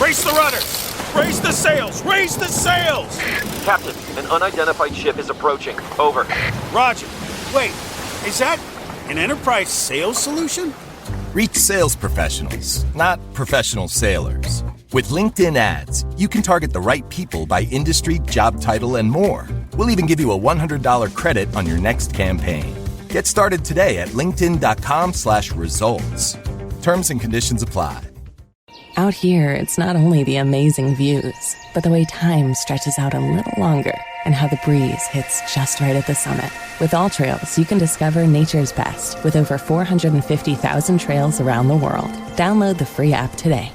Brace the rudders! Raise the sails! Raise the sails! Captain, an unidentified ship is approaching. Over. Roger. Wait, is that an enterprise sales solution? Reach sales professionals, not professional sailors. With LinkedIn ads, you can target the right people by industry, job title, and more. We'll even give you a $100 credit on your next campaign. Get started today at linkedin.com/results. Terms and conditions apply. Out here, it's not only the amazing views, but the way time stretches out a little longer and how the breeze hits just right at the summit. With All Trails, you can discover nature's best with over 450,000 trails around the world. Download the free app today.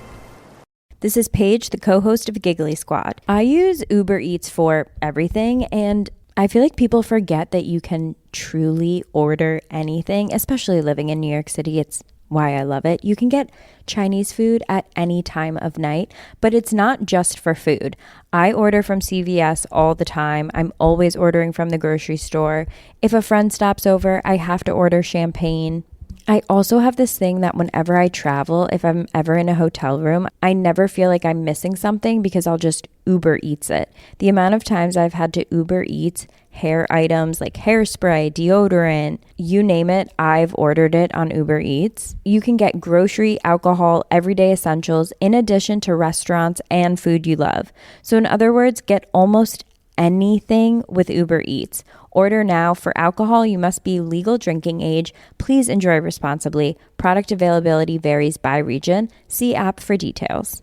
This is Paige, the co-host of Giggly Squad. I use Uber Eats for everything, and I feel like people forget that you can truly order anything, especially living in New York City. It's why I love it. You can get Chinese food at any time of night, but it's not just for food. I order from CVS all the time. I'm always ordering from the grocery store. If a friend stops over, I have to order champagne. I also have this thing that whenever I travel, if I'm ever in a hotel room, I never feel like I'm missing something because I'll just Uber Eats it. The amount of times I've had to Uber Eats hair items like hairspray, deodorant, you name it, I've ordered it on Uber Eats. You can get grocery, alcohol, everyday essentials in addition to restaurants and food you love. So in other words, get almost anything with Uber Eats. Order now. For alcohol, you must be legal drinking age. Please enjoy responsibly. Product availability varies by region. See app for details.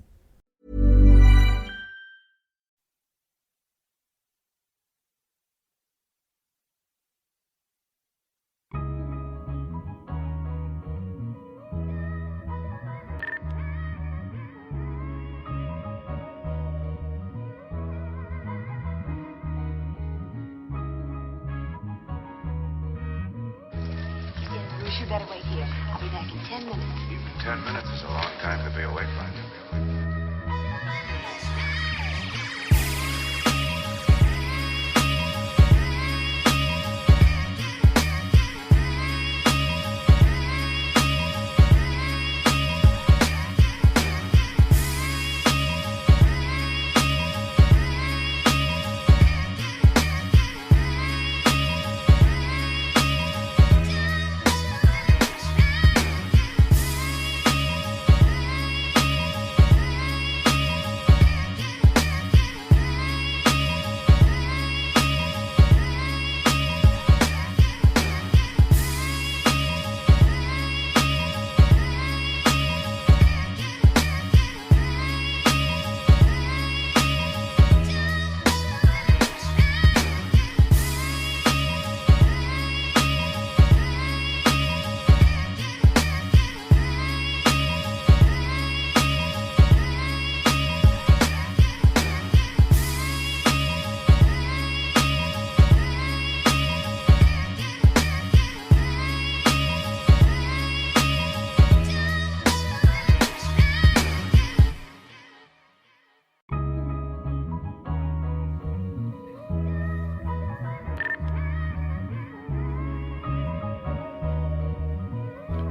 You better wait here. I'll be back in 10 minutes. Even 10 minutes is a long time to be away from it.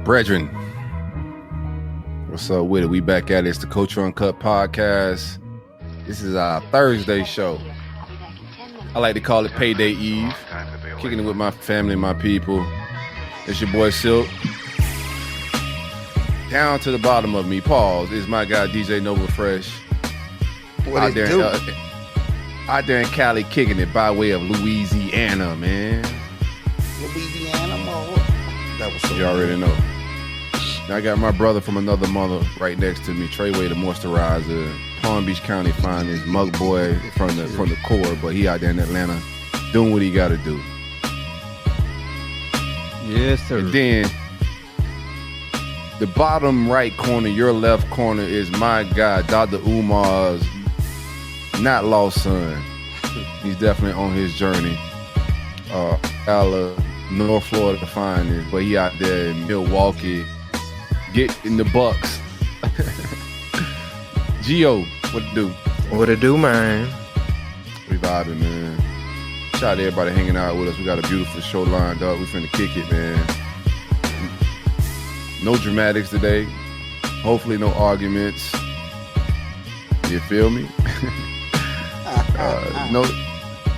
Brethren, what's up with it? We back at it. It's the Culture Uncut podcast. This is our Thursday show. I like to call it Payday Eve. Kicking it with my family and my people. It's your boy Silk. Down to the bottom of me, pause, is my guy DJ Nova Fresh. Out there in Cali, kicking it by way of Louisiana, man. Louisiana, that was so you already know. Now I got my brother from another mother right next to me, Treyway the Moisturizer, Palm Beach County finest, mug boy from the core, but he out there in Atlanta doing what he got to do. Yes, sir. And then the bottom right corner, your left corner, is my guy, Dr. Umar's not lost son. He's definitely on his journey. North Florida finest, but he out there in Milwaukee, getting the bucks. Gio, what it do? What it do, man? We vibing, man. Shout out to everybody hanging out with us. We got a beautiful show lined up. We finna kick it, man. No dramatics today. Hopefully no arguments. You feel me?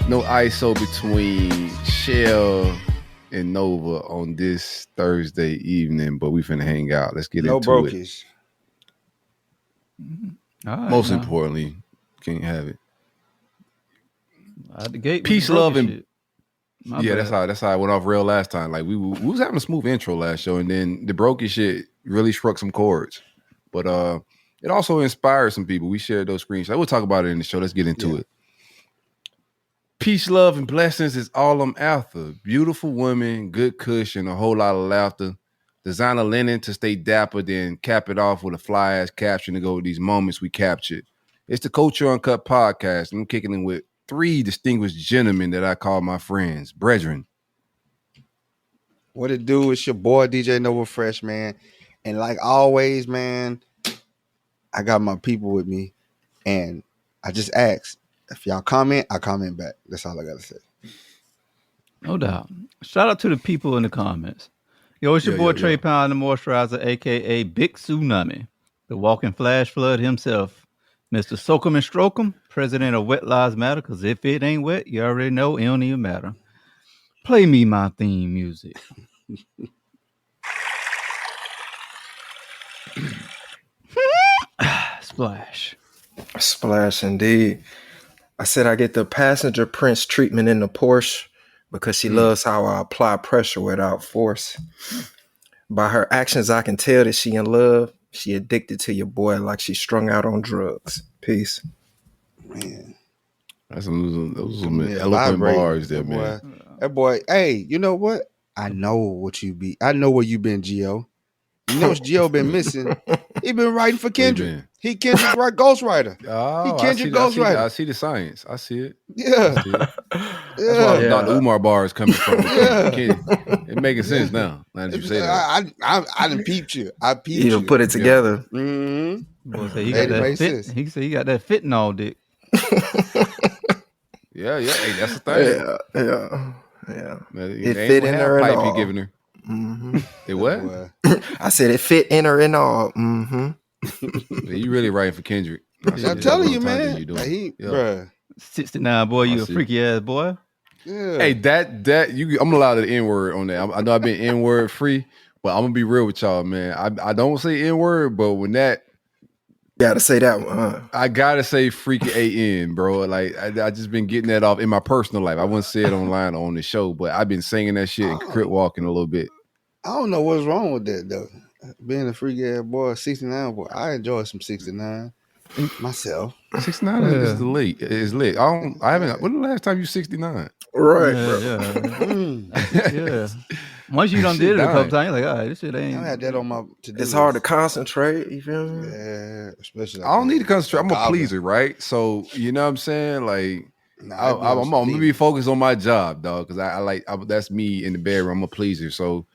No ISO between Shell and Nova on this Thursday evening, but we finna hang out. Let's get No into brokies. All right, Most now. importantly, can't have it. Out the gate. Peace, with the love, broken and shit. My yeah, bad. that's how I went off rail last time. Like we was having a smooth intro last show, and then the brokey shit really struck some chords. But it also inspired some people. We shared those screenshots. We'll talk about it in the show. Let's get into it. Peace, love, and blessings is all I'm after. Beautiful women, good kush, and a whole lot of laughter. Designer linen to stay dapper, then cap it off with a fly ass caption to go with these moments we captured. It's the Culture Uncut podcast, and I'm kicking in with 3 distinguished gentlemen that I call my friends, brethren. What it do? It's your boy DJ Nova Fresh, man. And like always, man, I got my people with me. And I just ask, if y'all comment, I comment back. That's all I gotta say. No doubt. Shout out to the people in the comments. Yo, it's your boy Trey Pound, the moisturizer, aka Big Tsunami, the walking flash flood himself, Mr. Sokum and Strokum, president of Wet Lives Matter, because if it ain't wet, you already know it don't even matter. Play me my theme music. Splash. Splash indeed. I said I get the passenger Prince treatment in the Porsche because she loves how I apply pressure without force. By her actions, I can tell that she in love. She addicted to your boy like she's strung out on drugs. Peace. Man. That's those some Yeah, eloquent vibrate. bars there, man. That boy, hey, you know what? I know what you be. I know where you been, Gio. You know what Gio been missing? He been writing for Kendrick. He Kendrick right ghostwriter. Oh, He Kendrick ghostwriter. I see the science. I see it. Yeah. I see it. That's why Dr. Umar bar is coming from. It making sense now. Now that you say that. I done peeped you. I peeped You you. put it together. Mm-hmm. Boy said he Hey, got that that makes fit. sense. He said he got that fitting dick. Yeah. Hey, that's the thing. Yeah. Man, It they fit ain't in half her and pipe all. he giving her. Mm-hmm. It what? I said it fit in her and all. Mm-hmm. Yeah, you really writing for Kendrick. I'm telling you, man. You doing. Bruh. 69, boy, you I a see. freaky ass boy. Yeah. Hey, that you, I'm allowed the N word on that. I know I've been N word free, but I'm gonna be real with y'all, man. I don't say N word, but when that Gotta say that one, huh? I gotta say freaky AN, bro. Like I just been getting that off in my personal life. I wouldn't say it online or on the show, but I've been singing that shit and crip walking a little bit. I don't know what's wrong with that though. Being a freaky ass boy, 69 boy. I enjoy some 69 myself. 69 is the lit. It's lit. I haven't. When the last time you 69? Right, Yeah, bro. yeah. Once you done did it a couple times, you're like, all right, this shit ain't. I had that on my to-do It's hard to list. concentrate. You feel me? Yeah, especially. I don't need to concentrate. I'm a Goblin. pleaser, right? So you know what I'm saying? Like Nah, I'm gonna be focused on my job, dog, because that's me in the bedroom. I'm a pleaser. So,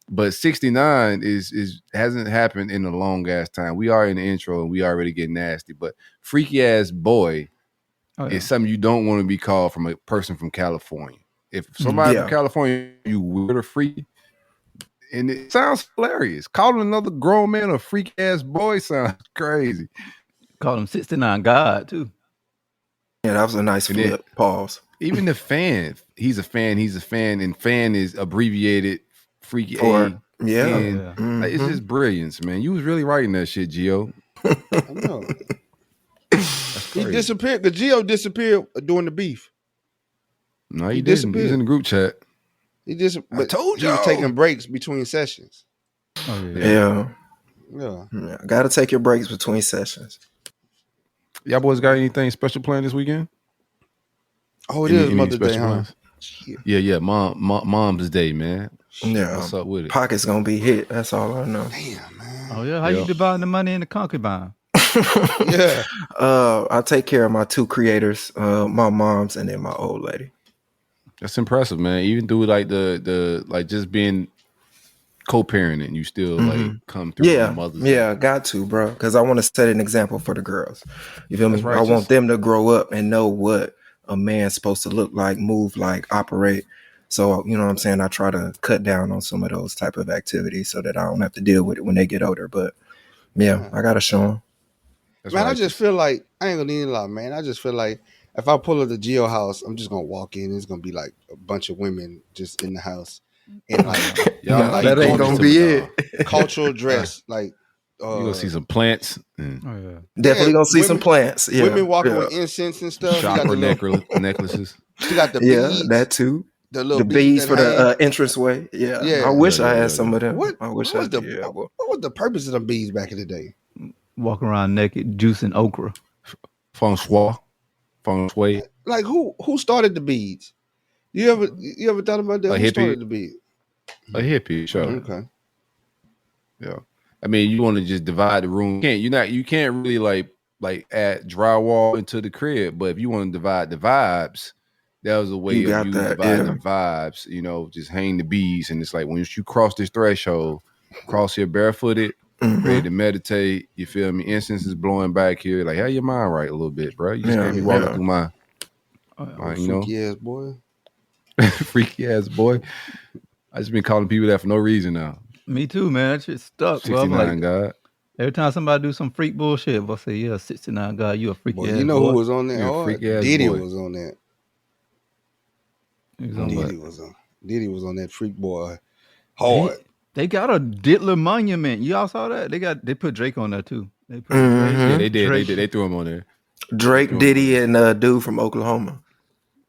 but 69 is hasn't happened in a long ass time. We are in the intro and we already get nasty, but freaky ass boy is something you don't want to be called from a person from California. If somebody from California, you weird or freaky, and it sounds hilarious. Calling another grown man a freaky ass boy sounds crazy. Call him 69 God too. Yeah, that was a nice And then- flip. Pause. Even the fan, he's a fan, and fan is abbreviated freaky Or- A. yeah. And, like, it's just brilliance, man. You was really writing that shit, Gio. I know. That's He crazy. disappeared. The Geo disappeared during the beef. No, he he didn't. He's disappeared. in the group chat. He just. I told he was y'all. taking breaks between sessions. Oh, Yeah. Yeah. Gotta take your breaks between sessions. Y'all boys got anything special planned this weekend? Oh, it is Any Mother's Day, special huh? plans? Yeah. Mom's Day, man. Yeah. What's up with it? Pocket's gonna be hit. That's all I know. Damn, man. Oh yeah, how you dividing the money in the concubine? Yeah. I take care of my 2 creators, my mom's and then my old lady. That's impressive, man. Even through like the like just being co-parenting, you still like come through Yeah, the Mother's Day. yeah, got to, bro, because I want to set an example for the girls. You feel me? That's I righteous. want them to grow up and know what a man's supposed to look like, move like, operate. So, you know what I'm saying? I try to cut down on some of those type of activities so that I don't have to deal with it when they get older. But yeah, I gotta show them. Man, I right. just feel like I ain't gonna need a lot, man. I just feel like if I pull up the Geo house, I'm just gonna walk in. It's gonna be like a bunch of women just in the house, and like, Y'all like that ain't gonna be it. cultural dress, like You gonna see some plants, and Oh yeah. Definitely gonna see some women- plants. Yeah, women walking yeah. with incense and stuff. She got chopper the little- necklaces. She got the Yeah, beads, that too. the little The beads that for hang. the entranceway. Yeah. Yeah. I wish Yeah, I yeah, had some of them. What? I wish what I was the did. Yeah, what was the purpose of them beads back in the day? Walking around naked, juicing okra. Feng shui. Like who started the beads? You ever thought about that? A Who hippie. started the beads? A hippie, sure. Okay. Yeah. I mean, you want to just divide the room. You can't really like add drywall into the crib, but if you want to divide the vibes, that was a way You of got you that, dividing yeah. the vibes, just hang the beads. And it's like when you cross this threshold, cross here barefooted, ready to meditate, you feel me? Incense is blowing back here. Like, have your mind right a little bit, bro. You just Yeah, can't be walking yeah. through my Freaky ass boy. freaky ass boy. I just been calling people that for no reason now. Me too, man. That shit stuck. Bro. I'm 69 like, God. every time somebody do some freak bullshit, I'll say, yeah, 69 God, you a freaky Boy, ass you know boy. who was on there? You're a Oh, freaky ass Diddy boy. was on that. He was on what? Diddy was on that freak boy hard. They got a Diddler monument. Y'all saw that? They put Drake on there too. They put Yeah, they did. Drake. They threw him on there. Drake, Diddy, and dude from Oklahoma.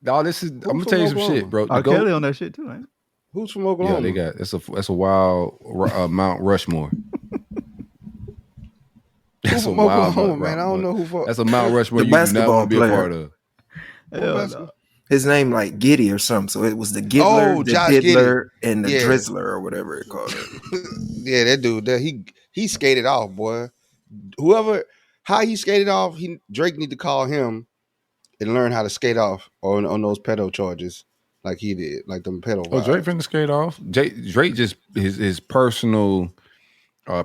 No, this is. I'm gonna from tell you some Oklahoma? shit, bro. The R. GOAT- Kelly on that shit too, ain't it? Who's from Yeah, Oklahoma? they got that's a wild Mount Rushmore. That's Who a from wild Oklahoma, Mount man? I don't know who from. That's a Mount Rushmore The you do not basketball want to be a player. part of. Hell no. His name like Giddy or something. So it was the Giddler, Oh, the Josh Diddler, and the Yeah. Drizzler or whatever it called it. Yeah, that dude. That he skated off, boy. Whoever how he skated off, Drake need to call him and learn how to skate off on those pedo charges, like he did, like them pedo. Oh, Drake vibes. finna skate off. Drake just his personal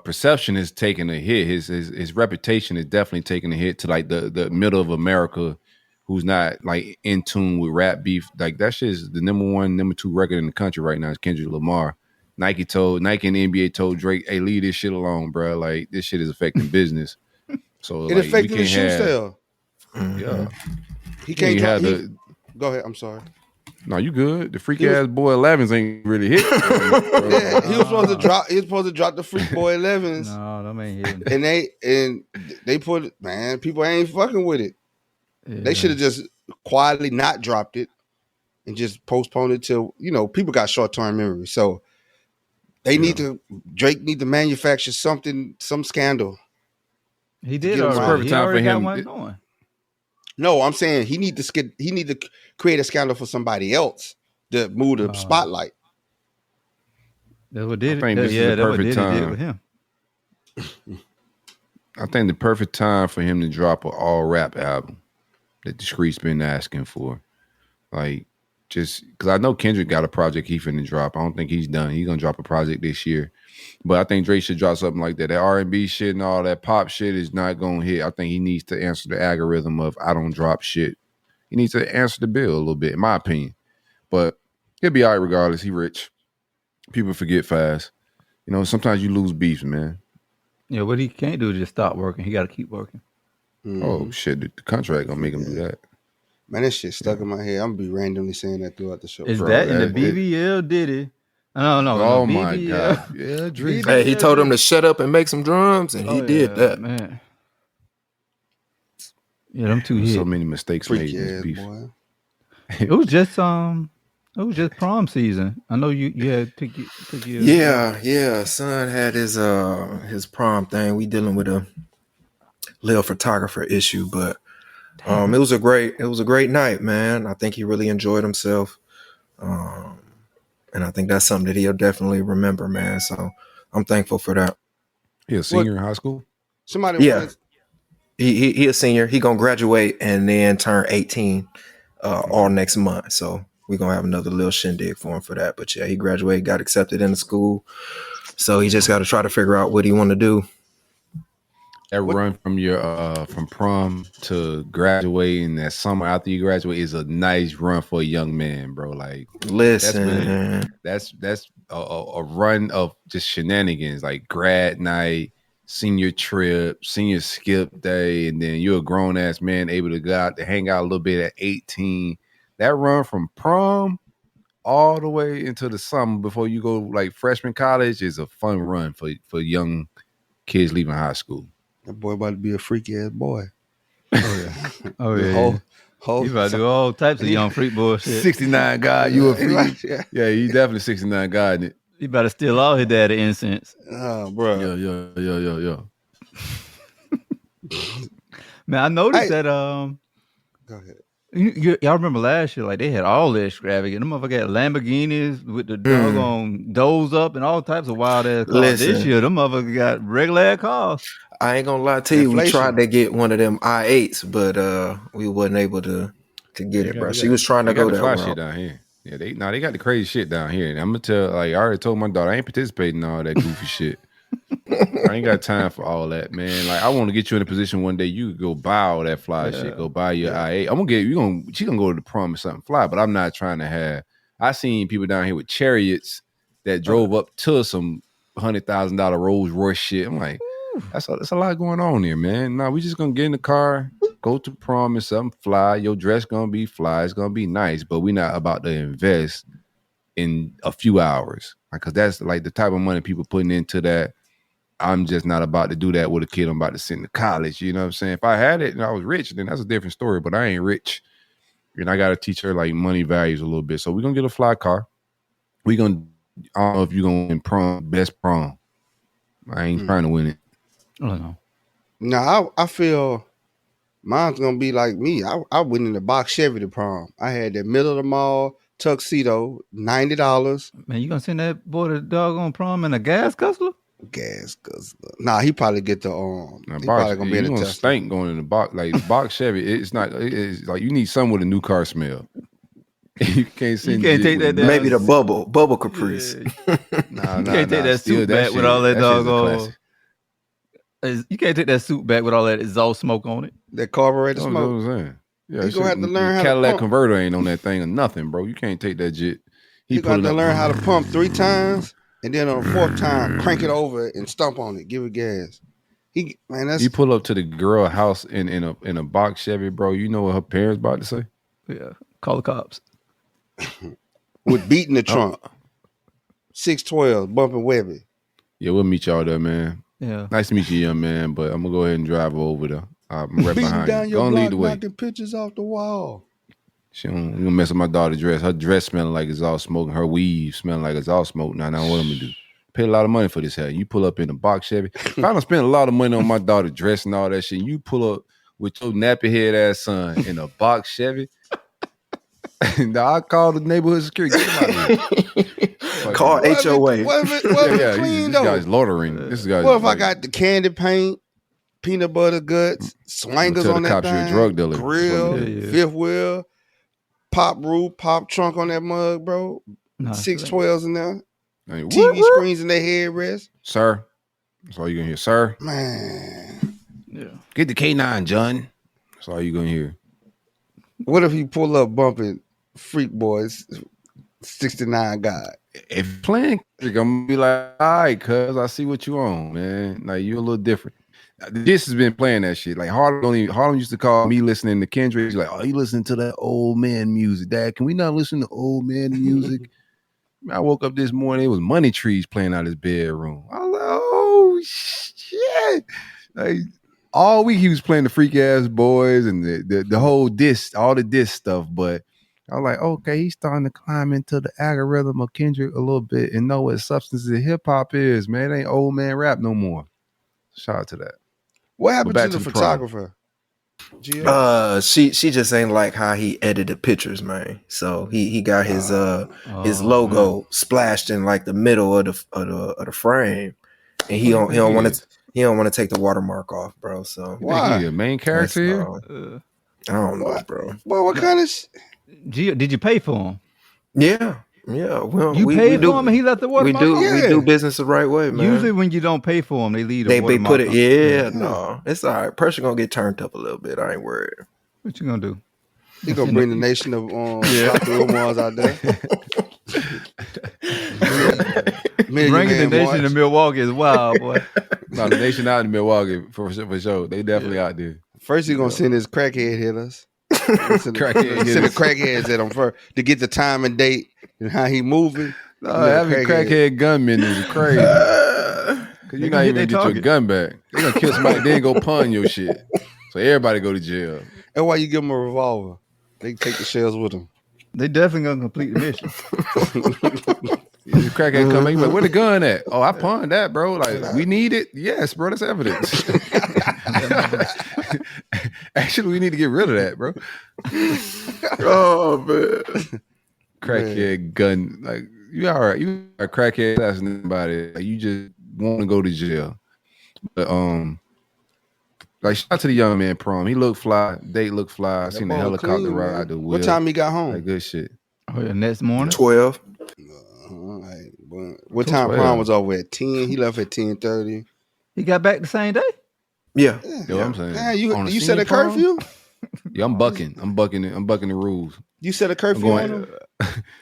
perception is taking a hit. His reputation is definitely taking a hit to like the middle of America, who's not like in tune with rap beef. Like that shit is the number 1, number 2 record in the country right now. Is Kendrick Lamar. Nike and the NBA told Drake, "Hey, leave this shit alone, bro. Like this shit is affecting business." So It like, affected we the can't shoe have- sale. Yeah, He can't have drop. the. Go ahead. I'm sorry. No, you good. The freaky He was- ass boy 11s ain't really hit. Yeah, he was supposed to drop. He was supposed to drop the Freak Boy 11s, No, them ain't hitting. and they put it. Man, people ain't fucking with it. Yeah. They should have just quietly not dropped it and just postponed it till people got short term memory. So they need to. Drake need to manufacture something, some scandal. He did Give him already. perfect He time for already got him. one going. No, I'm saying he need to create a scandal for somebody else to move the spotlight. That's what did I think it. this is Yeah, the that's what perfect did it did time. with him. I think the perfect time for him to drop an all rap album that the street's been asking for. Like, just because I know Kendrick got a project he finna drop. I don't think he's done. He's gonna drop a project this year. But I think Drake should drop something like that. That R&B shit and all that pop shit is not gonna hit. I think he needs to answer the algorithm of I don't drop shit. He needs to answer the bill a little bit, in my opinion. But he'll be all right regardless. He rich. People forget fast. Sometimes you lose beefs, man. Yeah, what he can't do is just stop working. He got to keep working. Oh shit, the contract gonna make him do that. Man, that shit stuck in my head. I'm gonna be randomly saying that throughout the show. Is Bro, that in the that- BBL Diddy? No. Oh my BBL. god. Yeah, Drake. Hey, he told him to shut up and make some drums, and he did that. Man. Yeah, them two hit. So many mistakes made Freaky in this ass beef. boy. It was just prom season. I know you took you. Yeah. Son had his prom thing. We dealing with a little photographer issue, but it was a great night, man. I think he really enjoyed himself. And I think that's something that he'll definitely remember, man. So I'm thankful for that. He a senior in high school? Somebody Yeah. wanted- He a senior. He gonna graduate and then turn 18 all next month. So we're gonna have another little shindig for him for that. But yeah, he graduated, got accepted into school. So he just got to try to figure out what he want to do. That run from your from prom to graduating that summer after you graduate is a nice run for a young man, bro. Like, Listen, that's a run of just shenanigans, like grad night, senior trip, senior skip day, and then you're a grown ass man able to go out to hang out a little bit at 18. That run from prom all the way into the summer before you go like freshman college is a fun run for young kids leaving high school. That boy about to be a freaky ass boy. Oh yeah. You about to do all types of young freak bullshit. 69 guy, you a freak? Yeah, you definitely 69 guy in it. You better steal all his daddy incense. Oh, bro. Yo. Man, I noticed that. Go ahead. Y'all remember last year? Like they had all the extravagant. Them motherfuckers had Lamborghinis with the doggone doors up and all types of wild ass cars. Listen. This year, them motherfuckers got regular ass cars. I ain't gonna lie to you. We tried to get one of them i8s, but we wasn't able to get it, bro. She was trying to go that that shit route. down here. Yeah, they got the crazy shit down here. And I'm gonna tell, like I already told my daughter, I ain't participating in all that goofy shit. I ain't got time for all that, man. Like I want to get you in a position one day you could go buy all that fly shit, go buy your i8. I'm gonna get you. She gonna go to the prom or something fly, but I'm not trying to have. I seen people down here with chariots that drove up to some $100,000 Rolls Royce shit. I'm like, that's a lot going on here, man. No, we just gonna get in the car, go to prom and something fly. Your dress gonna be fly. It's gonna be nice, but we're not about to invest in a few hours, because that's like the type of money people putting into that. I'm just not about to do that with a kid I'm about to send to college. You know what I'm saying? If I had it and I was rich, then that's a different story. But I ain't rich, and I got to teach her like money values a little bit. So we're gonna get a fly car. I don't know if you're gonna win prom, best prom. I ain't trying to win it. I don't know. No, I feel mine's gonna be like me. I went in the box Chevy to prom. I had that middle of the mall tuxedo, $90. Man, you gonna send that boy to the doggone prom in a gas guzzler? Gas guzzler. Nah, he probably get the he probably gonna be in the Tesla. Stank going in the box, like the box Chevy. It's not. It's like you need something with a new car smell. You can't send. You can't take that. Maybe the bubble Caprice. Yeah. You can't take that suit back with all that doggone. You can't take that suit back with all that exhaust smoke on it. That carburetor That's smoke. what I'm saying. Yeah, You gonna have to learn how to Cadillac pump. converter ain't on that thing or nothing, bro. You can't take that jit. You got to learn how to pump 3 times, and then on the 4th time, crank it over and stomp on it, give it gas. You pull up to the girl house in a box Chevy, bro. You know what her parents about to say? Yeah, call the cops. With beating the trunk. 612, bumping Webby. Yeah, we'll meet y'all there, man. Yeah. Nice to meet you, young man. But I'm gonna go ahead and drive over there. I'm right Beating behind down you. your Don't block, lead the way. knocking pictures off the wall. You gonna mess with my daughter's dress. Her dress smelling like exhaust smoke, and her weave smelling like exhaust smoke. Now what I'm gonna do? Pay a lot of money for this hair. You pull up in a box Chevy. If I don't spend a lot of money on my daughter's dress and all that shit, you pull up with your nappy head ass son in a box Chevy. And I call the neighborhood security. Get him out of here. Call HOA. What if it clean this though? guy's loitering. This guy's What if I got the candy paint, peanut butter guts, swangers tell on the that cops you're a thing, drug dealer. grill, Yeah. fifth wheel, pop roof, pop trunk on that mug, bro. Nah, 612s in there. Hey, TV screens in their headrest. Sir. That's all you're gonna hear. Sir. Man. Yeah. Get the K9, John. That's all you're gonna hear. What if you pull up bumping Freak Boys 69 guy? If playing, I'm gonna be like, all right, cuz I see what you on, man. Like you're a little different. This has been playing that shit. Like Harlem used to call me listening to Kendrick. He's like, oh, you listening to that old man music, Dad? Can we not listen to old man music? I woke up this morning, it was Money Trees playing out his bedroom. I was like, oh shit. Like all week he was playing the Freak Ass Boys and the whole diss, all the diss stuff. But I was like, okay, he's starting to climb into the algorithm of Kendrick a little bit and know what substance of hip hop is, man. It ain't old man rap no more. Shout out to that. What happened Back to the to the photographer? She just ain't like how he edited pictures, man. So he got his logo splashed in like the middle of the frame, and he don't want to take the watermark off, bro. So why? He a main character here? I don't know, bro. Well, what kind of? Did you pay for him? Yeah. Well, you paid for him and he left the watermark. We do business the right way, man. Usually, when you don't pay for them, they leave the they watermark. put it. on. Yeah, no, it's all right. Pressure gonna get turned up a little bit. I ain't worried. What you gonna do? He gonna bring the nation of Dr. Omar's out there. Bringing the nation to Milwaukee is wild, boy. No, the nation out in Milwaukee for sure. They definitely out there. First, he's gonna send his crackhead hitters. Send the crackheads at him first to get the time and date and how he moving. No, having crackhead gunmen is crazy. Cause you're not even get your gun back. They're gonna kill somebody, then go pawn your shit. So everybody go to jail. That's why you give them a revolver. They take the shells with them. They definitely gonna complete the mission. The crackhead come in, like, where the gun at? Oh, I pawned that, bro. Like, we need it. Yes, bro, that's evidence. Actually, we need to get rid of that, bro. Oh man, crackhead gun. Like, you all right? You are a crackhead assassinating anybody. Like, you just want to go to jail. But like, shout out to the young man prom. He looked fly. Date looked fly. I seen the helicopter ride the wheel. What time he got home? Like, good shit. Oh yeah, next morning 12. What time prom was over at 10? He left at 10:30. He got back the same day. Yeah. You know what I'm saying? Man, you set a curfew? Yeah, I'm bucking the rules. You set a curfew on him?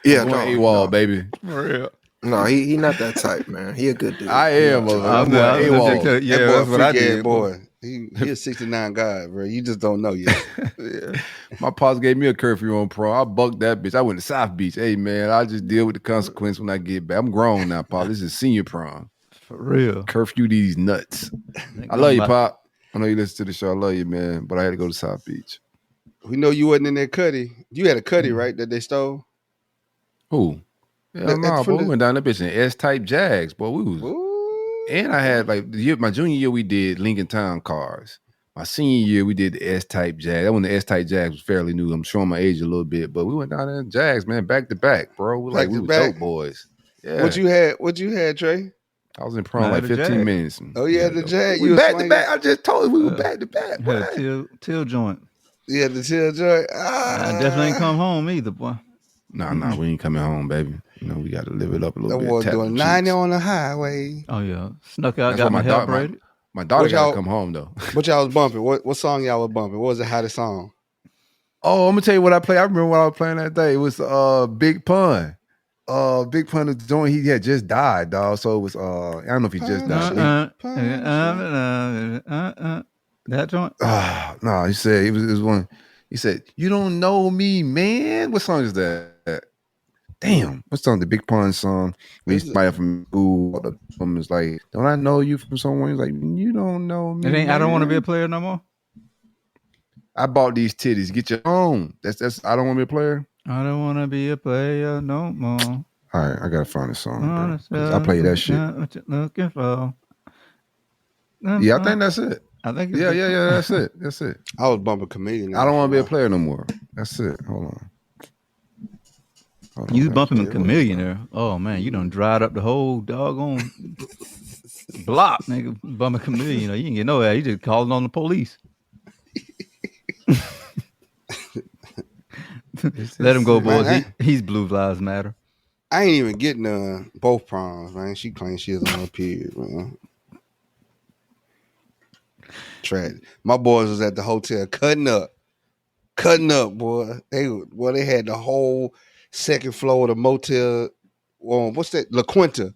Yeah, I'm going AWOL, baby. For real. No, he not that type, man. He a good dude. I am. I'm AWOL. Yeah, that's what I did, boy. He a 69 guy, bro. You just don't know yet. Yeah. My pops gave me a curfew on prom. I bucked that bitch. I went to South Beach. Hey, man, I just deal with the consequence when I get back. I'm grown now, Pop. This is senior prom. For real. Curfew these nuts. I love you, Pop. I know you listen to the show. I love you, man. But I had to go to South Beach. We know you wasn't in that cutty. You had a cutty, right, that they stole? Who? Yeah, no, boy. We went down that bitch in S-type Jags, boy. We was... Ooh. And I had, like, my junior year, we did Lincoln Town cars. My senior year, we did the S-type Jag. That when the S-type Jags was fairly new. I'm showing my age a little bit, but we went down there in Jags, man, back to back, bro. We were dope boys. Yeah. What you had, Trey? I was in prom like 15 minutes. Oh, yeah, the Jag. We back to back. I just told you we were back to back. Had a till joint. Yeah, the till joint. I definitely ain't come home either, boy. Nah, we ain't coming home, baby. You know, we got to live it up a little bit. That was doing 90 on the highway. Oh, yeah. Snuck out, got my hair braided. My daughter got to come home, though. What y'all was bumping? What song y'all was bumping? What was the hottest song? Oh, I'm going to tell you what I played. I remember what I was playing that day. It was Big Pun. Big Pun was doing, he had just died, dog. So it was, I don't know if he just died. That joint? No, he said, it was one. He said, "You don't know me, man." What song is that? Damn, what song? The Big Pun song. We used to buy it from school. The woman was like, "Don't I know you from somewhere?" He's like, "You don't know me." It ain't. I don't want to be a player no more. I bought these titties. Get your own. That's. I don't want to be a player. I don't want to be a player no more. All right, I gotta find a song. I play that shit. What you looking for? Yeah, I think that's it. I think. Yeah. That's it. That's it. I was bumping Chameleon. I don't want to be a player no more. That's it. Hold on. You bumping Chameleon there. Oh man, you done dried up the whole doggone block, nigga. Bumping Chameleon. You can get nowhere. You just calling on the police. Let him go, boys. He's Blue Lives Matter. I ain't even getting both proms, man. She claims she is on her period, man. Tragic. My boys was at the hotel cutting up, boy. They had the whole second floor of the motel. What's that? La Quinta.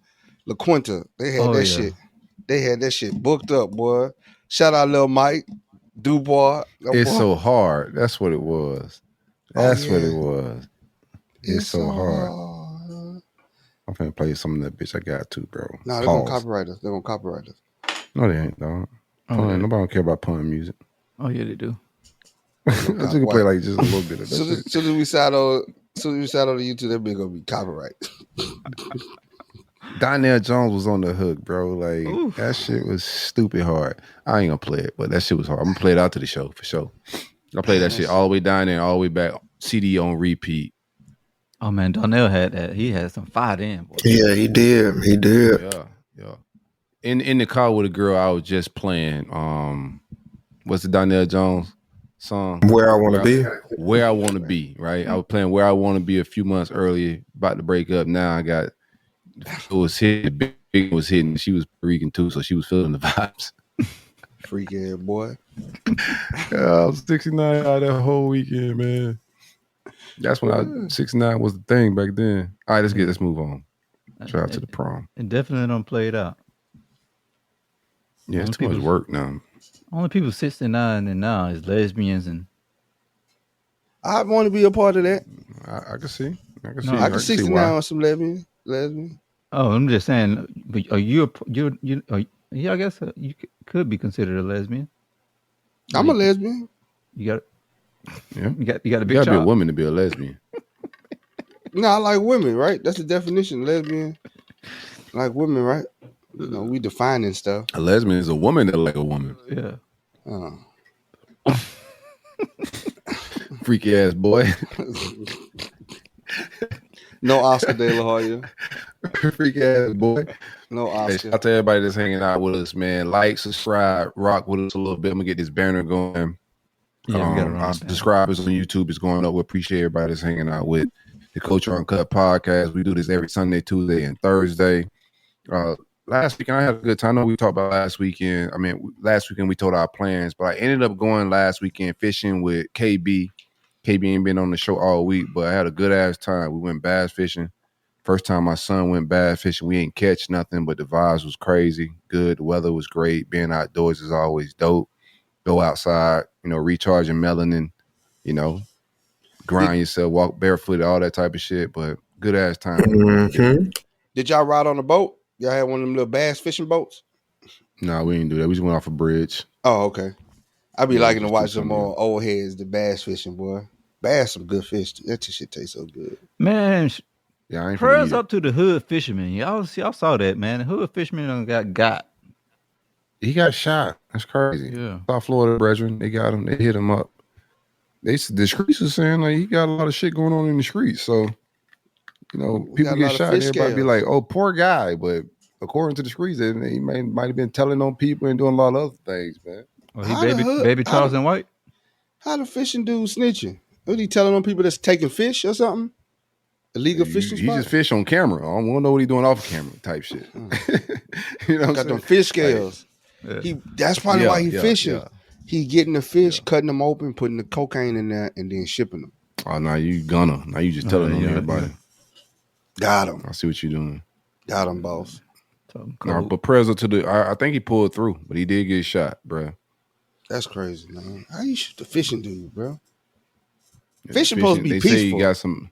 They had that shit. They had that shit booked up, boy. Shout out Lil Mike Dubois. It's so hard. That's what it was. That's what it was. It's so hard. I'm finna play some of that bitch I got too, bro. No, they're gonna copyright us. No, they ain't, dog. Nobody don't care about pun music. Oh yeah, they do. I just can play like just a little bit of that. Soon as we sat on the YouTube, that bitch gonna be copyright. Donnell Jones was on the hook, bro. Like, oof. That shit was stupid hard. I ain't gonna play it, but that shit was hard. I'm gonna play it out to the show for sure. I played that shit all the way down there, all the way back. CD on repeat. Oh man, Donnell had that. He had some fire in. Boy. Yeah, he did. Yeah. In the car with a girl, I was just playing. What's the Donnell Jones song? Where I Want to Be. Where I Want to Be. Right. I was playing Where I Want to Be a few months earlier, about to break up. Now I got it was hitting. Big was hitting. She was Puerto Rican too, so she was feeling the vibes. Freaky ass boy. I was 69 out that whole weekend, man. That's when 69 was the thing back then. All right, let's move on. Shout out to the prom. It definitely don't play it out. Yeah, it's too much work now. Only people 69 and now is lesbians and. I want to be a part of that. I can see. I can see. 69 on some lesbian. Oh, I'm just saying. But are you? Yeah, I guess you could be considered a lesbian. I'm a lesbian. You got. Yeah. You got to be. You got to be a woman to be a lesbian. No, I like women, right? That's the definition. Lesbian. Like women, right? You know, we defining stuff. A lesbian is a woman that like a woman. Yeah. Freaky ass boy. No Oscar De La Hoya. Freaky ass boy. No Hey, Oscar. shout out to everybody that's hanging out with us, man. Like, subscribe, rock with us a little bit. I'm gonna get this banner going. Yeah, we got it on our the banner. subscribers on YouTube is going up. We appreciate everybody that's hanging out with the Culture Uncut podcast. We do this every Sunday, Tuesday, and Thursday. Last weekend I had a good time. I know we talked about last weekend. I mean, last weekend we told our plans, but I ended up going last weekend fishing with KB. KB ain't been on the show all week, but I had a good ass time. We went bass fishing. First time my son went bass fishing. We ain't catch nothing, but the vibes was crazy. Good. The weather was great. Being outdoors is always dope. Go outside, recharging melanin, grind yourself, walk barefoot, all that type of shit. But good ass time. Mm-hmm. Did y'all ride on a boat? Y'all had one of them little bass fishing boats? No, we didn't do that. We just went off a bridge. Oh, okay. I be liking to just watch do them something old heads, the bass fishing, boy. Bass some good fish. That shit tastes so good. Man, yeah, I ain't prayers up to the hood fisherman. Y'all saw that, man. The hood fisherman done got. He got shot. That's crazy. Yeah. South Florida brethren, they got him. They hit him up. The streets are saying like he got a lot of shit going on in the streets. So, people get shot. Everybody be like, "Oh, poor guy," but according to the streets, he might have been telling on people and doing a lot of other things, man. Oh, he baby Charles and White. How the fishing dude snitching? What he telling on people that's taking fish or something? Illegal fishing He spot? just fish on camera. I don't know what he doing off camera type shit. Got them fish scales. Like, that's probably why he fishing. Yeah. He getting the fish, cutting them open, putting the cocaine in there, and then shipping them. Oh, now you just telling on everybody. Got him. I see what you're doing. Got him, boss. No, but prayers up to I think he pulled through, but he did get shot, bro. That's crazy, man. How you shoot the fishing dude, bro? Fishing supposed to be peaceful. Say he got some.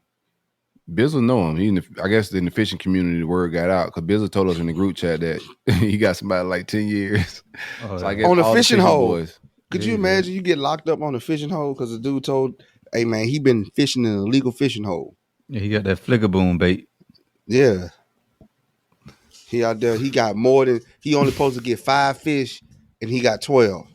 Bizzle know him. I guess in the fishing community, the word got out because Bizzle told us in the group chat that he got somebody like 10 years. So I guess on the all fishing hole. Boys, Could you imagine you get locked up on a fishing hole because the dude told, "Hey man, he been fishing in an illegal fishing hole." Yeah, he got that flicker boom bait. Yeah, he out there. He got more than he only supposed to get 5 fish, and he got 12.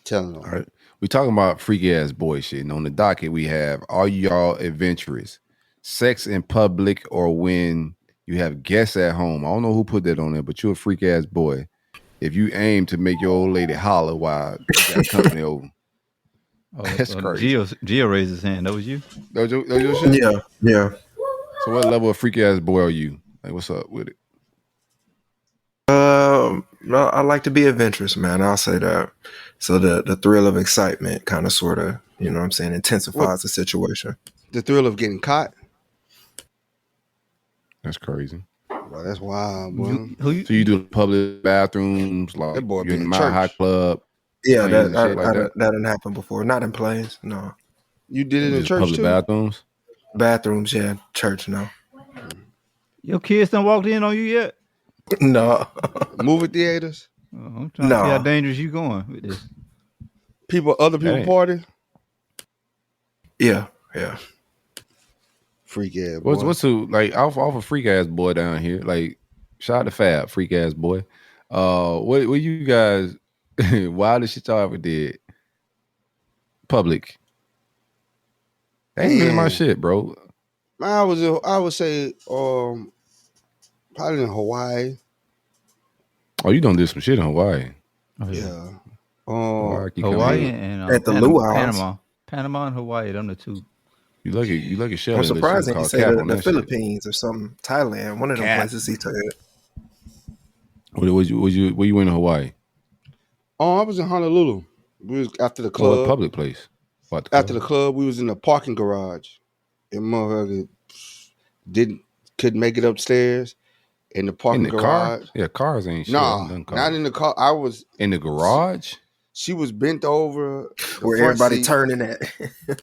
Telling him. All right, we talking about freaky ass boy shit. And on the docket, we have: are y'all adventurous? Sex in public or when you have guests at home? I don't know who put that on there, but you're a freak ass boy. If you aim to make your old lady holler while you got company over. That's crazy. Gio raised his hand. That was you? That was your shit? Yeah. So what level of freak ass boy are you? Like, what's up with it? I like to be adventurous, man. I'll say that. So the thrill of excitement kind of sort of, intensifies the situation. The thrill of getting caught? That's crazy. Well, that's wild, boy. So you do public bathrooms, like that boy you're in the in Mile High Club? Yeah, that that didn't happen before. Not in planes, no. You did it in church public too? bathrooms? Bathrooms, yeah. Church, no. Your kids done walked in on you yet? No. Movie theaters? I'm trying to see how dangerous you going with this. Other people party? Yeah. Freak ass boy. What's like off a freak ass boy down here? Like, shout out to Fab, freak ass boy. What you guys wildest shit y'all ever did? Public. That ain't really my shit, bro. I would say probably in Hawaii. Oh, you done did some shit in Hawaii. Oh, yeah. Hawaii and at the luau's. Panama and Hawaii, them the two. You lucky shell. I'm surprised he say the Philippines or something. Thailand, one of them places he took it. Were you in Hawaii? Oh, I was in Honolulu. We was after the club. What public place? After the club, we was in the parking garage. And motherfucker couldn't make it upstairs. in the parking In the garage. car? Yeah, cars ain't shit. Nah, Done cars. not in the car. I was in the garage. She was bent over the Where front everybody seat. turning at.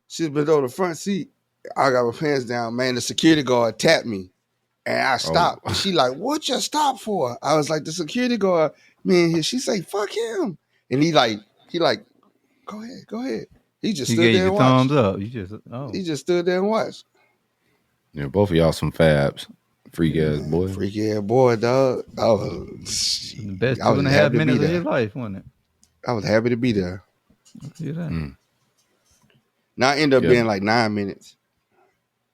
She was bent over the front seat. I got my pants down. Man, the security guard tapped me. And I stopped. And she like, what you stop for? I was like, the security guard, man, she say, fuck him. And he like, go ahead. He just stood there and watched. Thumbs up. He just stood there and watched. Yeah, both of y'all some fabs. Freak ass boy. Freak ass boy, dog. The best 2.5 minutes of his life, wasn't it? I was happy to be there. See that? Now I end up being like 9 minutes.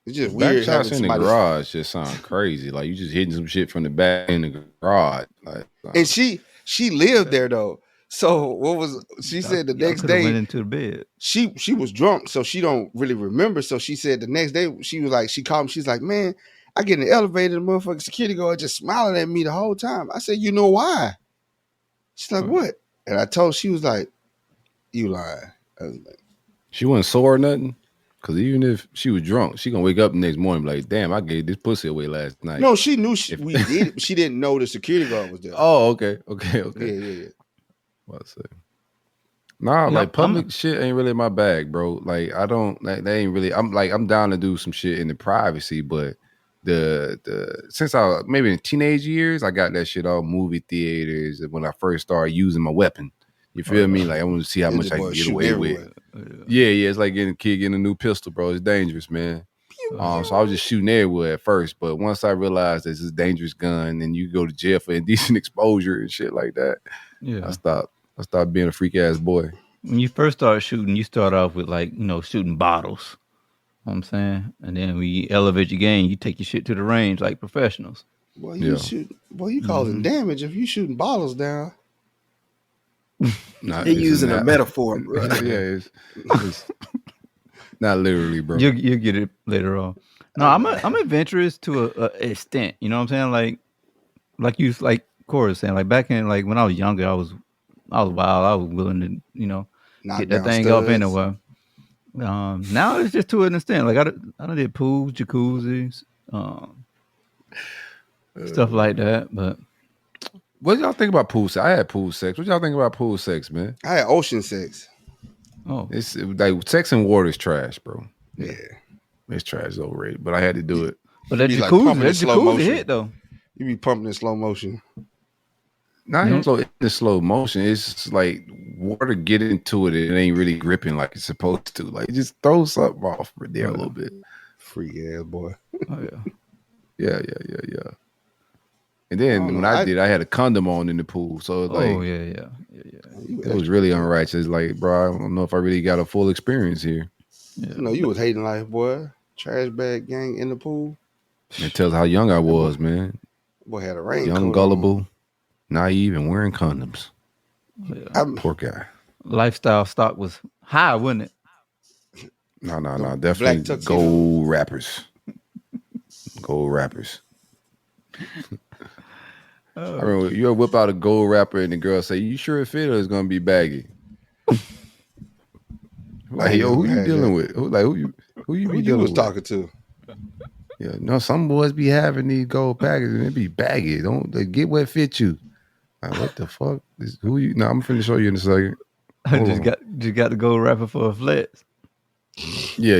It's just weird. Back shots in the garage just sound crazy. Like you just hitting some shit from the back in the garage. Like, and she lived there though. So what was she said the next day? Went into the bed. She was drunk, so she don't really remember. So she said the next day she was like, she called me. She's like, man, I get in the elevator, the motherfucking security guard just smiling at me the whole time. I said, you know why? She's like, what? And I told, she was like, you lying. I was like, she wasn't sore or nothing? Because even if she was drunk, she gonna wake up the next morning and be like, damn, I gave this pussy away last night. No, she knew we did it, but she didn't know the security guard was there. Oh, okay. Yeah. What I say? Nah, like public shit ain't really my bag, bro. Like I don't, like they ain't really. I'm down to do some shit in the privacy, but since I maybe in teenage years, I got that shit all movie theaters when I first started using my weapon. You feel me? Like I want to see how much I can get away with. Yeah, it's like getting a kid getting a new pistol, bro. It's dangerous, man. So I was just shooting everywhere at first, but once I realized this is a dangerous gun and you go to jail for indecent exposure and shit like that, I stopped being a freak ass boy. When you first start shooting, you start off with like, shooting bottles. You know what I'm saying? And then when you elevate your game, you take your shit to the range like professionals. Well, you causing damage if you shooting bottles down. They're using a metaphor, bro. Yeah, it's not literally, bro. You'll get it later on. No, I'm adventurous to a extent. You know what I'm saying? Like you, like Corey was saying, like back in like when I was younger, I was wild. I was willing to, get that thing up anywhere. Now it's just to an extent. Like I done did pools, jacuzzis, stuff like that. But what y'all think about pool sex? I had pool sex. What y'all think about pool sex, man? I had ocean sex. Oh, it's like sex in water is trash, bro. Yeah, it's trash. It's overrated, but I had to do it. But that jacuzzi hit though. You be pumping in slow motion. Not even in slow motion. It's like water get into it. It ain't really gripping like it's supposed to. Like just throw something off there a little bit. Freak ass boy. Oh yeah. And then when I did, I had a condom on in the pool. So it's like, it was really unrighteous. Like, bro, I don't know if I really got a full experience here. Yeah. You was hating life, boy. Trash bag gang in the pool. It tells how young I was, man. Boy had a rain. Young, gullible, naive, and wearing condoms. Yeah. Poor guy. Lifestyle stock was high, wasn't it? No. Definitely gold rappers. Gold rappers. I remember you'll whip out a gold wrapper and the girl say, "You sure it fit or it's gonna be baggy?" Like, yo, who you dealing with? Who you was talking to? Yeah, no, some boys be having these gold packages and it be baggy. They get what fit you. Like, what the fuck? Who you? No, I'm finna show you in a second. I just got the gold wrapper for a flex. Yeah.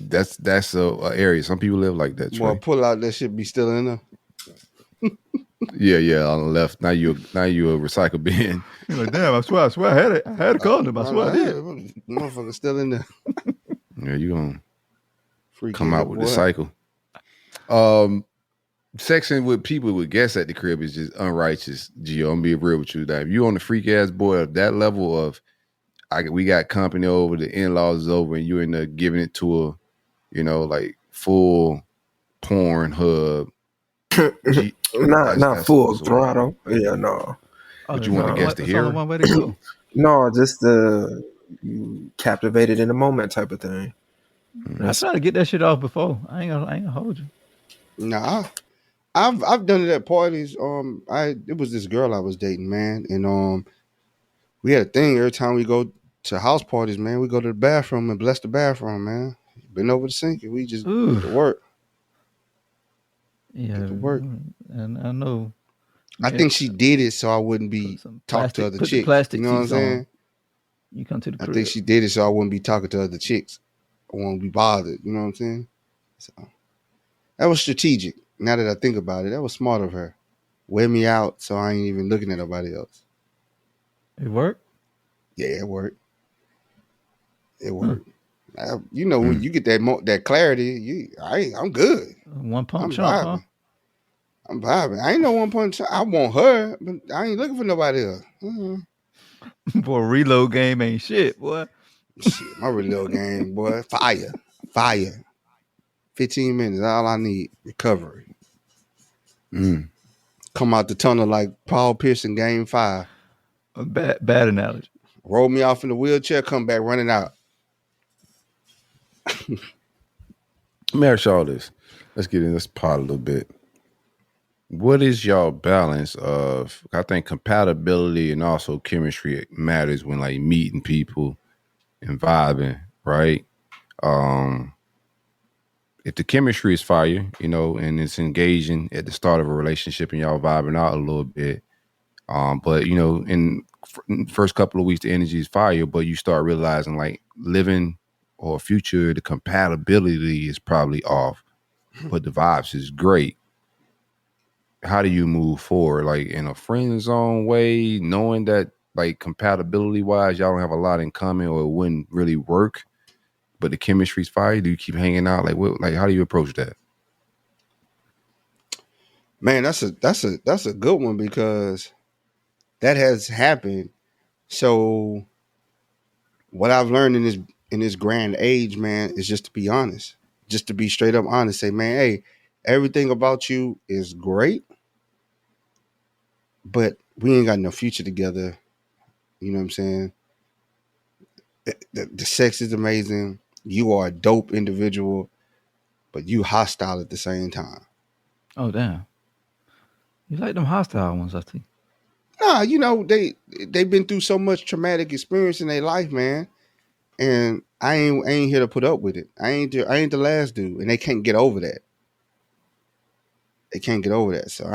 That's a area. Some people live like that. Boy, pull out that shit be still in there. Yeah, on the left. Now you a recycle bin. You're like, damn, I swear I had a condom. I swear I did. Motherfucker still in there. Yeah, you gonna Freak come out with the cycle. Sexing with people with guests at the crib is just unrighteous, Gio. I'm gonna be real with you. That if you on the freak ass boy of that level of we got company over, the in-laws is over, and you end up giving it to a, like full porn hub. Not full throttle. Yeah, no. But you want to guess to hear? One way to go. No, just the captivated in the moment type of thing. I tried to get that shit off before. I ain't gonna hold you. Nah, I've done it at parties. It was this girl I was dating, man, and we had a thing every time we go to house parties, man. We go to the bathroom and bless the bathroom, man. Been over the sink and we just go to work. Yeah, It could work. and I know. I think she did it so I wouldn't be talking to other Put the chicks. plastic You know what I'm teeth saying? on. You come to the I crib. think she did it so I wouldn't be talking to other chicks. I won't be bothered. You know what I'm saying? So that was strategic. Now that I think about it, that was smart of her. Wear me out so I ain't even looking at nobody else. It worked? Yeah, it worked. It worked. You know, when you get that clarity, I'm good. One pump I'm chump, vibing. huh? I'm vibing. I ain't no one punch. I want her, but I ain't looking for nobody else. Boy, reload game ain't shit, boy. Shit, my reload game, boy. Fire. 15 minutes, all I need. Recovery. Come out the tunnel like Paul Pierce in Game 5. A bad analogy. Roll me off in the wheelchair, come back running out. Let me ask y'all this. Let's get in this part a little bit. What is y'all balance of, I think compatibility and also chemistry matters when like meeting people and vibing, right? If the chemistry is fire, you know, and it's engaging at the start of a relationship and y'all vibing out a little bit, but you know, in first couple of weeks the energy is fire, but you start realizing like living or future, the compatibility is probably off, but the vibes is great. How do you move forward, like in a friend zone way, knowing that like compatibility wise y'all don't have a lot in common or it wouldn't really work, but the chemistry's fire? Do you keep hanging out? Like what? Like how do you approach that? Man, that's a good one because that has happened. So what I've learned in this grand age, man, is just to be honest, just to be straight up honest. Say, man, hey, everything about you is great, but we ain't got no future together. You know what I'm saying? The sex is amazing. You are a dope individual, but you hostile at the same time. Oh, damn. You like them hostile ones, I think. Nah, you know, they've been through so much traumatic experience in their life, man. And I ain't here to put up with it. I ain't the last dude, and they can't get over that. They can't get over that. So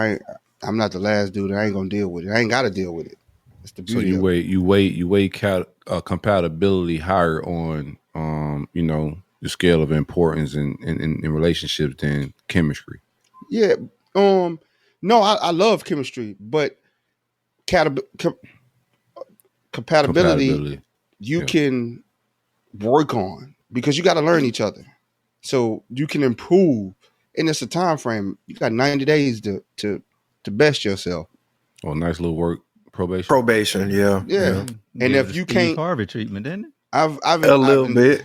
I'm not the last dude. I ain't gonna deal with it. I ain't got to deal with it. That's the beauty. So you weight compatibility higher on you know, the scale of importance in relationships than chemistry. Yeah. No, I love chemistry, but compatibility you can work on because you got to learn each other. So you can improve, and it's a time frame. You got 90 days to best yourself. Oh, nice little work probation. Probation, yeah. And if you can't, Harvey treatment, didn't it? I've a little bit.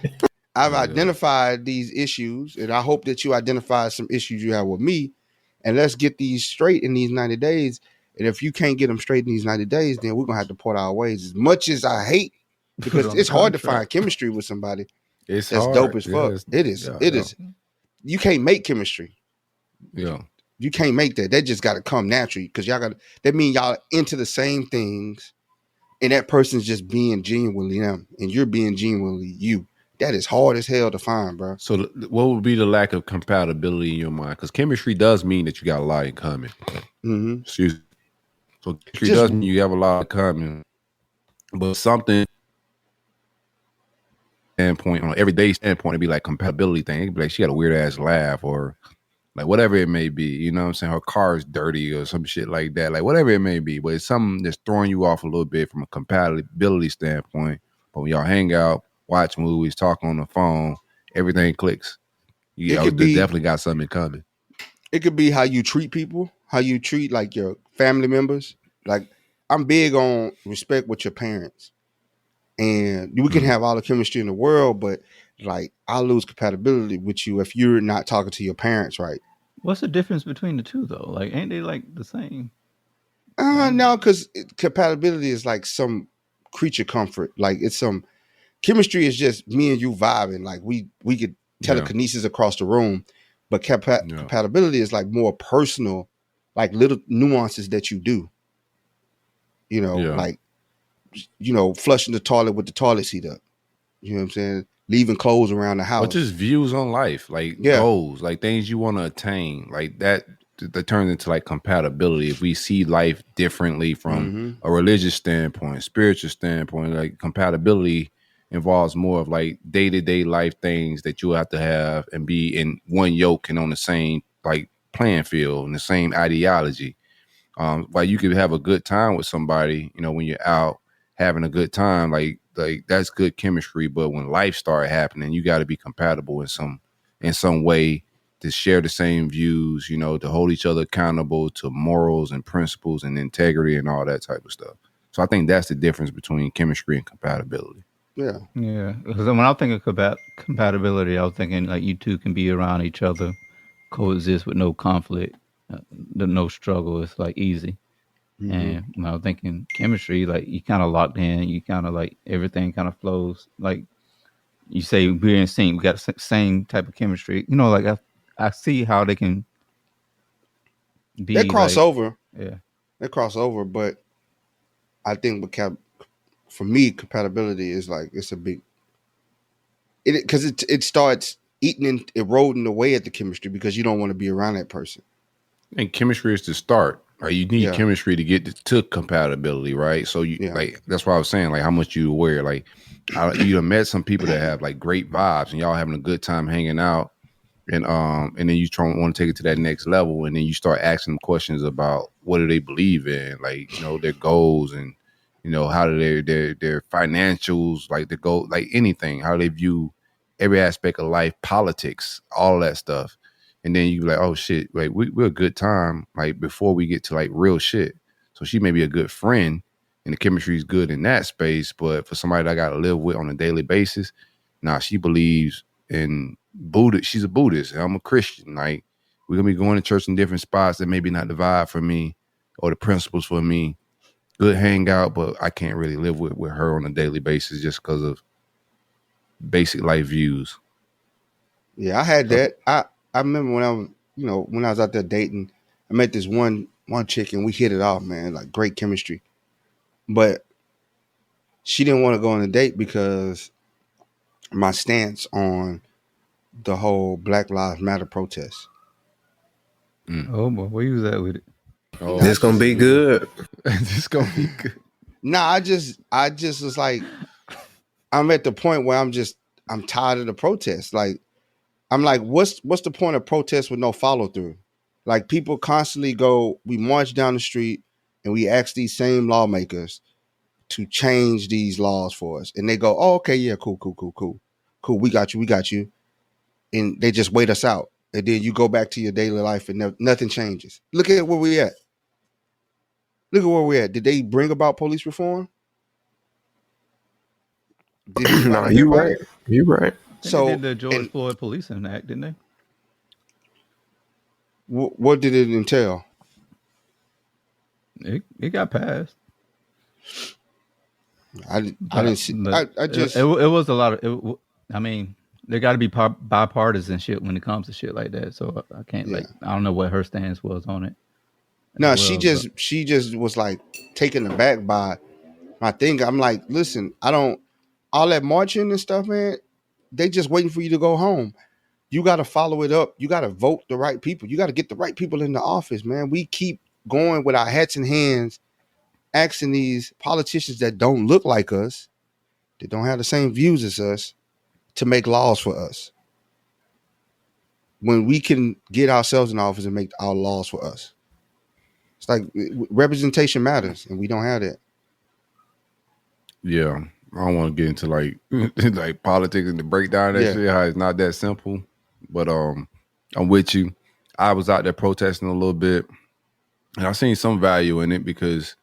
I've identified these issues, and I hope that you identify some issues you have with me, and let's get these straight in these 90 days. And if you can't get them straight in these 90 days, then we're gonna have to part our ways. As much as I hate, because it's hard to find chemistry with somebody that's hard. Dope as fuck. It is. You can't make chemistry. Yeah. You can't make that. That just got to come naturally because y'all got. That mean y'all into the same things, and that person's just being genuinely them, and you're being genuinely you. That is hard as hell to find, bro. So what would be the lack of compatibility in your mind? Because chemistry does mean that you got a lot in common. Mm-hmm. Excuse me. So chemistry does mean you have a lot in common, but something standpoint, on an everyday standpoint, it'd be like compatibility thing. It'd be like she got a weird ass laugh or like whatever it may be. You know what I'm saying? Her car is dirty or some shit like that. Like whatever it may be, but it's something that's throwing you off a little bit from a compatibility standpoint. But when y'all hang out, watch movies, talk on the phone, everything clicks. You definitely got something in common. It could be how you treat people, how you treat like your family members. Like I'm big on respect with your parents. And we can have all the chemistry in the world, but like I'll lose compatibility with you if you're not talking to your parents right. What's the difference between the two though? Like ain't they like the same? No, because compatibility is like some creature comfort. Like it's some chemistry is just me and you vibing. Like we could telekinesis across the room, but compatibility is like more personal, like little nuances that you do. You know, like flushing the toilet with the toilet seat up. You know what I'm saying? Leaving clothes around the house. But just views on life, like goals, like things you want to attain, like that. that turns into like compatibility. If we see life differently from a religious standpoint, spiritual standpoint, like compatibility involves more of like day-to-day life things that you have to have and be in one yoke and on the same like playing field and the same ideology. While you could have a good time with somebody, you know, when you're out having a good time, like that's good chemistry. But when life started happening, you got to be compatible in some way to share the same views, you know, to hold each other accountable to morals and principles and integrity and all that type of stuff. So I think that's the difference between chemistry and compatibility. Yeah. Because when I think of compatibility, I was thinking like you two can be around each other, coexist with no conflict, no struggle. It's like easy. And when I was thinking chemistry, like you kind of locked in, you kind of like everything kind of flows. Like you say, we're in sync. We got the same type of chemistry. You know, like I see how they can be. They cross over. Yeah, they cross over. But I think for me, compatibility is like it's a big. Because it starts eating and eroding away at the chemistry because you don't want to be around that person. And chemistry is the start. Right? You need chemistry to get to compatibility, right? So you like that's why I was saying like how much you aware. Like you have met some people that have like great vibes and y'all having a good time hanging out, and then you want to take it to that next level, and then you start asking them questions about what do they believe in, like you know their goals and you know how do their financials, like the goal, like anything, how they view every aspect of life, politics, all of that stuff. And then you like, oh shit, like we're a good time, like before we get to like real shit. So she may be a good friend and the chemistry is good in that space, but for somebody that I gotta live with on a daily basis, she believes in Buddha. She's a Buddhist and I'm a Christian. Like we're gonna be going to church in different spots that maybe not the vibe for me or the principles for me. Good hangout, but I can't really live with her on a daily basis just because of basic life views. Yeah, I had that. I remember when I was out there dating, I met this one chick and we hit it off, man, like great chemistry. But she didn't want to go on a date because my stance on the whole Black Lives Matter protest. Oh boy, where you was at with it? Oh, this gonna be good. This gonna be good. Nah, I just was like, I'm at the point where I'm tired of the protest. Like, I'm like, what's the point of protest with no follow through? Like people constantly we march down the street and we ask these same lawmakers to change these laws for us. And they go, oh, okay, yeah, cool. We got you. And they just wait us out. And then you go back to your daily life and nothing changes. Look at where we at. Did they bring about police reform? No, you right. So they did the George Floyd Policing Act, didn't they? What did it entail? It got passed. I didn't see. I just it was a lot of. I mean, there got to be bipartisan shit when it comes to shit like that. So I can't I don't know what her stance was on it. No, she just was like taken aback by my thing. I'm like, listen, all that marching and stuff, man. They just waiting for you to go home. You got to follow it up. You got to vote the right people. You got to get the right people in the office, man. We keep going with our hats in hands, asking these politicians that don't look like us, that don't have the same views as us, to make laws for us. When we can get ourselves in office and make our laws for us. It's like representation matters, and we don't have that. Yeah. I don't want to get into like politics and the breakdown of that shit, how it's not that simple. But I'm with you. I was out there protesting a little bit, and I've seen some value in it because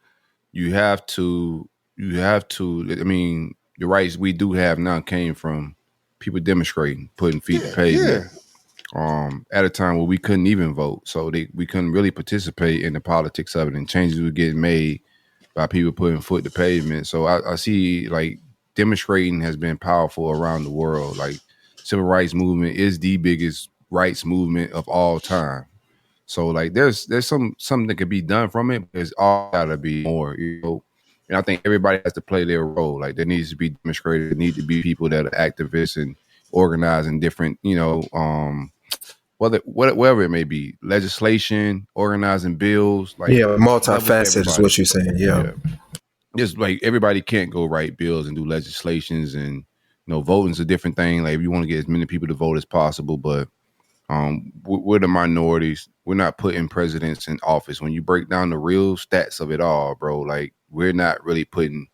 you have to. I mean, the rights we do have now came from people demonstrating, putting feet to pavement. At a time where we couldn't even vote, so we couldn't really participate in the politics of it, and changes were getting made by people putting foot to pavement. So I see like demonstrating has been powerful around the world. Like civil rights movement is the biggest rights movement of all time. So like there's something that could be done from it, but it's all gotta be more, you know. And I think everybody has to play their role. Like there needs to be demonstrated, there need to be people that are activists and organizing different, you know, whatever it may be, legislation, organizing bills, like multifaceted is what you're saying. Yeah. Just like everybody can't go write bills and do legislations, and voting's a different thing. Like if you want to get as many people to vote as possible, but we're the minorities. We're not putting presidents in office. When you break down the real stats of it all, bro, like we're not really putting.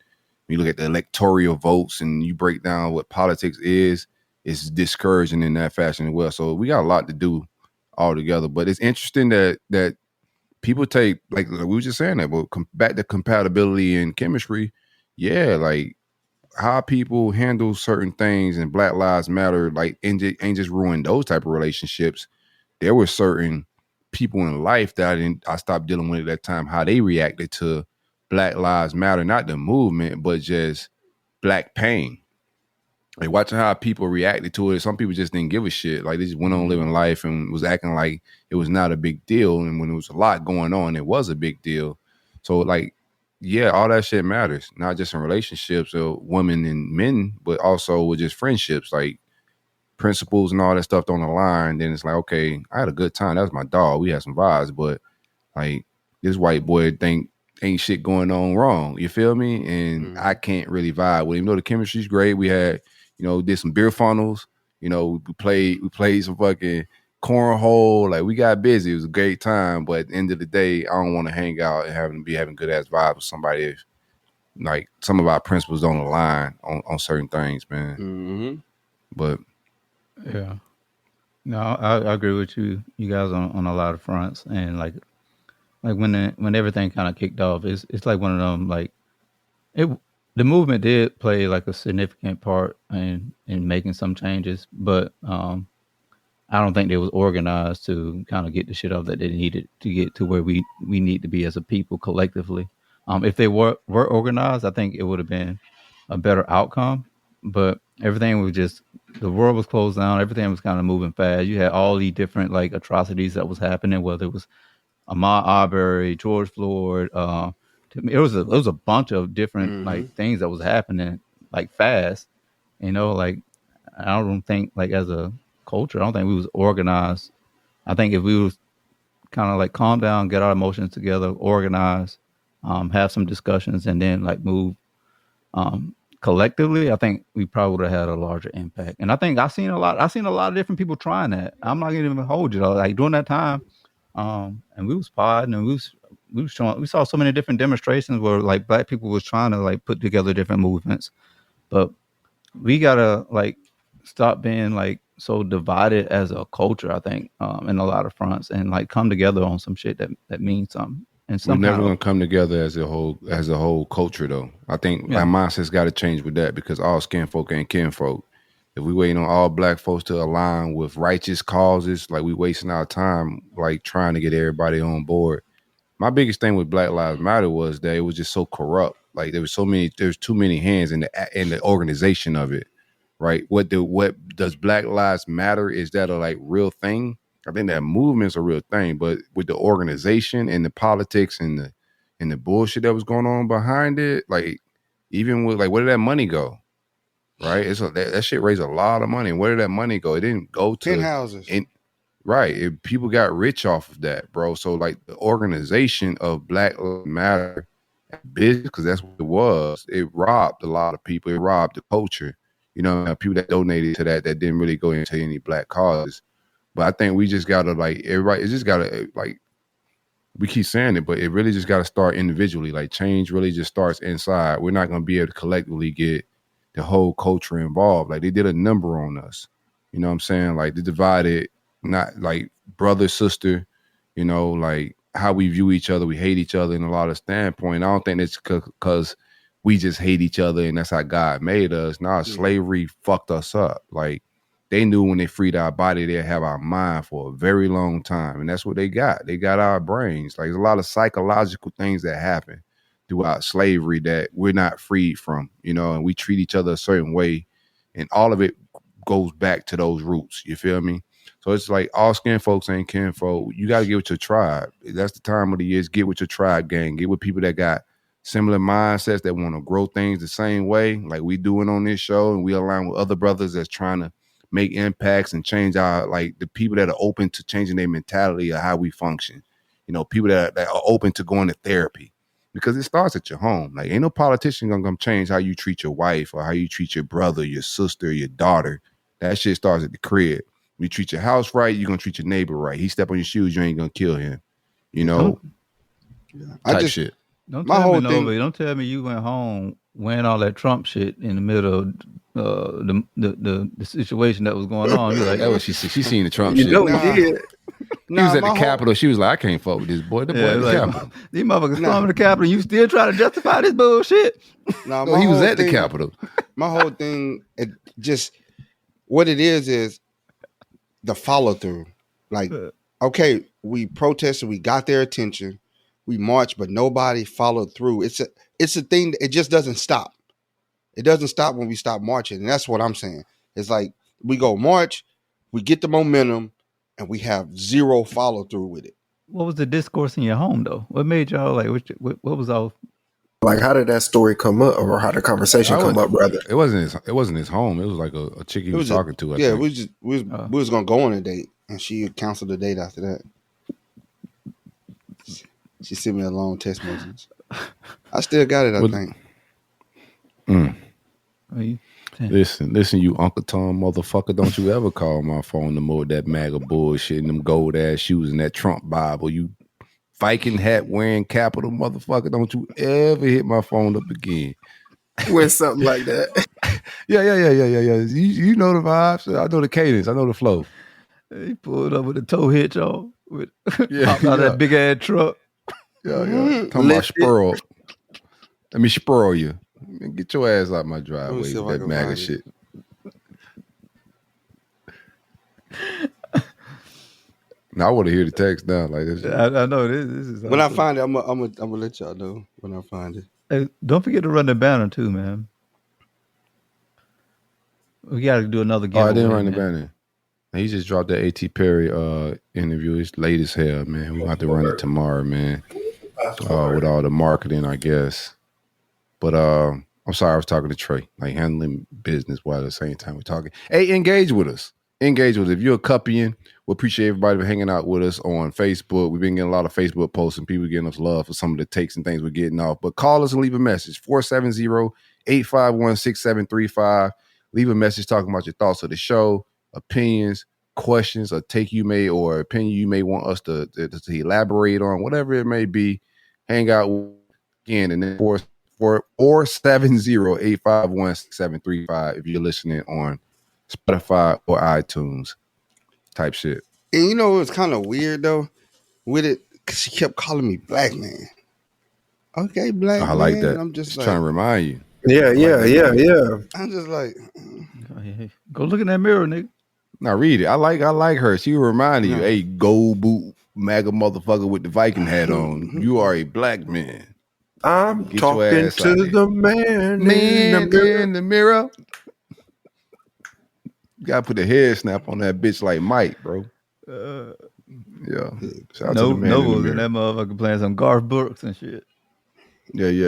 When you look at the electoral votes and you break down what politics is, it's discouraging in that fashion as well. So we got a lot to do all together. But it's interesting that people take, like we were just saying that, but back to compatibility and chemistry. Yeah, like how people handle certain things and Black Lives Matter, like ain't just ruin those type of relationships. There were certain people in life that I stopped dealing with at that time, how they reacted to Black Lives Matter, not the movement, but just Black pain. Like watching how people reacted to it. Some people just didn't give a shit. Like they just went on living life and was acting like it was not a big deal. And when there was a lot going on, it was a big deal. So like, yeah, all that shit matters, not just in relationships of women and men, but also with just friendships, like principles and all that stuff on the line. Then it's like, okay, I had a good time. That was my dog. We had some vibes, but like this white boy think ain't shit going on wrong. You feel me? And I can't really vibe with him. Even though the chemistry's great, we had, did some beer funnels. We played some fucking cornhole. Like we got busy. It was a great time. But at the end of the day, I don't want to hang out and having good ass vibes with somebody if like some of our principles on the line on certain things, man. Mm-hmm. But yeah, no, I agree with you guys on a lot of fronts. And like when everything kind of kicked off, it's like one of them, like the movement did play like a significant part in making some changes, but I don't think they was organized to kind of get the shit off that they needed to get to where we need to be as a people collectively. If they were organized, I think it would have been a better outcome. But everything was just, the world was closed down. Everything was kind of moving fast. You had all these different like atrocities that was happening, whether it was Ahmaud Arbery, George Floyd. It was a bunch of different like things that was happening like fast. Like I don't think like as a culture, I don't think we was organized. I think if we was kind of like calm down, get our emotions together, organize, have some discussions, and then like move collectively, I think we probably would have had a larger impact. And I think I've seen a lot of different people trying that. I'm not gonna even hold you, like during that time, and we was podding and we saw so many different demonstrations where like Black people was trying to like put together different movements, but we gotta like stop being like so divided as a culture, I think, in a lot of fronts, and like come together on some shit that means something. And we're never gonna come together as a whole culture, though. I think our mindset's got to change with that, because all skin folk ain't kinfolk. If we waiting on all Black folks to align with righteous causes, like we wasting our time, like trying to get everybody on board. My biggest thing with Black Lives Matter was that it was just so corrupt. Like there's too many hands in the organization of it. Right. What does Black Lives Matter? Is that a like real thing? I think that movement's a real thing, but with the organization and the politics and the bullshit that was going on behind it, like even with like where did that money go? Right. That shit raised a lot of money. Where did that money go? It didn't go to 10 houses. Right. People got rich off of that, bro. So like the organization of Black Lives Matter business, because that's what it was. It robbed a lot of people. It robbed the culture. People that donated to that didn't really go into any Black causes. But I think we just gotta like everybody. It just gotta like we keep saying it, but it really just gotta start individually. Like change really just starts inside. We're not gonna be able to collectively get the whole culture involved. Like they did a number on us. You know what I'm saying? Like they divided, not like brother, sister. Like how we view each other. We hate each other in a lot of standpoint. I don't think it's because we just hate each other and that's how God made us. Nah, slavery fucked us up. Like they knew when they freed our body, they'd have our mind for a very long time. And that's what they got. They got our brains. Like there's a lot of psychological things that happen throughout slavery that we're not freed from, and we treat each other a certain way. And all of it goes back to those roots. You feel me? So it's like all skin folks ain't kinfolk. You got to get with your tribe. That's the time of the year. Get with your tribe gang. Get with people that got similar mindsets, that want to grow things the same way like we doing on this show, and we align with other brothers that's trying to make impacts and change our, like, the people that are open to changing their mentality of how we function. You know, people that are open to going to therapy, because it starts at your home. Like, ain't no politician gonna come change how you treat your wife or how you treat your brother, your sister, your daughter. That shit starts at the crib. You treat your house right, you're gonna treat your neighbor right. He step on your shoes, you ain't gonna kill him. You know, shit. Don't tell me you went home wearing all that Trump shit in the middle of the situation that was going on. You're like, that was she seen the Trump shit. You know he did. He was at the Capitol. She was like, I can't fuck with this boy. The boy at the Capitol. These motherfuckers storming the Capitol. You still trying to justify this bullshit? No, he was at the Capitol. My whole thing, what it is the follow through. Like, okay, we protested, we got their attention, we marched, but nobody followed through. It's a thing. It just doesn't stop. It doesn't stop when we stop marching, and that's what I'm saying. It's like we go march, we get the momentum, and we have zero follow through with it. What was the discourse in your home though? What made y'all like? What was all? Like, how did that story come up, or how the conversation come up, brother? It wasn't his home. It was like a chick he was talking to. I think. we was gonna go on a date, and she canceled the date after that. She sent me a long text message. I still got it, I think. Listen, you Uncle Tom motherfucker, don't you ever call my phone no more with that MAGA bullshit and them gold ass shoes and that Trump Bible. You Viking hat wearing Capitol motherfucker, don't you ever hit my phone up again. With something like that. Yeah. You know the vibes. I know the cadence. I know the flow. He pulled up with a tow hitch on with out that big ass truck. Yeah. Talking about spurl. Let me spurl you. Get your ass out my driveway with that MAGA shit. Now I want to hear the text now. Like this. I know this is. When I find it, I'm gonna let y'all know when I find it. Hey, don't forget to run the banner too, man. We got to do another giveaway. I didn't run the banner. He just dropped that A.T. Perry interview. It's late as hell, man. We're going to have to run it tomorrow, man. With all the marketing, I guess. But I'm sorry, I was talking to Trey, like handling business while at the same time we're talking. Hey, engage with us. Engage with us. If you're a Cupian, we appreciate everybody for hanging out with us on Facebook. We've been getting a lot of Facebook posts and people getting us love for some of the takes and things we're getting off. But call us and leave a message. 470-851-6735. Leave a message talking about your thoughts of the show, opinions, questions, or take you may, or opinion you may want us to elaborate on, whatever it may be. Hang out again, and then 470-851-6735 if you're listening on Spotify or iTunes type shit. And you know it's kind of weird though with it, because she kept calling me black man. Okay, black man. I like that. I'm just trying to remind you. Yeah. I'm just like, go look in that mirror, nigga. Now read it. I like her. She reminded you, hey, gold boot MAGA motherfucker with the Viking hat on. You are a black man. I'm talking to the man in the mirror. You gotta put a head snap on that bitch like Mike, bro. Yeah. Shout out to the man Nobles in that motherfucker playing some Garth Brooks and shit. Yeah.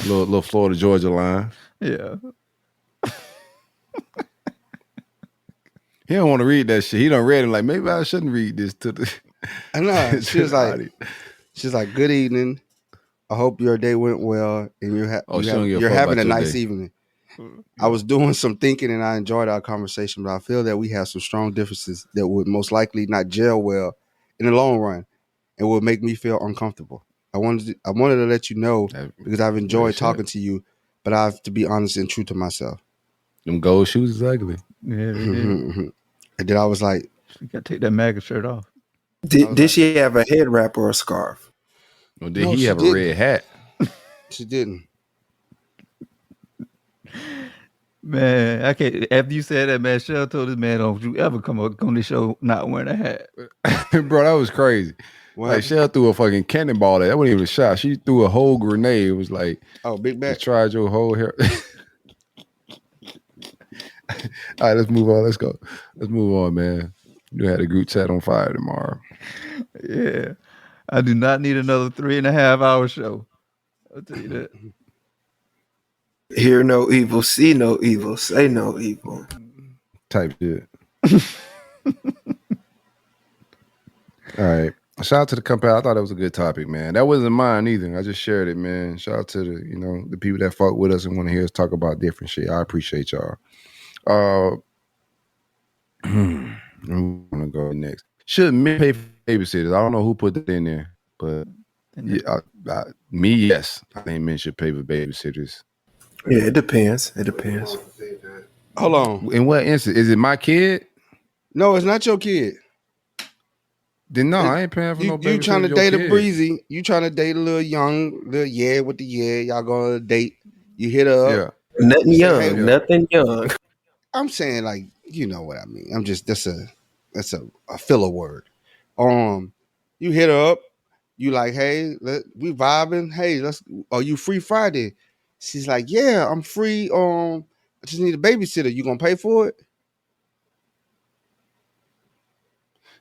Little Florida Georgia line. Yeah. He don't want to read that shit. He done read it like, maybe I shouldn't read this to the. I know. She's like, good evening. I hope your day went well and you're having a nice evening. I was doing some thinking and I enjoyed our conversation, but I feel that we have some strong differences that would most likely not gel well in the long run and would make me feel uncomfortable. I wanted to let you know because I've enjoyed talking to you, but I have to be honest and true to myself. Them gold shoes is ugly. Yeah, they did. And then I was like, you gotta take that MAGA shirt off. Did she have a head wrap or a scarf? Or did he have a red hat? She didn't. Man, I can't. After you said that, man, Shell told this man, "Don't you ever come on this show not wearing a hat?" Bro, that was crazy. What? Like Shell threw a fucking cannonball at. That wasn't even a shot. She threw a whole grenade. It was like, oh, big back. Tried your whole hair. All right, let's move on. Let's go. Let's move on, man. You had a group chat on fire tomorrow. Yeah, I do not need another 3.5 hour show. I'll tell you that. Hear no evil, see no evil, say no evil. type shit. All right. Shout out to the company. I thought that was a good topic, man. That wasn't mine either. I just shared it, man. Shout out to the people that fuck with us and want to hear us talk about different shit. I appreciate y'all. I'm gonna go next. Should men pay for babysitters? I don't know who put that in there, but me, yes. I think men should pay for babysitters. Yeah, it depends. It depends. Hold on. In what instance? Is it my kid? No, it's not your kid. Then no, I ain't paying for no babysitter. You trying to date a breezy. You trying to date a little young, little with the Y'all going to date. You hit her up. Yeah. Nothing young. Nothing young. I'm saying like, you know what I mean. I'm just, that's a filler word. You hit her up. You like, hey, we vibing. Hey, are you free Friday? She's like, yeah, I'm free. I just need a babysitter. You gonna pay for it?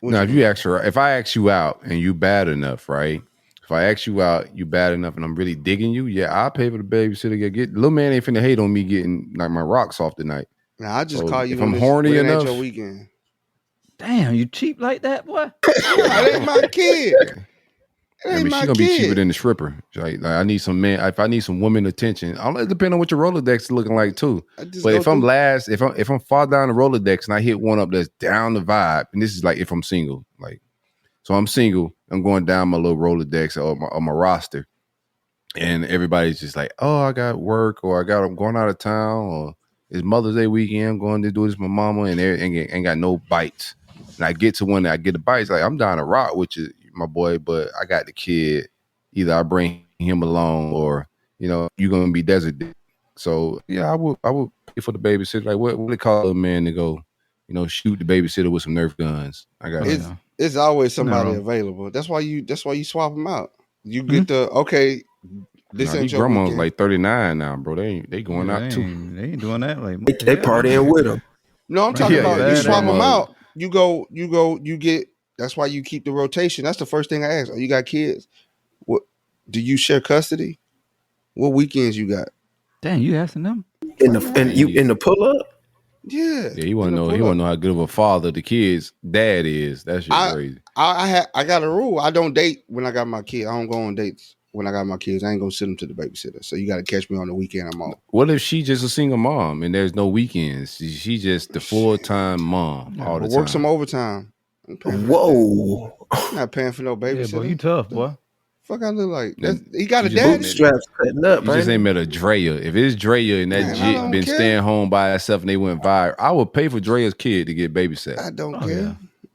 Now, if I ask you out and you bad enough, right? If I ask you out, you bad enough, and I'm really digging you, yeah, I'll pay for the babysitter. Get little man ain't finna hate on me getting like my rocks off tonight. Now I just call you if I'm horny enough. Your weekend. Damn, you cheap like that, boy? That ain't my kid. I mean, she's gonna be cheaper than the stripper. Like I need some man. If I need some woman attention, it depends on what your Rolodex is looking like too. But if I'm if I'm far down the Rolodex and I hit one up that's down the vibe, and this is like if I'm single, like so I'm single, I'm going down my little Rolodex or my roster, and everybody's just like, oh, I got work, or I'm going out of town, or it's Mother's Day weekend, I'm going to do this with my mama, and ain't got no bites. And I get to one that I get the bites, like I'm down to rock, which is my boy, but I got the kid. Either I bring him along, or you're gonna be desert. So yeah, I would pay for the babysitter. Like what they call a man to go, shoot the babysitter with some Nerf guns. I got it. It's always somebody available. That's why you swap them out. You get the okay. This ain't your grandma's weekend. like 39 now, bro. They going out too. They ain't doing that. Like they partying with them. No, I'm talking about you swap them out. You go. You get. That's why you keep the rotation. That's the first thing I ask. Oh, you got kids? What do you share custody? What weekends you got? Damn, you asking them? In the pull up? Yeah. Yeah, he wanna know. He wanna know how good of a father the kid's dad is. That's just crazy. I got a rule. I don't date when I got my kid. I don't go on dates when I got my kids. I ain't gonna send them to the babysitter. So you got to catch me on the weekend. I'm off. What if she just a single mom and there's no weekends? She just the full-time mom all the time. Work some overtime. Whoa! I'm not paying for no babysitter. Yeah, boy, you tough, boy. Fuck, I look like he got a daddy. Bootstraps cutting up. You just ain't met a Drea. If it's Drea and that jit been staying home by herself and they went viral, I would pay for Drea's kid to get babysat. I don't care. Yeah.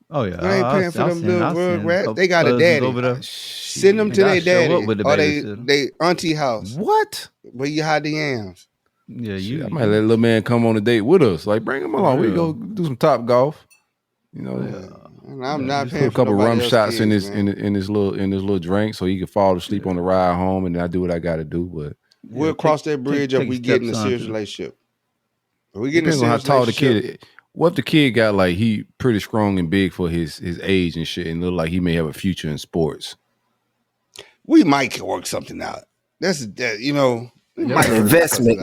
Oh yeah, I ain't paying for them little world rats. They got a daddy. Over there. Send them to their daddy or they auntie house. What? Where you hide the yams? Yeah, I might let a little man come on a date with us. Like bring him along. We go do some top golf. I'm not paying a couple rum shots kids, in his little drink so he can fall asleep on the ride home, and then I do what I got to do. But we'll cross that bridge if we get in a serious relationship. We get in a serious relationship. How tall the kid. What if the kid got like he pretty strong and big for his age and shit, and look like he may have a future in sports? We might work something out. That's investment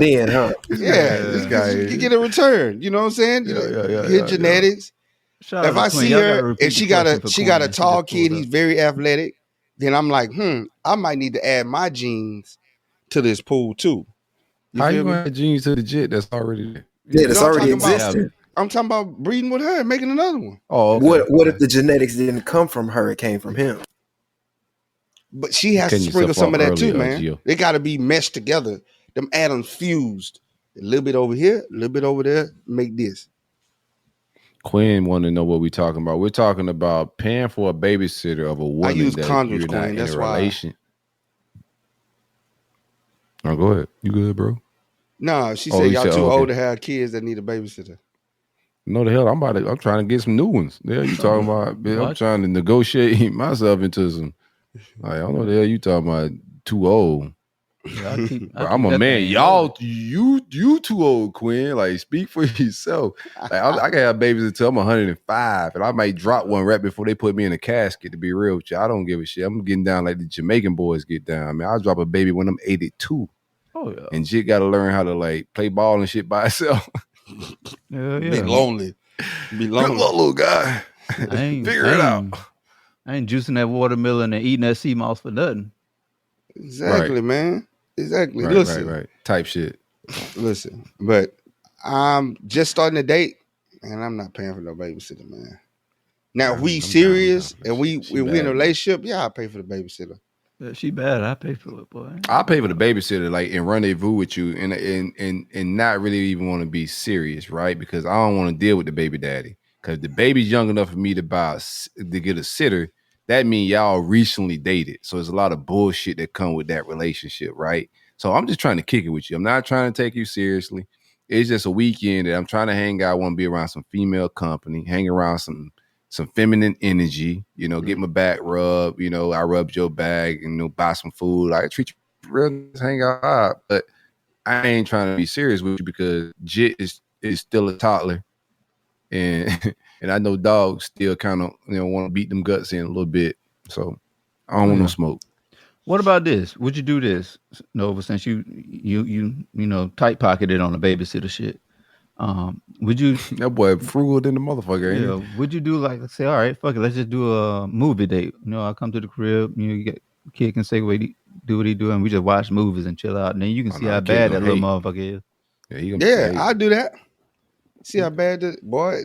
then, huh? Yeah, this guy you get a return. You know what I'm saying? His genetics. If I see her and she got a tall kid, he's very athletic, then I'm like, I might need to add my genes to this pool too. How you gonna add genes to the jit that's already there? Yeah, that's already existing. I'm talking about breeding with her and making another one. Oh, okay. What if the genetics didn't come from her? It came from him. But she has to sprinkle some of that too, man. They got to be meshed together. Them atoms fused. A little bit over here, a little bit over there. Make this. Quinn want to know what we're talking about. We're talking about paying for a babysitter of a woman. I use that condoms, you're Quinn. not That's in a why. relation. Oh, go ahead. You good, bro? No, she said y'all too old to have kids that need a babysitter. No, the hell, I'm trying to get some new ones. The hell you talking about? Man, I'm trying to negotiate myself into some. Like, I don't know the hell you talking about. Too old. Yeah, I'm a man. Y'all, you too old, Quinn. Like, speak for yourself. Like, I can have babies until I'm 105, and I might drop one right before they put me in a casket. To be real with you, I don't give a shit. I'm getting down like the Jamaican boys get down. Man, I'll drop a baby when I'm 82. Oh yeah. And Jit got to learn how to like play ball and shit by herself. Yeah. Be lonely. Be Good lonely. luck, little guy. Figure it out. I ain't juicing that watermelon and eating that sea moss for nothing. Exactly, Right. man. Exactly. Right, Listen, right. Type shit. listen. But I'm just starting a date, and I'm not paying for no babysitter, man. Now, if we I'm serious down. and we She in bad, a relationship, yeah, I'll pay for the babysitter. Yeah, she bad. I pay for it, boy. I'll pay for the babysitter, like, and rendezvous with you, and not really even want to be serious, right? Because I don't want to deal with the baby daddy. Because the baby's young enough for me to get a sitter. That means y'all recently dated, so there's a lot of bullshit that come with that relationship, right? So I'm just trying to kick it with you. I'm not trying to take you seriously. It's just a weekend that I'm trying to hang out. I want to be around some female company, hang around some feminine energy, get my back rubbed, I rubbed your back and buy some food. I treat you real, just hang out. But I ain't trying to be serious with you because Jit is still a toddler. And and I know dogs still kind of want to beat them guts in a little bit. So I don't want no smoke. What about this? Would you do this, Nova, since you tight pocketed on the babysitter shit? Would you? That boy frugal than the motherfucker, ain't Yeah. Would you do like, say, all right, fuck it, let's just do a movie date. I'll come to the crib. You get kid can say what he do, and we just watch movies and chill out, and then you can see how bad that little motherfucker is. Yeah, I'll do that. See how bad that boy.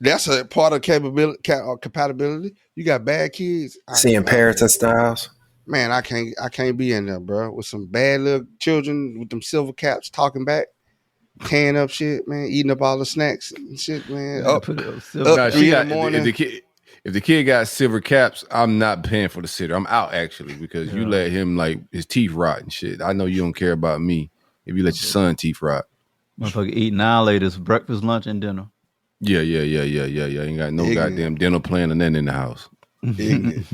That's a part of compatibility. You got bad kids. Seeing parenting styles. Man, I can't be in there, bro. With some bad little children with them silver caps talking back, tearing up shit, man, eating up all the snacks and shit, man. Yeah, Up 3 in the morning. If the kid got silver caps, I'm not paying for the sitter. I'm out actually because you let him his teeth rot and shit. I know you don't care about me if you let your son teeth rot. Motherfucker eat Annihilators for breakfast, lunch, and dinner. Yeah. Ain't got no goddamn dinner plan or nothing in the house. Ignorant.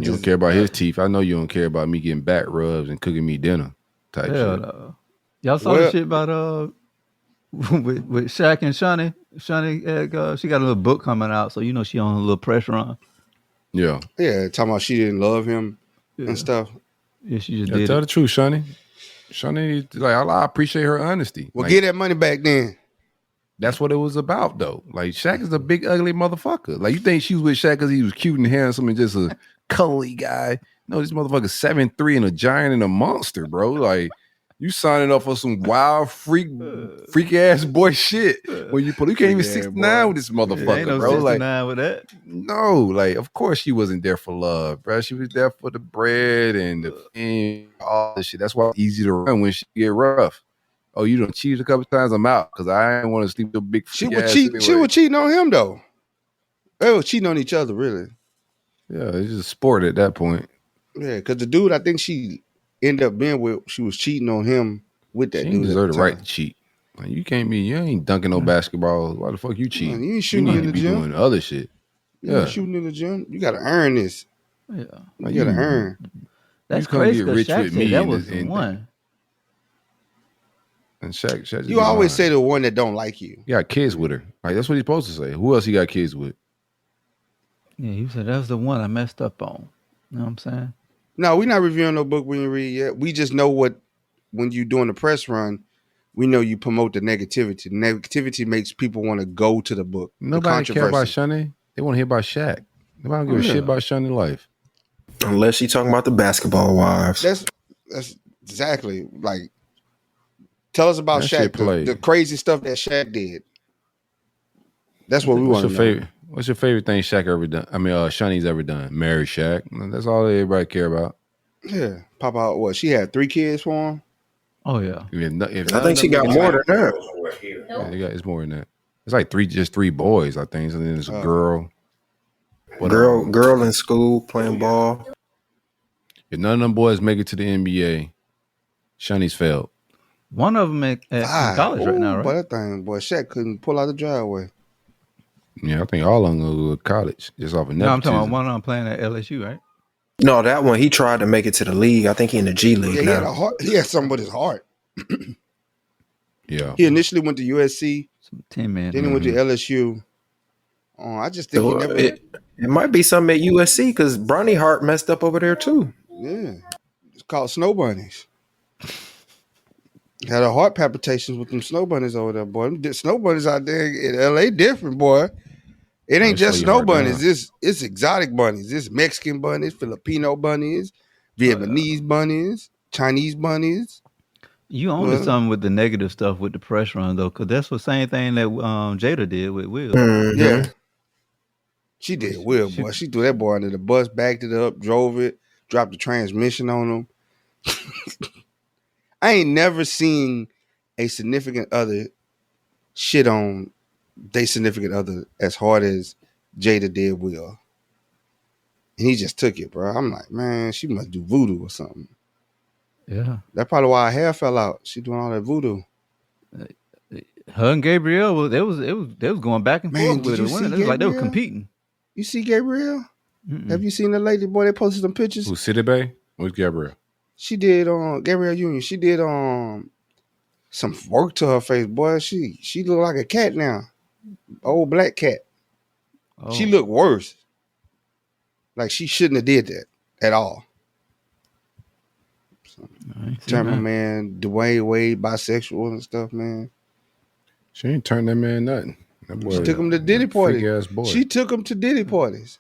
You don't care about his teeth. I know you don't care about me getting back rubs and cooking me dinner type shit. Y'all saw the shit about with Shaq and Shani. Shani, she got a little book coming out, so she on a little pressure on. Yeah, talking about she didn't love him and stuff. Yeah, she just did. Tell the truth, Shani. Shani, I appreciate her honesty. Well, get that money back then. That's what it was about, though. Like, Shaq is a big, ugly motherfucker. Like, you think she was with Shaq because he was cute and handsome and just a cuddly guy? No, this motherfucker's 7'3" and a giant and a monster, bro. Like, you signing up for some wild, freak ass boy shit. When you can't even 69 with this motherfucker, ain't no bro. 69 with that. No, of course she wasn't there for love, bro. She was there for the bread and all this shit. That's why it's easy to run when she get rough. Oh, you done cheated a couple times. I'm out because I ain't want to sleep with a big. She was cheating on him though. They were cheating on each other, really. Yeah, it's just a sport at that point. Yeah, because the dude I think she ended up being with, she was cheating on him with that she dude. She deserve the right to cheat. Like, you ain't dunking no basketball. Why the fuck you cheating? Man, you ain't shooting in the gym. Doing other shit. You ain't shooting in the gym. You got to earn this. Yeah, you got to earn. That's you crazy. Get rich Shaq with me. That was the one. And Shaq you always say the one that don't like you. You got kids with her. Like, that's what he's supposed to say. Who else he got kids with? Yeah, he said that was the one I messed up on. You know what I'm saying? No, we're not reviewing no book when you read yet. We just know when you're doing the press run, we know you promote the negativity. The negativity makes people want to go to the book. Nobody care about Shani. They want to hear about Shaq. Nobody don't give a shit about Shani life. Unless she talking about the basketball wives. That's exactly like. Tell us about Shaq, the crazy stuff that Shaq did. That's what we want to know. What's your favorite thing Shaq ever done? I mean, Shani's ever done. Marry Shaq. That's all everybody care about. Yeah. Pop out what? She had 3 kids for him? Oh, yeah. I think she got more than that. Yeah, it's more than that. It's like 3 boys, I think. And then there's a girl. Girl in school playing ball. If none of them boys make it to the NBA, Shani's failed. One of them in college right now, right? But that thing, boy, Shaq couldn't pull out the driveway. Yeah, I think all of them go to college just off of nepotism. No, I'm talking about one of them playing at LSU, right? No, that one, he tried to make it to the league. I think he in the G League now. He had something with his heart. Yeah. He initially went to USC. Some 10-man. Then he went to LSU. I just think he never... It might be something at USC because Bronny Hart messed up over there too. Yeah. It's called Snow Bunnies. Had a heart palpitations with them snow bunnies over there, boy. Them snow bunnies out there in LA different, boy. It ain't just snow bunnies. It's exotic bunnies. It's Mexican bunnies, Filipino bunnies, Vietnamese bunnies, Chinese bunnies. You onto something with the negative stuff with the press run though, because that's the same thing that Jada did with Will. Mm-hmm. Yeah, she did. Will, boy, she threw that boy under the bus, backed it up, drove it, dropped the transmission on him. I ain't never seen a significant other shit on they significant other as hard as Jada did Will. And he just took it, bro. I'm like, man, she must do voodoo or something. Yeah. That's probably why her hair fell out. She doing all that voodoo. Her and Gabrielle, they was going back and forth with it. It was like they were competing. You see Gabrielle? Have you seen the lady, boy? They posted some pictures. Who, City Bay? Who's Gabrielle? She did Gabrielle Union. She did some work to her face, boy. She look like a cat now. Old black cat. Oh. She looked worse. Like she shouldn't have did that at all. So, turn my man Dwayne Wade bisexual and stuff, man. She ain't turned that man nothing. That boy, she took him to Diddy parties. Freak-ass boy. She took him to Diddy parties.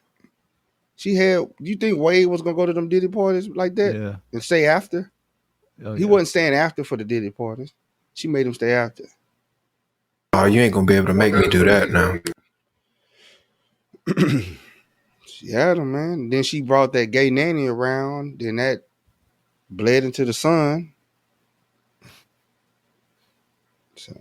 You think Wade was gonna go to them Diddy parties like that and stay after? He wasn't staying after for the Diddy parties. She made him stay after. Oh, you ain't gonna be able to make me do that now. She had him, man. Then she brought that gay nanny around. Then that bled into the sun. So.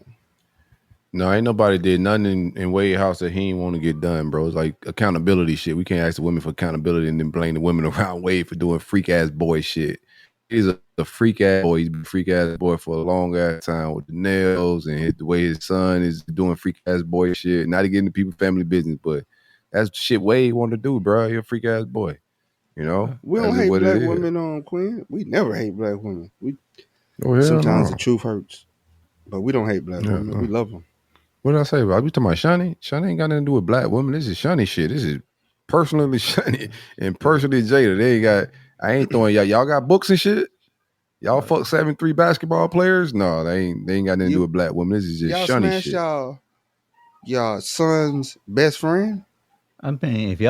No, ain't nobody did nothing in Wade house that he ain't want to get done, bro. It's like accountability shit. We can't ask the women for accountability and then blame the women around Wade for doing freak ass boy shit. He's a freak ass boy. He's been a freak ass boy for a long ass time with the nails and the way his son is doing freak ass boy shit. Not to get into people's family business, but that's shit Wade wanted to do, bro. You're a freak ass boy. You know? We don't hate black women on Queen. We never hate black women. Sometimes the truth hurts. But we don't hate black women. We love them. What did I say about? We talking about Shani? Shani ain't got nothing to do with black women. This is Shani shit. This is personally Shani and personally Jada. They ain't got. I ain't throwing y'all. Y'all got books and shit. Y'all fuck 7'3" basketball players. No, they ain't got nothing to do with black women. This is just Shani shit. Y'all son's best friend. I mean, if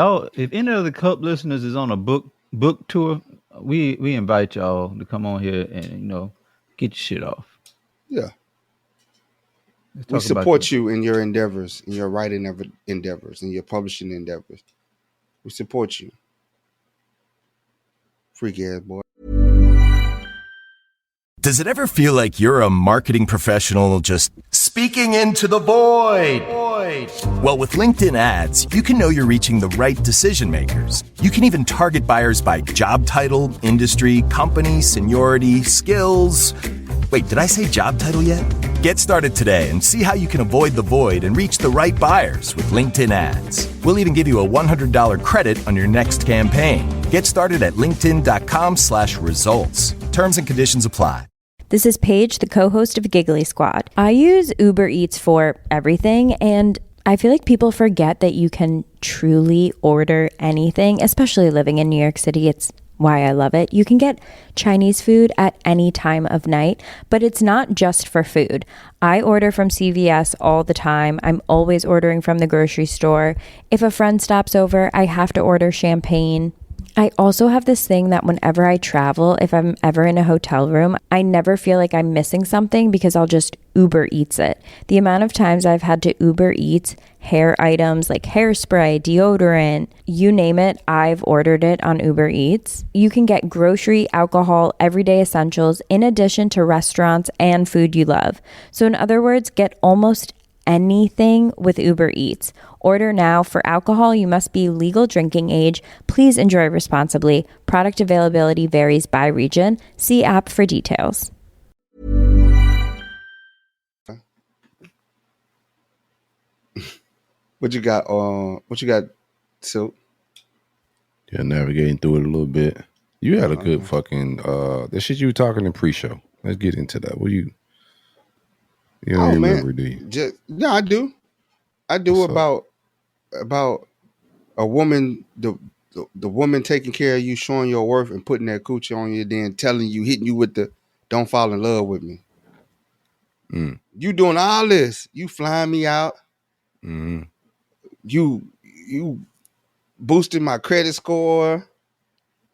any of the Cup listeners is on a book tour, we invite y'all to come on here and get your shit off. Yeah. We support you in your endeavors, in your writing endeavors, in your publishing endeavors. We support you. Freaky ass boy. Does it ever feel like you're a marketing professional just speaking into the void? Well, with LinkedIn ads, you can know you're reaching the right decision makers. You can even target buyers by job title, industry, company, seniority, skills. Wait, did I say job title yet? Get started today and see how you can avoid the void and reach the right buyers with LinkedIn ads. We'll even give you a $100 credit on your next campaign. Get started at linkedin.com/results. Terms and conditions apply. This is Paige, the co-host of Giggly Squad. I use Uber Eats for everything, and I feel like people forget that you can truly order anything, especially living in New York City. It's why I love it. You can get Chinese food at any time of night, but it's not just for food. I order from CVS all the time. I'm always ordering from the grocery store. If a friend stops over, I have to order champagne. I also have this thing that whenever I travel, if I'm ever in a hotel room, I never feel like I'm missing something because I'll just Uber Eats it. The amount of times I've had to Uber Eats hair items like hairspray, deodorant, you name it, I've ordered it on Uber Eats. You can get grocery, alcohol, everyday essentials in addition to restaurants and food you love. So in other words, get almost anything with Uber Eats. Order now. For alcohol, you must be legal drinking age. Please enjoy responsibly. Product availability varies by region. See app for details. What you got? Silk? Yeah, navigating through it a little bit. You had a good fucking the shit you were talking in pre-show. Let's get into that. What you don't remember, do you? No, I do. I do. About a woman, the woman taking care of you, showing your worth and putting that coochie on you, then telling you, hitting you with the "don't fall in love with me." You doing all this. You flying me out. You boosting my credit score.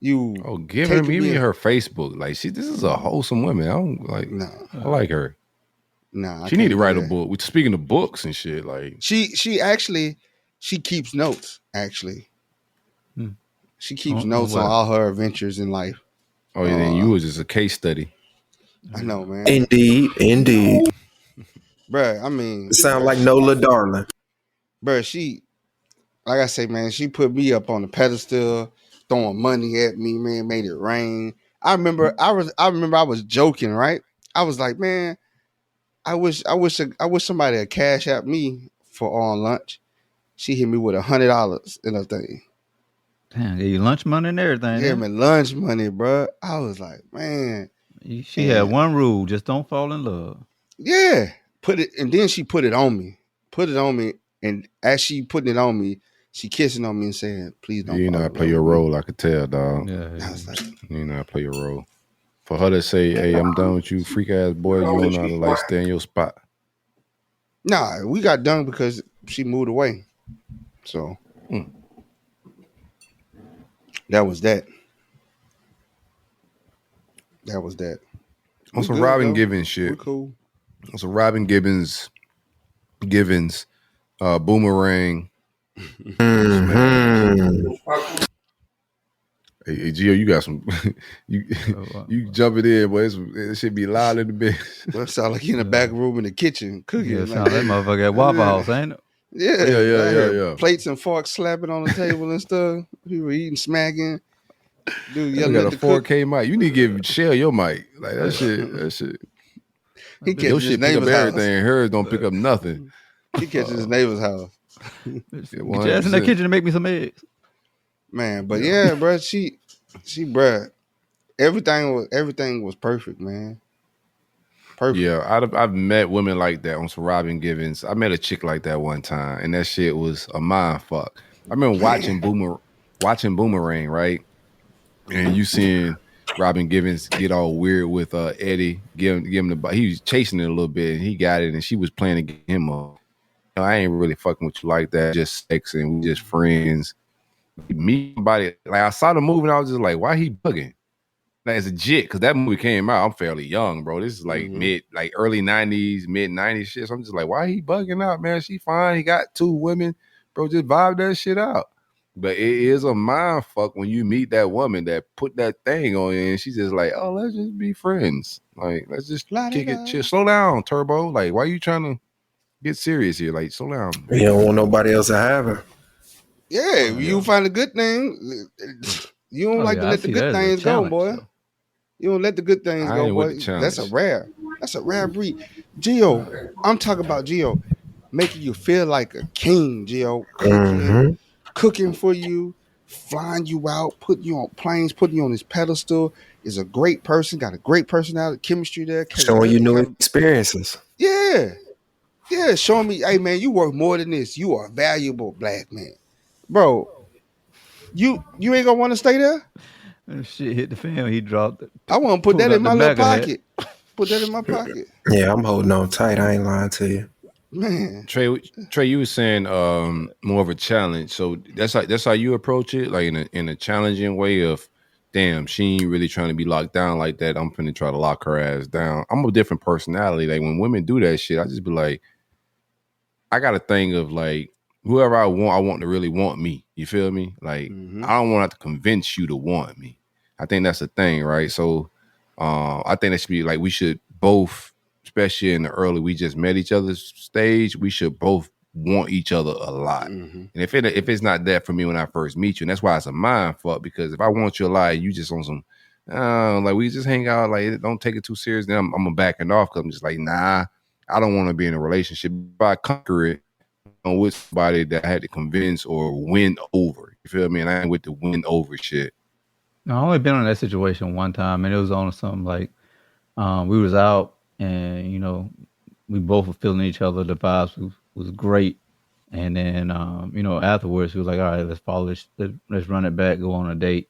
You giving me her Facebook. Like this is a wholesome woman. I don't like. No, I like her. No, she need to write a book. Speaking of books and shit, like she actually keeps notes. Actually, she keeps notes on all her adventures in life. Oh yeah, then you was just a case study. I know, man. Indeed. Bruh, I mean, it sound like Nola Darling. Bruh, she, like I say, man, she put me up on the pedestal, throwing money at me, man, made it rain. I remember I was joking, right? I was like, man, I wish somebody had cash out me for on lunch. She hit me with $100 in a thing. Damn, gave you lunch money and everything. Yeah, man, lunch money, bro. I was like, man. She had one rule: just don't fall in love. Yeah, and then she put it on me. And as she putting it on me, she kissing on me and saying, "Please don't." You know, I play your role. I could tell, dog. Yeah. I was like, you know, I play your role. For her to say, "Hey, I'm done with you, freak ass boy. You don't know how to like stay in your spot." Nah, we got done because she moved away. So that was that. That was that. On some Robin Givens shit. We're cool. On some Robin Givens, Boomerang. Hey, Gio, you got some. you jumping in, boy. It should be loud in the bed. Well, it sound like you in the back room in the kitchen cooking. Yeah, sound that motherfucker at Waffle House, ain't it? Yeah. Plates and forks slapping on the table and stuff. People eating, smacking. Dude, you got a 4K mic. You need to give Shell your mic. Like that shit. He your shit pick up everything. Hers don't pick up nothing. He catches his neighbor's house. Get your ass in that kitchen to make me some eggs. Man, but yeah, bro, she, bro, everything was perfect, man. Perfect. Yeah, I've met women like that on some Robin Givens. I met a chick like that one time, and that shit was a mind fuck. I remember watching Boomerang, right? And you seeing Robin Givens get all weird with Eddie, give him the he was chasing it a little bit, and he got it, and she was playing to get him up. I ain't really fucking with you like that, just sex, and we just friends. Me, somebody, like I saw the movie, and I was just like, why he bugging? Like, it's a jit, because that movie came out. I'm fairly young, bro. This is like early 90s, mid 90s shit. So I'm just like, why he bugging out, man? She fine. He got 2 women, bro. Just vibe that shit out. But it is a mind fuck when you meet that woman that put that thing on you, and she's just like, oh, let's just be friends. Like, let's just kick it, chill. Slow down, Turbo. Like, why you trying to get serious here? Like, slow down. You don't want nobody else to have her. Yeah, you find a good thing. You don't like to let the good things go, boy. You don't let the good things go, boy. That's a rare breed. Gio, I'm talking about Gio making you feel like a king, Gio. Cooking for you, flying you out, putting you on planes, putting you on this pedestal. Is a great person, got a great personality, chemistry there. Showing you new experiences. Yeah, showing me, hey man, you worth more than this. You are a valuable black man. Bro, you ain't gonna want to stay there? Shit hit the fan. He dropped it. I want to put that in my little pocket. Put that in my pocket. Yeah, I'm holding on tight. I ain't lying to you. Man. Trey, you were saying more of a challenge. So that's how you approach it, like in a challenging way of, damn, she ain't really trying to be locked down like that. I'm finna try to lock her ass down. I'm a different personality. Like when women do that shit, I just be like, I got a thing of like, whoever I want to really want me. You feel me? Like I don't want to have to convince you to want me. I think that's the thing, right? So I think that should be like, we should both, especially in the early, we just met each other's stage, we should both want each other a lot. And if it's not that for me when I first meet you, and that's why it's a mind fuck, because if I want you a lot, you just on some, like we just hang out, like don't take it too serious, then I'm backing off because I'm just like, nah, I don't want to be in a relationship. If I conquer it with somebody that I had to convince or win over, you feel me? And I ain't with the win over shit. No, I only been in that situation one time, and it was on something like we was out, and you know, we both were feeling each other. The vibes was great, and then you know, afterwards we was like, all right, let's follow this, let's run it back, go on a date.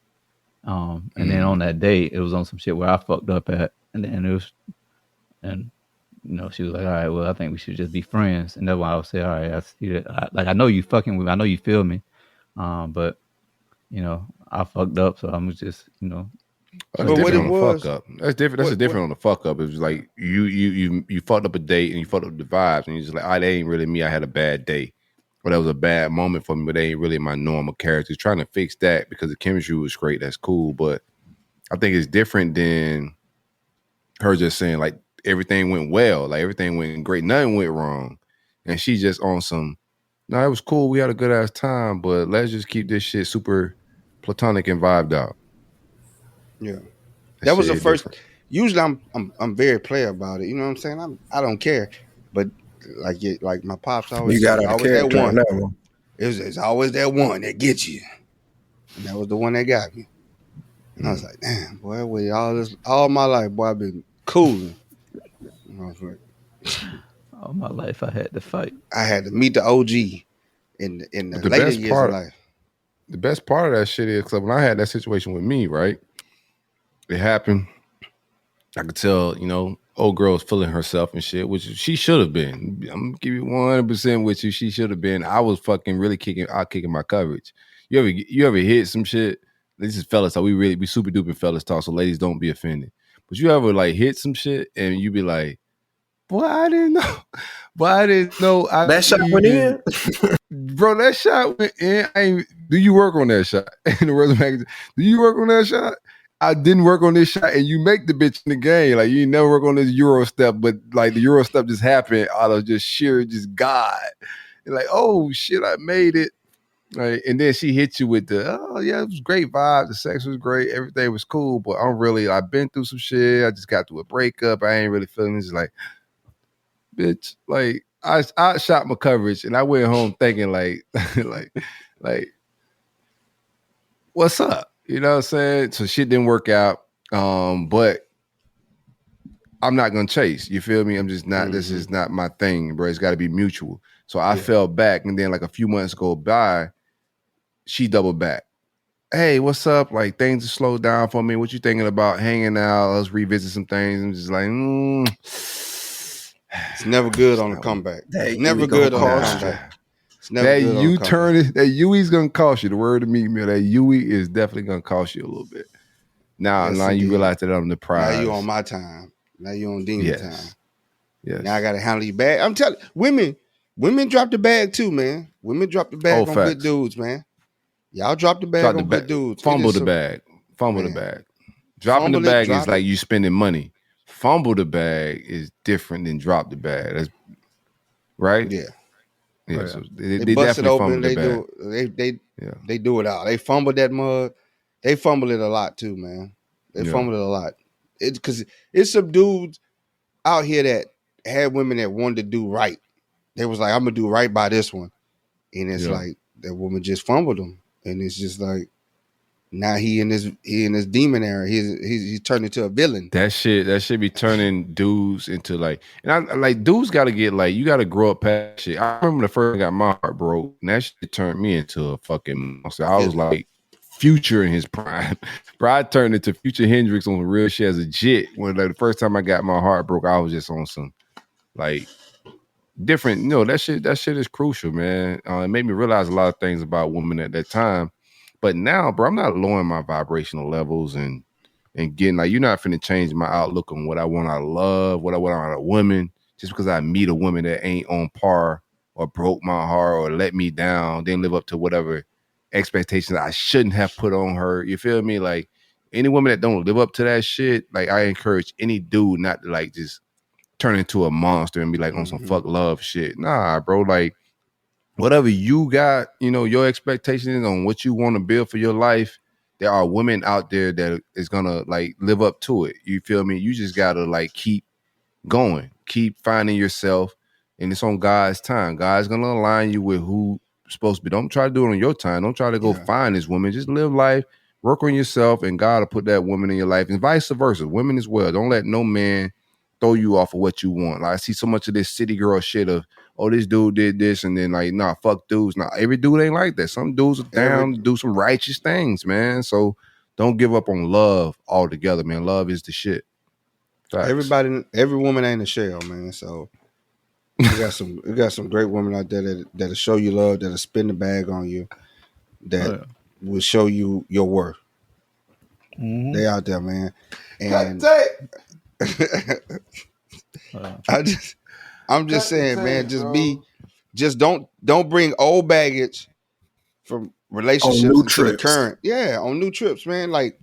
And then on that date, it was on some shit where I fucked up at, and then it was, and she was like, all right, well, I think we should just be friends. And that's why I would say, all right, I see that. I know you fucking with me. I know you feel me. But, I fucked up. So I'm just, That's But what different it on the was, fuck up. That's different. That's different on the fuck up. It was like you fucked up a date and you fucked up the vibes and you're just like, that ain't really me. I had a bad day. Or that was a bad moment for me, but they ain't really my normal character. Trying to fix that because the chemistry was great. That's cool. But I think it's different than her just saying like everything went well, like everything went great, nothing went wrong. And she just on some, no, it was cool. We had a good ass time, but let's just keep this shit super platonic and vibed out. yeah, that was the shit first. different. Usually, I'm very player about it. You know what I'm saying? I don't care, but like my pops always You say, got out of always that character on one. that one. It's always that one that gets you, and that was the one that got me. And I was like, damn, boy, with all my life, boy, I've been cooling. And I was like, all my life I had to fight. I had to meet the OG in the The later best years part- of life. The best part of that shit is because when I had that situation with me, right? It happened. I could tell, old girl was feeling herself and shit, which she should have been. I'm gonna give you 100% with you. She should have been. I was fucking really kicking my coverage. You ever hit some shit? This is fellas talk. We super duper fellas talk, so ladies don't be offended. But you ever like hit some shit and you be like, boy, I didn't know. Boy, I didn't know. That shot went in. Bro, that shot went in. Do you work on that shot? In the resume magazine, do you work on that shot? I didn't work on this shot, and you make the bitch in the game. Like, you never work on this Euro step, but like the Euro step just happened out of just sheer God. You're like, oh shit, I made it. Right. And then she hit you with the, oh yeah, it was great vibe. The sex was great. Everything was cool, but I've been through some shit. I just got through a breakup. I ain't really feeling this. Like, bitch, like I shot my coverage and I went home thinking like, like, what's up? You know what I'm saying? So shit didn't work out. But I'm not gonna chase. You feel me? I'm just not, this is not my thing, bro. It's gotta be mutual. So I fell back, and then like a few months go by, she doubled back. Hey, what's up? Like things have slowed down for me. What you thinking about hanging out? Let's revisit some things. I'm just like, It's never good on the comeback. It's never good on the comeback. It's never that good on you the turn it, that Yui's gonna cost you. The word of me, man, that Yui is definitely gonna cost you a little bit. Now Yes, you indeed. realize that I'm the prize. Now you on my time. Now you on Demon time. Yes. Now I gotta handle you bag. I'm telling women drop the bag too, man. Women drop the bag on good dudes, man. Y'all drop the bag on good dudes. Fumble the bag. Fumble the bag. Dropping the bag is like you spending money. Fumble the bag is different than drop the bag. That's right. Yeah. Yeah. So they bust it definitely open. fumble the bag. They do it all. They fumble that mug. They fumble it a lot too, man. They Yeah. fumble it a lot. It's because it's some dudes out here that had women that wanted to do right. They was like, I'm gonna do right by this one, and it's like that woman just fumbled them, and it's just like now he in this demon era. He's turned into a villain. That shit be turning dudes into like, and I like dudes got to get like, you got to grow up past shit. I remember the first time I got my heart broke, and that shit turned me into a fucking monster. I was like Future in his prime. Bro, I turned into Future Hendrix on real shit as a jit. When like the first time I got my heart broke, I was just on some like different. That shit is crucial, man. It made me realize a lot of things about women at that time. But now, bro, I'm not lowering my vibrational levels and getting like, you're not finna change my outlook on what I want out of love, what I want out of a woman, just because I meet a woman that ain't on par or broke my heart or let me down, didn't live up to whatever expectations I shouldn't have put on her. You feel me? Like any woman that don't live up to that shit, like I encourage any dude not to like just turn into a monster and be like on some fuck love shit. Nah, bro, like whatever you got, your expectations on what you want to build for your life, there are women out there that is gonna like live up to it. You feel me? You just gotta like keep going, keep finding yourself, and it's on God's time. God's gonna align you with who supposed to be. Don't try to do it on your time. Don't try to go find this woman. Just live life, work on yourself, and God will put that woman in your life, and vice versa. Women as well. Don't let no man throw you off of what you want. Like I see so much of this city girl shit of, oh, this dude did this, and then like, nah, fuck dudes. Nah, every dude ain't like that. Some dudes are down to do some righteous things, man. So don't give up on love altogether, man. Love is the shit. Every woman ain't a shell, man. So we got some great women out there that'll show you love, that'll spin the bag on you, that will show you your worth. Mm-hmm. They out there, man. And I'm just saying, man, just don't bring old baggage from relationships into the current. Yeah, on new trips, man. Like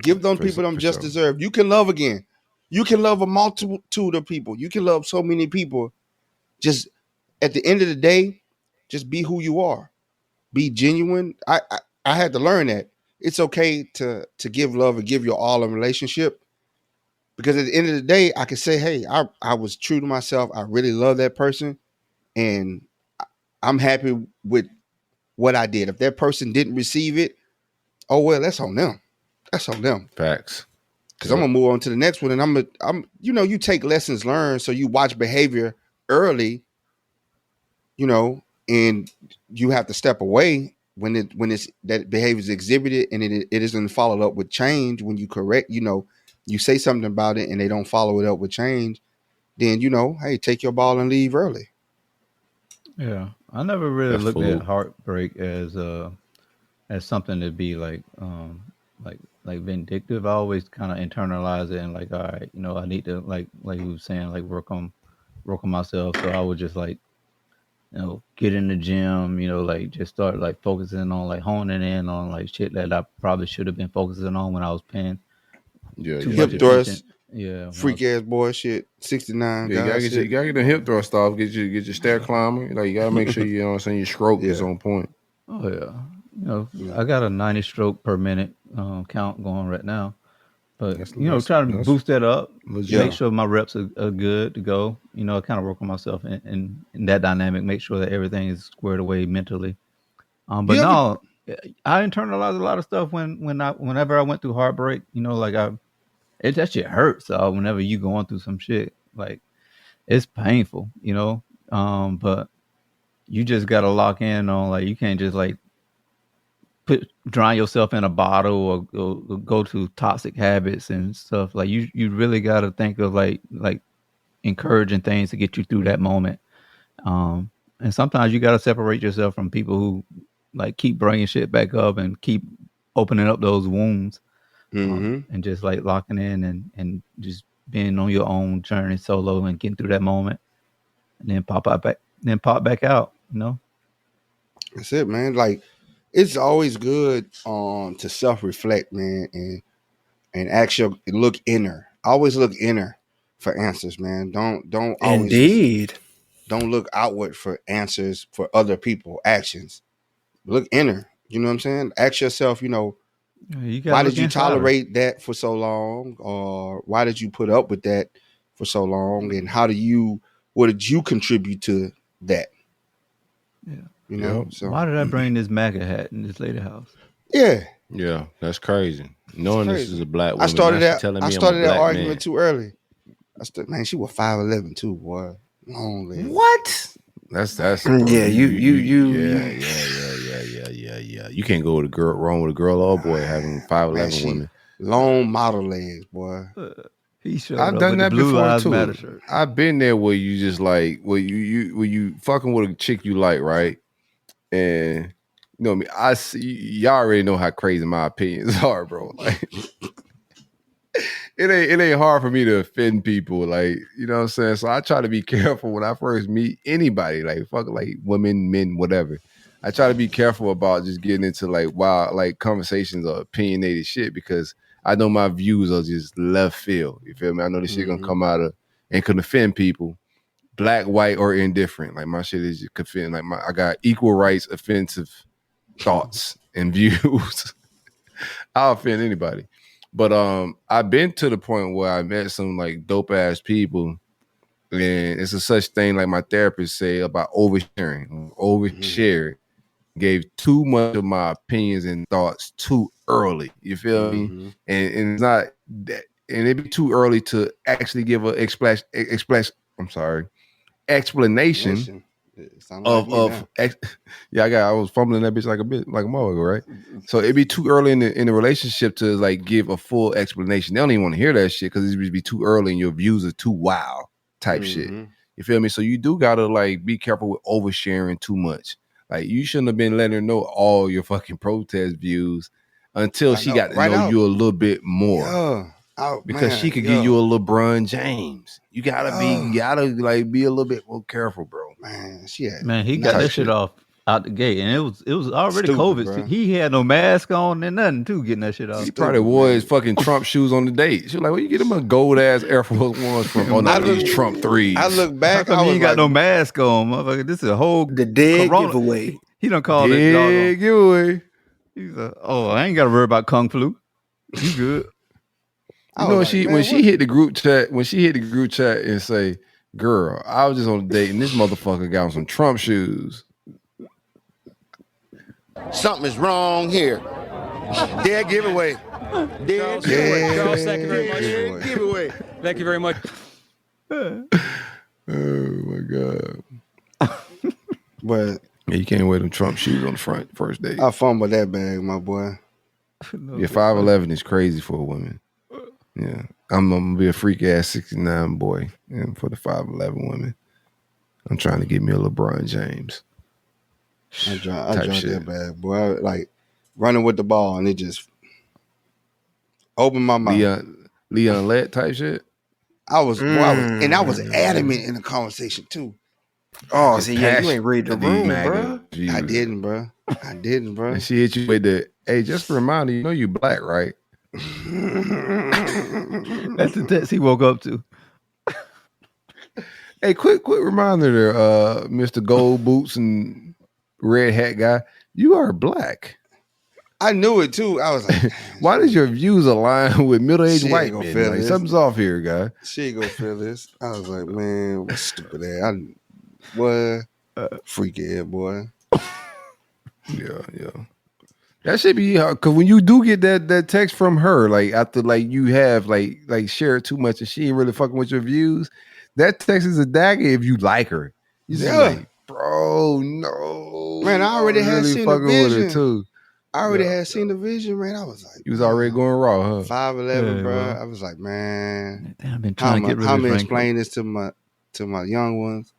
give them people them just deserve. You can love again. You can love a multitude of people. You can love so many people. Just at the end of the day, just be who you are. Be genuine. I had to learn that it's okay to give love and give your all in a relationship, because at the end of the day, I can say, hey, I was true to myself. I really love that person, and I'm happy with what I did. If that person didn't receive it, oh well, that's on them. That's on them. Facts. Because I'm gonna move on to the next one, and I'm you take lessons learned, so you watch behavior early, and you have to step away when it's that behavior is exhibited and it isn't followed up with change. When you correct, you say something about it and they don't follow it up with change, then hey, take your ball and leave early. Yeah, I never really looked at heartbreak as something to be like vindictive. I always kind of internalize it and like, all right, I need to like we were saying, like work on myself. So I would just like, get in the gym, like just start like focusing on like honing in on like shit that I probably should have been focusing on when I was paying. Hip thrust. Yeah, freak ass boy shit. 69. Yeah, you gotta get the hip thrust off. Get your stair climber. Like you gotta make sure your stroke is on point. Oh yeah, I got a 90 stroke per minute count going right now, but trying to boost that up, make sure my reps are good to go. I kind of work on myself in that dynamic, make sure that everything is squared away mentally. But I internalized a lot of stuff whenever I went through heartbreak. That shit hurts. So whenever you going through some shit, like it's painful, but you just gotta lock in on like you can't just like drown yourself in a bottle or go to toxic habits and stuff. Like you really gotta think of like encouraging things to get you through that moment. And sometimes you gotta separate yourself from people who like keep bringing shit back up and keep opening up those wounds. And just like locking in and just being on your own journey solo and getting through that moment, and then pop back out. That's it, man. Like it's always good to self-reflect, man, and actually look inner. Always look inner for answers, man. Don't always don't look outward for answers for other people actions. Look inner. You know what I'm saying? Ask yourself, why did you tolerate that for so long? Or why did you put up with that for so long? And what did you contribute to that? Yeah. So why did I bring this MAGA hat in this lady house? Yeah. Yeah, that's crazy. Knowing this is a black woman. I started that argument too early. Man, she was 5'11" too, boy. Long leg. What? That's yeah. Yeah. You can't go wrong with a girl or boy having 5'11" women. Long model legs, boy. I've done that before too. I've been there where you just like where you fucking with a chick you like, right? And I see y'all already know how crazy my opinions are, bro. Like it ain't hard for me to offend people, like you know what I'm saying. So I try to be careful when I first meet anybody, like women, men, whatever. I try to be careful about just getting into like wild like conversations or opinionated shit because I know my views are just left field. You feel me? I know this shit gonna come out of and can offend people, black, white, or indifferent. Like my shit is just offend. Like I got equal rights, offensive thoughts and views. I'll offend anybody. But I've been to the point where I met some like dope ass people, and it's a such thing like my therapist say about oversharing. Overshared. Gave too much of my opinions and thoughts too early. You feel me? And it's not that, and it'd be too early to actually give a explanation It sound like me now. I was fumbling that bitch like a motherfucker, right? So it'd be too early in the relationship to like give a full explanation. They don't even want to hear that shit because it'd be too early and your views are too wild type shit. You feel me? So you do gotta like be careful with oversharing too much. Like you shouldn't have been letting her know all your fucking protest views until she got to know you a little bit more. Because she could give you a LeBron James. You gotta like be a little bit more careful, bro. Man, he got that shit off out the gate, and it was already stupid, COVID. Bro. He had no mask on and nothing too, getting that shit off. He probably wore his fucking Trump shoes on the date. She was like, "Well, you get him a gold ass Air Force Ones from? Oh no, these Trump 3s." I look back, he ain't got no mask on, motherfucker. This is a whole dead giveaway. He done called it dead giveaway. He's like, I ain't got to worry about Kung Flu. You good? You know, when she hit the group chat and say, "Girl, I was just on a date and this motherfucker got on some Trump shoes." Something is wrong here. Dead giveaway. Dead giveaway. Charles, thank you very much. Dead giveaway. Thank you very much. Oh my god. But you can't wear them Trump shoes on the first date. I fumbled that bag, my boy. Yeah, 5'11" is crazy for a woman. Yeah, I'm gonna be a freak ass 69 boy, and for the 5'11" women, I'm trying to get me a LeBron James. I dropped that bag, boy. Like running with the ball, and it just opened my mouth. Leon Lett type shit. I was adamant in the conversation too. Oh, so you ain't read the room, bro. I didn't, bro. And she hit you with the, hey, just a reminder, you know you black, right? That's the text he woke up to. Hey, quick reminder there, Mr. Gold Boots and Red Hat guy. You are black. I knew it too. I was like, why does your views align with middle-aged white men? Like, something's off here, guy. She ain't gonna feel this. I was like, man, what stupid ass. What freaky ass boy. Yeah. That should be hard, because when you do get that text from her, like after like you have like shared too much and she ain't really fucking with your views, that text is a dagger if you like her. You just like, bro, no. Man, I already had really seen fucking the vision. with her too. I already had seen the vision, man. I was like, you was already going raw, huh? 5'11", bro. I was like, man, I've been trying to get rid of how me explain this to my young ones?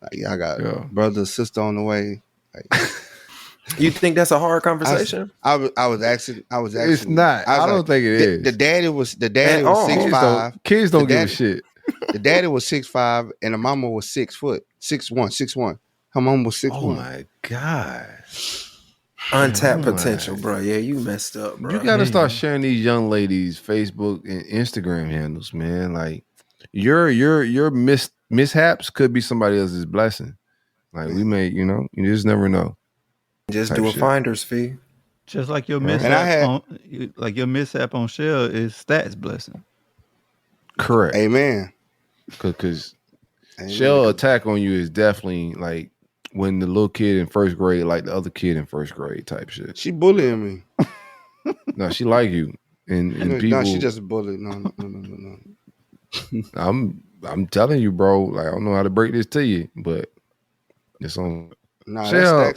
Like, I got brother, sister on the way. Like, you think that's a hard conversation? I was asking. It's not. I don't think it is. The daddy was 6'5". Kids don't give a shit. The daddy was 6'5", and the mama was 6 foot, 6'1". Her mama was 6'1". Oh my god. Untapped potential, bro. Yeah, you messed up, bro. You gotta start sharing these young ladies' Facebook and Instagram handles, man. Like your mishaps could be somebody else's blessing. Like we may, you just never know. Just do a finder's fee. Just like your mishap your mishap on Shell is Stats blessing. Correct. Amen. Because Shell attack on you is definitely like when the little kid in first grade like the other kid in first grade type shit. She bullying me. No, she like you. And people. No, she just a bully. No. I'm telling you, bro. Like I don't know how to break this to you, but it's on. Nah, Shell,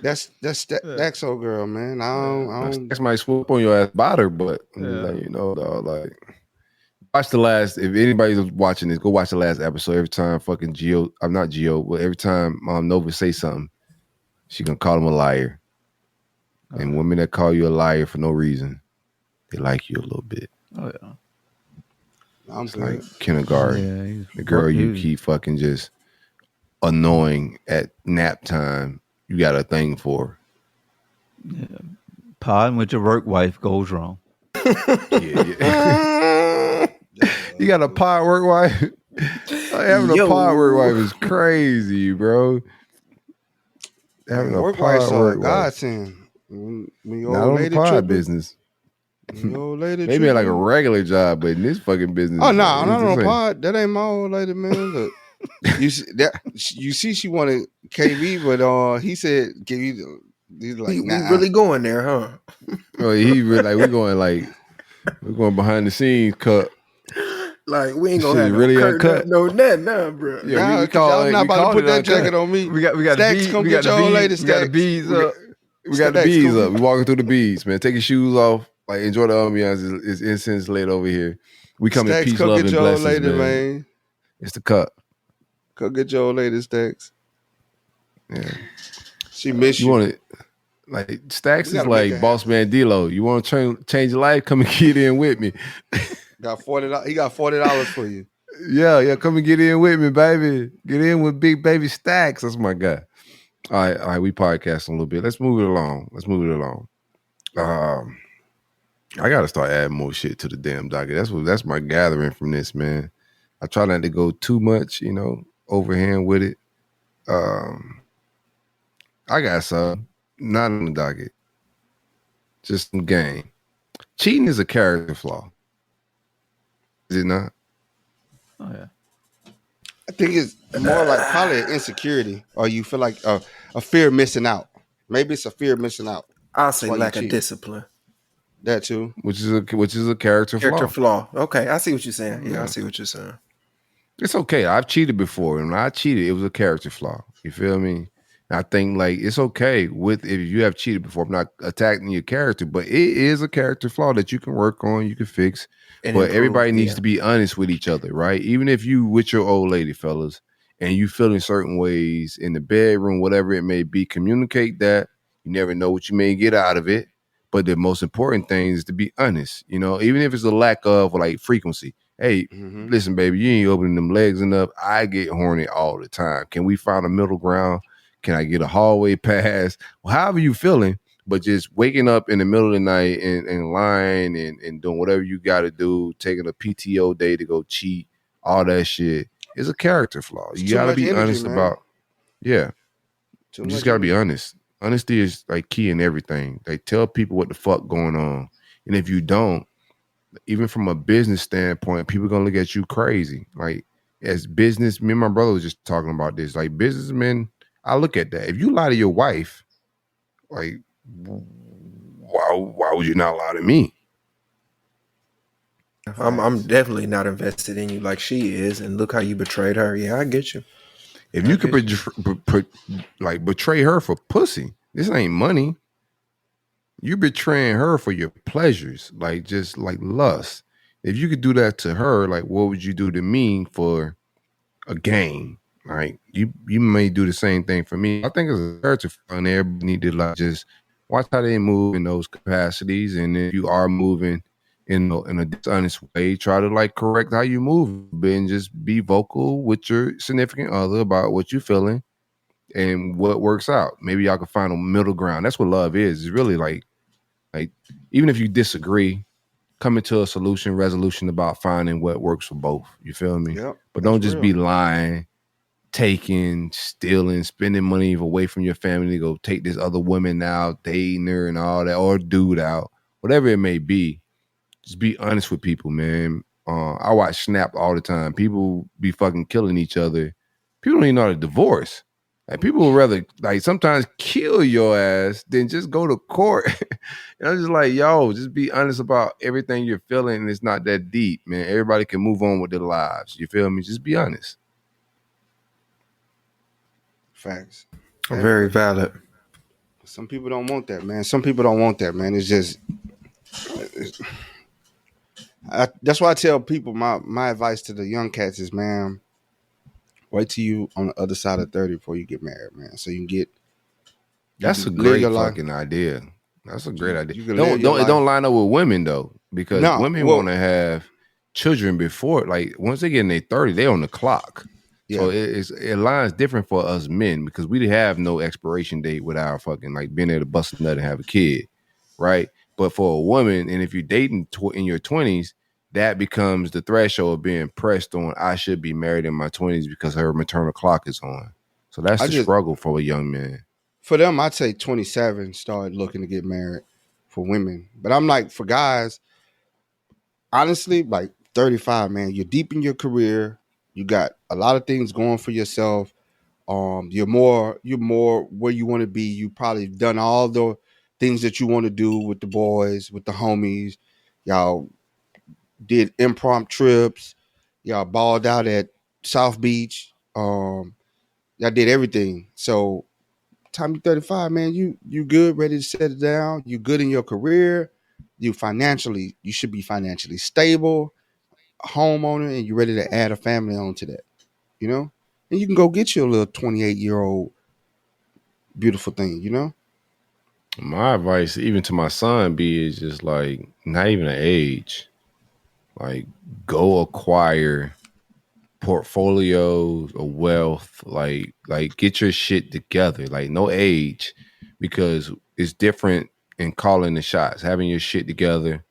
that's Dax old girl, man. I don't. Dax might swoop on your ass bother, but like, dog, like watch the last. If anybody's watching this, go watch the last episode. Every time fucking but every time Nova say something, she gonna call him a liar. And women that call you a liar for no reason, they like you a little bit. Oh yeah. I'm it's like kindergarten. Yeah, the girl you keep fucking just annoying at nap time, you got a thing for. Yeah. Podding with your work wife goes wrong. Yeah. You got a pod work wife? Having a pod work wife is crazy, bro. Having work a pod work wife. Godsend. When your Not old on lady the pod tripping, business. your old lady Maybe like a tripping. regular job, but in this fucking business. Oh no, it's not the on same. pod. That ain't my old lady, man. Look, you see, she wanted KB, but he said KB. He's like, we nah. really going there, huh? Oh, he really like we're going behind the scenes cut. Like we ain't Shit gonna have no really curtain uncut. up, no nothing, bro. Yeah, Nah, we 'cause call y'all it. not We about to call put it that uncut. jacket on me. We got the Stacks, bees. come We get got the your old bees. lady, We got the Stacks. bees up. We got the Stacks, bees come- up. We walking through the bees, man. Take your shoes off. Like enjoy the ambiance. It's incense lit over here. We come in Stacks, peace, come love, get and your old blessings, lady, man. man. It's the cup. Come get your old lady, Stacks. Yeah. She miss You you. want it like Stacks We is gotta make like it Boss Man D-Lo. You want to change your life? Come and get in with me. Got $40. He got $40 for you. Yeah, come and get in with me, baby. Get in with Big Baby Stacks. That's my guy. All right, we podcasting a little bit. Let's move it along. I gotta start adding more shit to the damn docket. That's my gathering from this, man. I try not to go too much, overhand with it. I got some, not on the docket. Just some game. Cheating is a character flaw. Is it not? Oh yeah. I think it's more like probably an insecurity, or you feel like a fear of missing out. Maybe it's a fear of missing out. I'll say Why you lack of cheat? discipline. That too. Which is a character Character flaw. flaw. Okay, I see what you're saying. Yeah, Yeah. I see what you're saying. It's okay. I've cheated before, and when I cheated, it was a character flaw. You feel me? And I think like it's okay if you have cheated before. I'm not attacking your character, but it is a character flaw that you can work on, you can fix. And But improve, everybody needs yeah. to be honest with each other, right? Even if you with your old lady, fellas, and you feel in certain ways in the bedroom, whatever it may be, communicate that. You never know what you may get out of it. But the most important thing is to be honest, even if it's a lack of like frequency. Hey, listen, baby, you ain't opening them legs enough. I get horny all the time. Can we find a middle ground? Can I get a hallway pass? Well, however you feeling, but just waking up in the middle of the night and lying and doing whatever you got to do, taking a PTO day to go cheat, all that shit is a character flaw. It's You too got to much be energy, honest man. about, yeah. Too You just much got to be energy. honest. Honesty is like key in everything. Like tell people what the fuck going on. And if you don't, even from a business standpoint, people gonna look at you crazy. Like as business, me and my brother was just talking about this. Like businessmen, I look at that. If you lie to your wife, like why would you not lie to me? I'm definitely not invested in you like she is, and look how you betrayed her. Yeah, I get you. If you could betray her for pussy, this ain't money. You betraying her for your pleasures, like just like lust. If you could do that to her, like what would you do to me for a game? Right? You may do the same thing for me. I think it's a character fun. Everybody need to like just watch how they move in those capacities, and if you are moving in a dishonest way, try to like correct how you move, and just be vocal with your significant other about what you're feeling and what works out. Maybe y'all can find a middle ground. That's what love is. It's really like even if you disagree, coming to a resolution about finding what works for both. You feel me? Yep, but don't that's just be lying, taking, stealing, spending money away from your family to go take this other woman out, dating her and all that, or dude out, whatever it may be. Just be honest with people, man. I watch Snap all the time. People be fucking killing each other. People don't even know how to divorce. Like people would rather like sometimes kill your ass than just go to court. And I'm just like, yo, just be honest about everything you're feeling, and it's not that deep, man. Everybody can move on with their lives. You feel me? Just be honest. Facts. Very valid. Some people don't want that, man. Some people don't want that, man. It's just that's why I tell people my advice to the young cats is, man, wait till you on the other side of 30 before you get married, man. So you can get. That's a great fucking idea. That's a great idea. You can live your It don't line up with women though, because women well- want to have children before, like once they get in their 30, they on the clock. Yeah. So it lines different for us men because we have no expiration date with our fucking like being able to bust a nut and have a kid, right? But for a woman, and if you're dating in your 20s, that becomes the threshold of being pressed on. I should be married in my 20s because her maternal clock is on. So that's the struggle for a young man. For them, I'd say 27 start looking to get married for women. But I'm like, for guys, honestly, like 35, man, you're deep in your career. You got a lot of things going for yourself. You're more where you want to be. You probably done all the things that you want to do with the boys, with the homies. Y'all did impromptu trips. Y'all balled out at South Beach. Y'all did everything. So time you 35, man, you good, ready to settle down. You good in your career. You should be financially stable, a homeowner, and you're ready to add a family onto that. You know? And you can go get you a little 28-year-old beautiful thing, you know? My advice, even to my son, is just like not even an age. Like, go acquire portfolios of wealth. Like get your shit together. Like, no age, because it's different in calling the shots. Having your shit together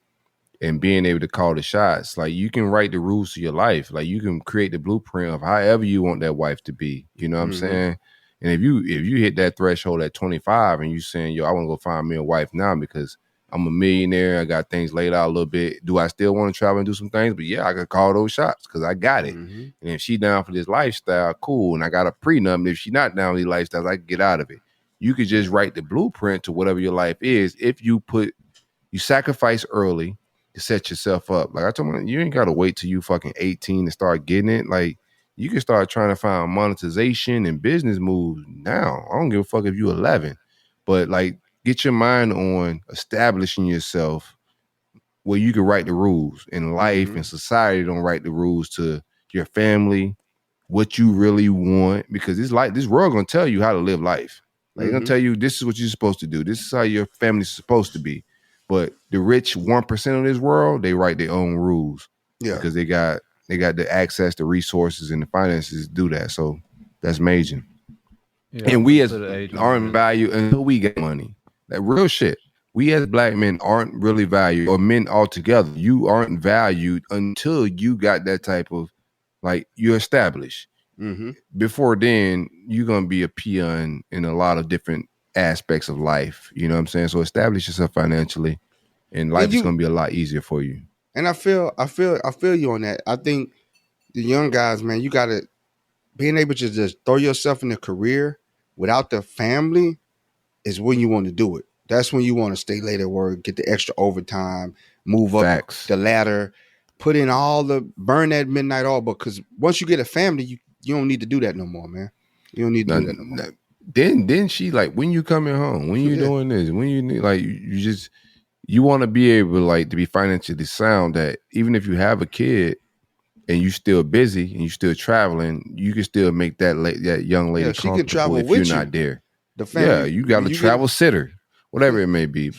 and being able to call the shots. Like, you can write the rules to your life. Like, you can create the blueprint of however you want that wife to be. You know what I'm saying? And if you hit that threshold at 25 and you saying, yo, I want to go find me a wife now because I'm a millionaire, I got things laid out a little bit. Do I still want to travel and do some things? But yeah, I could call those shots because I got it. And if she down for this lifestyle, cool. And I got a prenup. And if she not down with these lifestyles, I can get out of it. You could just write the blueprint to whatever your life is if you sacrifice early to set yourself up. Like I told you, you ain't got to wait till you fucking 18 to start getting it. Like, you can start trying to find monetization and business moves now. I don't give a fuck if you 11, but like, get your mind on establishing yourself where you can write the rules in life and society. Don't write the rules to your family, what you really want, because this world gonna tell you how to live life. Like, they're gonna tell you this is what you're supposed to do. This is how your family's supposed to be. But the rich 1% of this world, they write their own rules. Yeah, because they got the access, the resources, and the finances to do that. So that's major. Yeah, and we as aren't valued until we get money. That real shit. We as black men aren't really valued, or men altogether. You aren't valued until you got that type of, like, you're established. Before then, you're gonna be a peon in a lot of different aspects of life. You know what I'm saying? So establish yourself financially, and life is gonna be a lot easier for you. And I feel you on that. I think the young guys, man, you gotta being able to just throw yourself in a career without the family is when you want to do it. That's when you want to stay late at work, get the extra overtime, move up the ladder, put in burn that midnight oil. Because once you get a family, you don't need to do that no more, man. You don't need to do that no more. Then she, like, when you coming home, when you doing this, when you need, like, you want to be able, like, to be financially sound, that even if you have a kid and you still busy and you still traveling, you can still make that young lady she can travel if with you're not there. The family, you got a travel sitter, whatever it may be.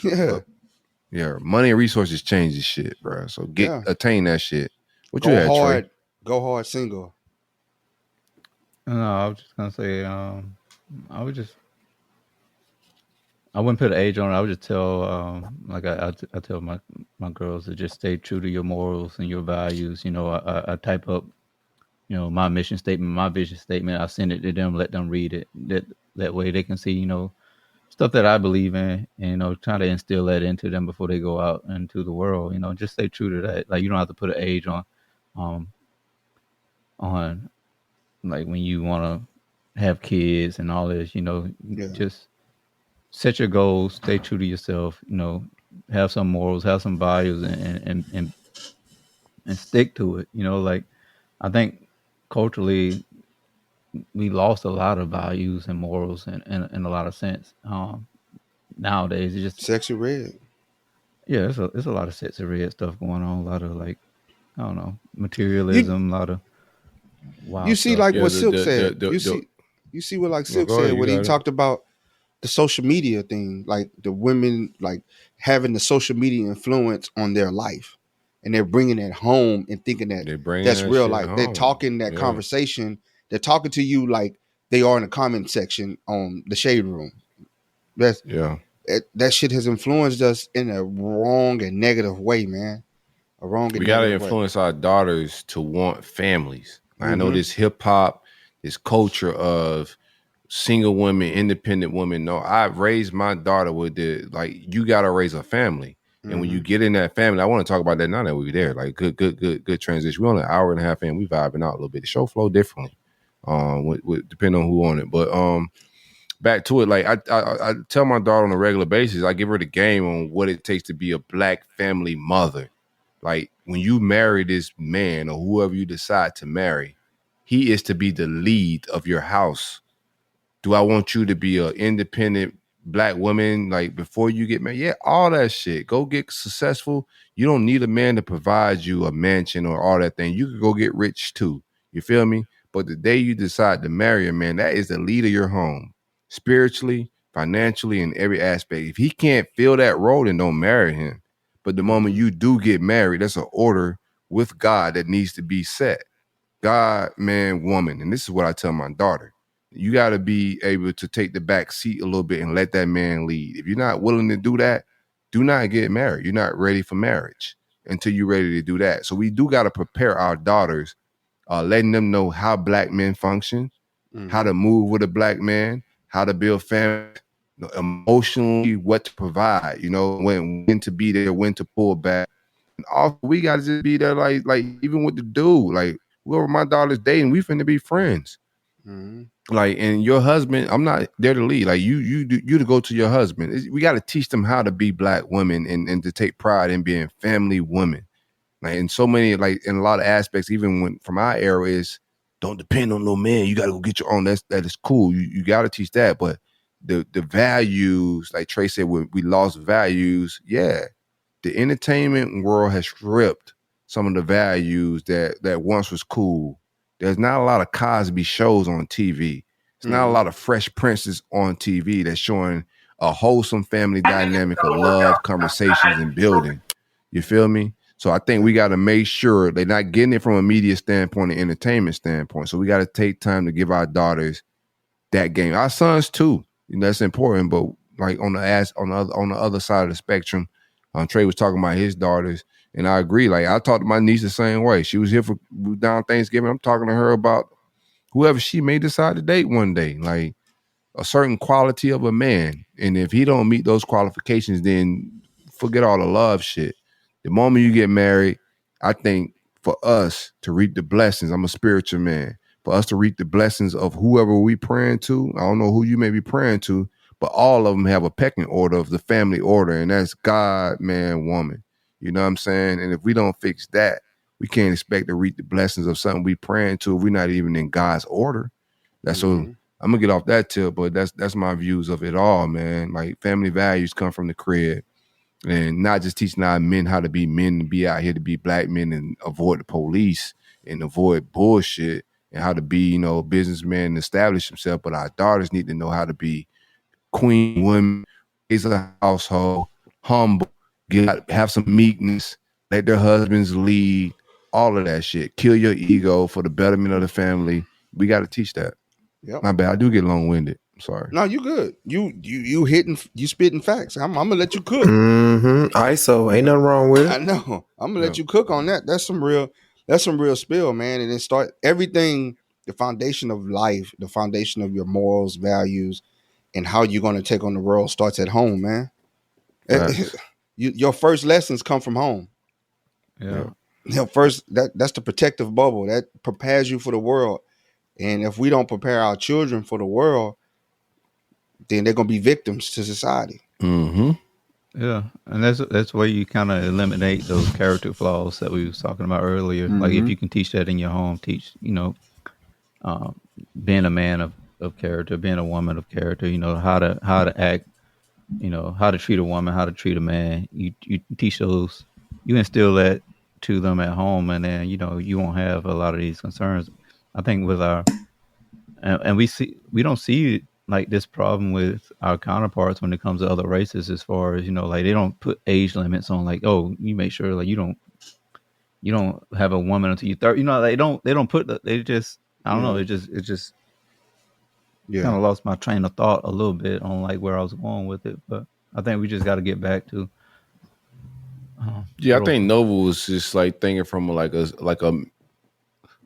Money and resources change this shit, bro. So attain that shit. What you had, Trey? Go hard, single. No, I was just gonna say, I wouldn't put an age on it. I would just tell, like I tell my girls to just stay true to your morals and your values. You know, I type up, you know, my mission statement, my vision statement. I send it to them, let them read it. That way they can see, you know, stuff that I believe in, and, you know, try to instill that into them before they go out into the world. You know, just stay true to that. Like, you don't have to put an age on like when you want to have kids and all this. You know, just set your goals, stay true to yourself, you know, have some morals, have some values, and stick to it. You know, like, I think culturally we lost a lot of values and morals in a lot of sense. Nowadays it's just Sexy Red. Yeah, it's a lot of Sexy Red stuff going on. A lot of, like, I don't know, materialism, a lot of wild you see stuff. Like what Silk said. You see what, like, Silk said when he talked about the social media thing, like the women, like, having the social media influence on their life, and they're bringing it home and thinking that that's real life. They're talking that conversation. They're talking to you like they are in the comment section on the Shade Room. That shit has influenced us in a wrong and negative way, man. We gotta influence our daughters to want families. I know this hip hop, this culture of single women, independent women. No, I've raised my daughter with you gotta raise a family. And when you get in that family, I want to talk about that now that we're there. Like, good transition. We're on an hour and a half in, we vibing out a little bit. The show flow differently. Depending on who on it. But back to it, like, I tell my daughter on a regular basis, I give her the game on what it takes to be a black family mother. Like when you marry this man or whoever you decide to marry, he is to be the lead of your house. Do I want you to be an independent black woman like before you get married? Yeah, all that shit. Go get successful. You don't need a man to provide you a mansion or all that thing. You could go get rich too. You feel me? But the day you decide to marry a man, that is the lead of your home, spiritually, financially, in every aspect. If he can't fill that role, then don't marry him. But the moment you do get married, that's an order with God that needs to be set. God, man, woman. And this is what I tell my daughter. You got to be able to take the back seat a little bit and let that man lead. If you're not willing to do that, do not get married. You're not ready for marriage until you're ready to do that. So we do got to prepare our daughters, letting them know how black men function, how to move with a black man, how to build family, emotionally, what to provide, when to be there, when to pull back. And also, we got to just be there, like even with the dude, like whoever my daughter's dating, we finna be friends. Like, and your husband, I'm not there to lead. Like you to go to your husband. We got to teach them how to be black women and to take pride in being family women. Like in so many, like in a lot of aspects, even when from our era is don't depend on no man. You got to go get your own. That is cool. You got to teach that. But the values, like Trey said, we lost values. Yeah, the entertainment world has stripped some of the values that once was cool. There's not a lot of Cosby shows on TV. There's not a lot of Fresh Princes on TV that's showing a wholesome family dynamic of love, conversations, and building. You feel me? So I think we got to make sure they're not getting it from a media standpoint and entertainment standpoint. So we got to take time to give our daughters that game. Our sons too. That's important. But like on the other side of the spectrum, Trey was talking about his daughters. And I agree. Like I talked to my niece the same way. She was here for down Thanksgiving. I'm talking to her about whoever she may decide to date one day, like a certain quality of a man. And if he don't meet those qualifications, then forget all the love shit. The moment you get married, I think for us to reap the blessings, I'm a spiritual man. For us to reap the blessings of whoever we praying to, I don't know who you may be praying to, but all of them have a pecking order of the family order, and that's God, man, woman. You know what I'm saying? And if we don't fix that, we can't expect to reap the blessings of something we praying to if we're not even in God's order. That's so I'm gonna get off that tip, but that's my views of it all, man. Like family values come from the crib, and not just teaching our men how to be men and be out here to be black men and avoid the police and avoid bullshit and how to be, businessmen and establish himself. But our daughters need to know how to be queen women, raise a household, humble, have some meekness, let their husbands lead, all of that shit. Kill your ego for the betterment of the family. We got to teach that. Yep. My bad. I do get long winded. I'm sorry. No, you good. You hitting, you spitting facts. I'm gonna let you cook. ISO, ain't nothing wrong with it. I know. I'm gonna let you cook on that. That's some real spill, man. And then start everything. The foundation of life, the foundation of your morals, values, and how you're gonna take on the world starts at home, man. Your first lessons come from home. Yeah. First that's the protective bubble that prepares you for the world. And if we don't prepare our children for the world, then they're gonna be victims to society. Yeah, and that's where you kind of eliminate those character flaws that we was talking about earlier. Like if you can teach that in your home, teach being a man of character, being a woman of character. How to act. How to treat a woman, how to treat a man. You teach those, you instill that to them at home, and then you won't have a lot of these concerns. I think with and we don't see like this problem with our counterparts when it comes to other races, as far as like they don't put age limits on, like, oh, you make sure like you don't have a woman until you 30. They don't put they just, I don't know, it just kind of lost my train of thought a little bit on like where I was going with it. But I think we just got to get back to I think Nova was just like thinking from like a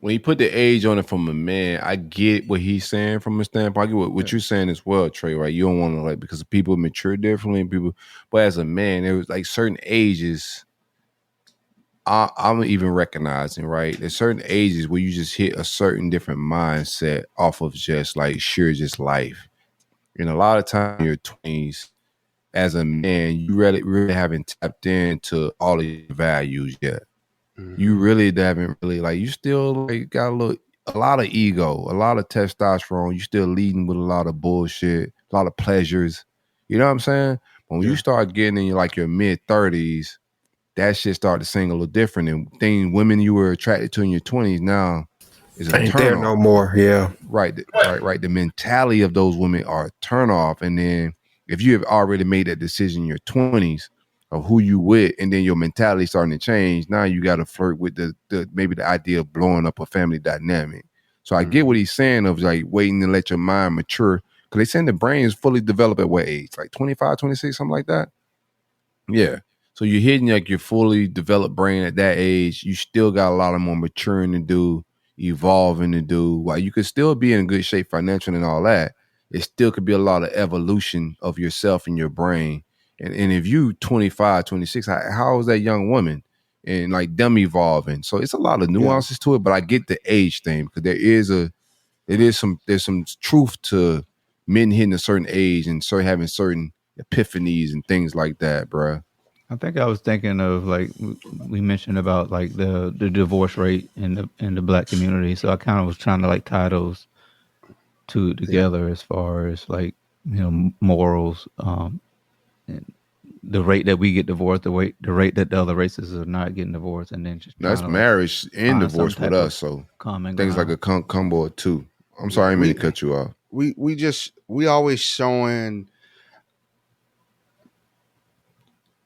when he put the age on it from a man, I get what he's saying from a standpoint. I get what you're saying as well, Trey, right? You don't want to, like, because people mature differently and but as a man, there was like certain ages I'm even recognizing, right? There's certain ages where you just hit a certain different mindset off of just like just life. And a lot of time in your 20s, as a man, you really haven't tapped into all of your values yet. You really haven't really, like, you still like got a lot of ego, a lot of testosterone. You still leading with a lot of bullshit, a lot of pleasures. You know what I'm saying? When you start getting in like your mid 30s, that shit start to sing a little different. And things women you were attracted to in your 20s now is a Ain't turn there off. no more. Yeah. Right. The mentality of those women are a turn off. And then if you have already made that decision in your 20s of who you with, and then your mentality starting to change, now you got to flirt with the maybe the idea of blowing up a family dynamic. So I get what he's saying of like waiting to let your mind mature. Because they saying the brain is fully developed at what age? Like 25, 26, something like that? Yeah. So you're hitting like your fully developed brain at that age. You still got a lot of more maturing to do, evolving to do. While you could still be in good shape financially and all that, it still could be a lot of evolution of yourself and your brain. And if you 25, 26, how is that young woman? And like them evolving. So it's a lot of nuances to it, but I get the age thing because there's some truth to men hitting a certain age and start having certain epiphanies and things like that, bruh. I think I was thinking of like we mentioned about like the divorce rate in the black community. So I kind of was trying to like tie those two together as far as like, you know, morals, and the rate that we get divorced, the rate that the other races are not getting divorced, and then just that's marriage and divorce with us. So things like a combo or two. I'm sorry, I didn't mean to cut you off. We always showing.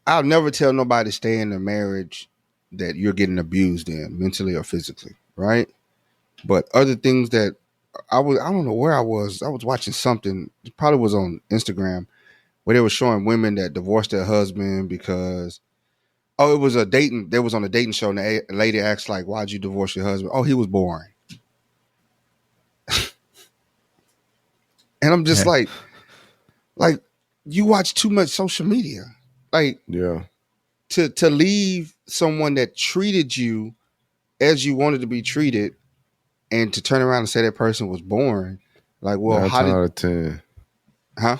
I'll never tell nobody to stay in a marriage that you're getting abused in mentally or physically, right? But other things that I don't know where I was watching something, it probably was on Instagram, where they were showing women that divorced their husband because, it was they was on a dating show and the lady asked like, why'd you divorce your husband? Oh, he was boring. And I'm just like you watch too much social media. Like, to leave someone that treated you as you wanted to be treated and to turn around and say that person was boring. Like, well, 9 out of 10. Huh?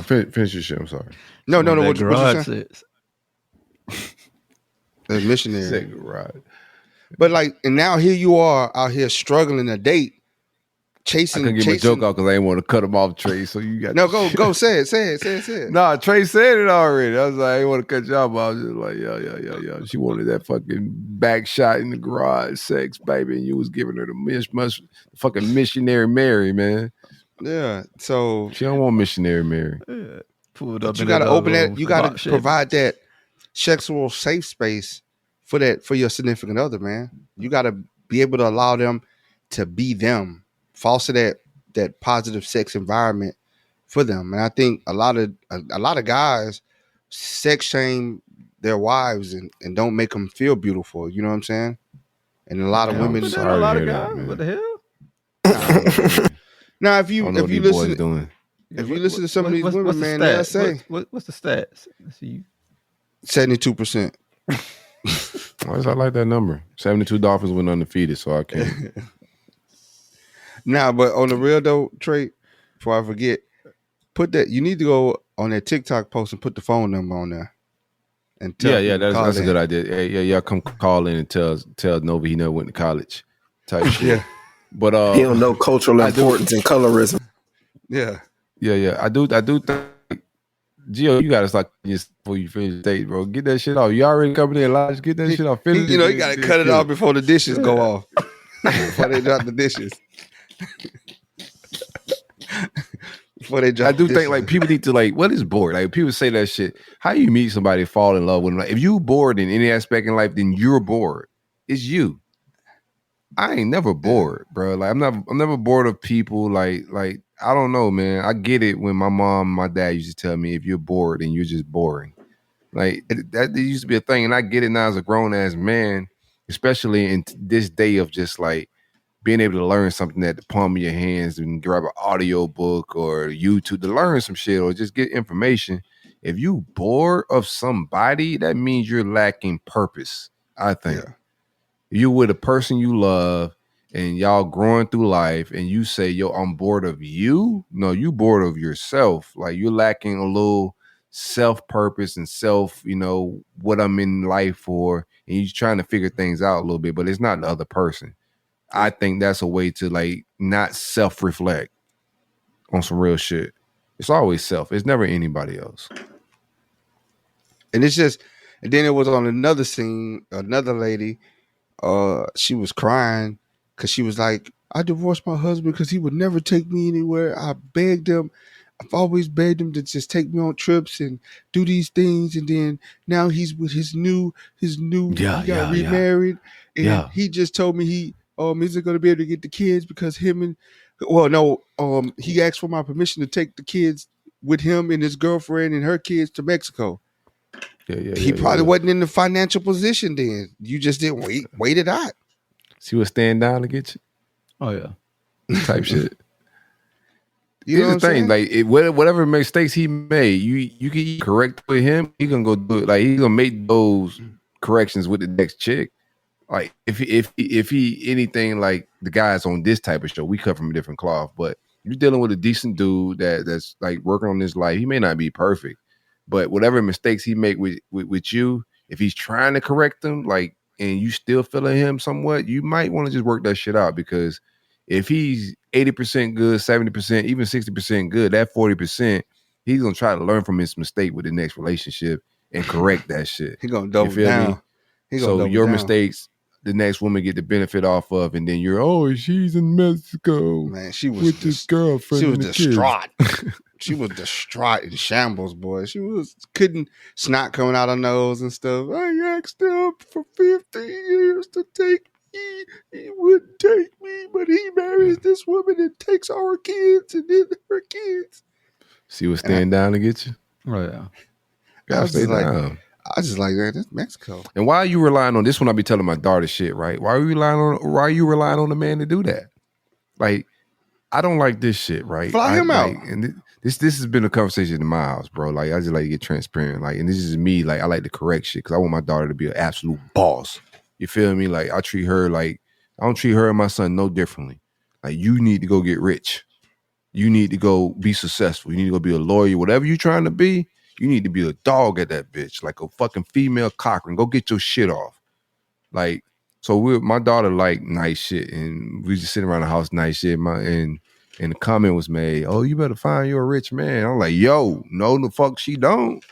Finish your shit. I'm sorry. No. What you garage saying? says. The missionary. Said garage. But like, and now here you are out here struggling to date, chasing. I couldn't get my joke out because I didn't want to cut him off, Trey. So you got go say it. Nah, Trey said it already. I was like, I didn't want to cut you off. But I was just like, yo. She wanted that fucking back shot in the garage, sex, baby, and you was giving her the fucking missionary Mary, man. Yeah, so she don't want missionary Mary. Yeah. Pulled up. You got to open that. You got to provide that sexual safe space for your significant other, man. You got to be able to allow them to be them, foster that positive sex environment for them. And I think a lot of guys sex shame their wives and don't make them feel beautiful. You know what I'm saying? And a lot of women. A lot of guys. What the hell? Now, if you listen to some of these women, man, they'll say, what's the stats? Let's see. 72%. Why is I like that number? 72 Dolphins went undefeated, so I can't. Nah, but on the real though, Trey, before I forget, you need to go on that TikTok post and put the phone number on there. And that's a good idea. Yeah, come call in and tell Nova he never went to college. Type shit. Yeah. But he don't know cultural importance and colorism. Yeah. I do think Gio, you gotta start before you finish the date, bro. Get that shit off. You already coming in live, get that shit off. You gotta cut it off before the dishes go off. Before they drop the dishes. I do think like people need to like, what is bored? Like people say that shit. How you meet somebody, fall in love with them? Like, if you bored in any aspect in life, then you're bored. It's you. I ain't never bored, bro. Like I'm never bored of people. Like I don't know, man. I get it when my mom, my dad used to tell me, if you're bored, then you're just boring. Like that used to be a thing, and I get it now as a grown ass man, especially in this day of just like being able to learn something at the palm of your hands and grab an audio book or YouTube to learn some shit or just get information. If you bored of somebody, that means you're lacking purpose, I think. Yeah. You with a person you love and y'all growing through life and you say, yo, I'm bored of you. No, you bored of yourself. Like you're lacking a little self-purpose and self, what I'm in life for, and you're trying to figure things out a little bit, but it's not the other person. I think that's a way to like not self-reflect on some real shit. It's always self. It's never anybody else. And it's just, and then it was on another scene, another lady, she was crying because she was like, I divorced my husband because he would never take me anywhere. I begged him. I've always begged him to just take me on trips and do these things. And then now he's with his new, he got remarried. And he just told me he isn't going to be able to get the kids because he asked for my permission to take the kids with him and his girlfriend and her kids to Mexico. He probably wasn't in the financial position then. You just didn't wait it out. See what stand down to get you? Oh yeah. Type shit. Here's the thing, like whatever mistakes he made, you can correct with him. He gonna go do it. Like he's gonna make those corrections with the next chick. Like if he anything like the guys on this type of show, we cut from a different cloth. But you're dealing with a decent dude that's like working on his life. He may not be perfect, but whatever mistakes he make with you, if he's trying to correct them, like, and you still feeling him somewhat, you might want to just work that shit out, because if he's 80% good, 70%, even 60% good, that 40%, he's gonna try to learn from his mistake with the next relationship and correct that shit. He gonna double down. So your mistakes, the next woman get the benefit off of, and then she's in Mexico. Man, she was with this girlfriend. She was distraught. She was distraught in shambles, boy. She couldn't snot coming out her nose and stuff. I asked him for 15 years to take me. He wouldn't take me, but he marries this woman and takes our kids and then her kids. See what stand down to get you? Oh yeah. Gotta stay down. I just like that. That's Mexico. And why are you relying on this one? I be telling my daughter shit, right? Why are you relying on the man to do that? Like, I don't like this shit, right? Fly him out. And this has been a conversation in my house, bro. Like, I just like to get transparent. Like, and this is me. Like, I like to correct shit because I want my daughter to be an absolute boss. You feel me? Like, I treat her like, I don't treat her and my son no differently. Like, you need to go get rich. You need to go be successful. You need to go be a lawyer. Whatever you're trying to be, you need to be a dog at that bitch, like a fucking female Cochran. Go get your shit off. Like, so my daughter like nice shit, and we just sitting around the house, nice shit. And the comment was made, "Oh, you better find you a rich man." I'm like, yo, no, the fuck she don't.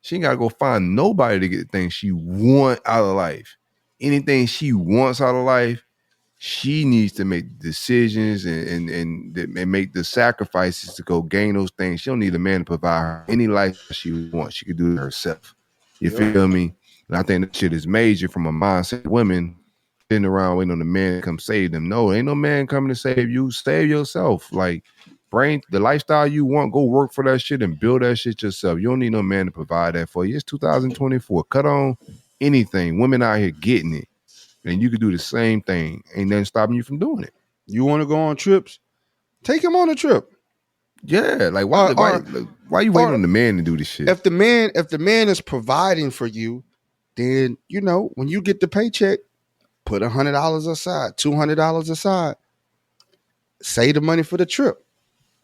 She ain't gotta go find nobody to get the things she want out of life. Anything she wants out of life, she needs to make decisions and make the sacrifices to go gain those things. She don't need a man to provide her any life she wants. She could do it herself. You feel me? And I think that shit is major from a mindset of women sitting around waiting on the man to come save them. No, ain't no man coming to save you. Save yourself. Like, brain the lifestyle you want, go work for that shit and build that shit yourself. You don't need no man to provide that for you. It's 2024. Cut on anything. Women out here getting it. And you could do the same thing. Ain't nothing stopping you from doing it. You want to go on trips? Take him on a trip. Yeah, like why are you waiting on the man to do this shit? If the man is providing for you, then when you get the paycheck, put $100 aside, $200 aside, save the money for the trip.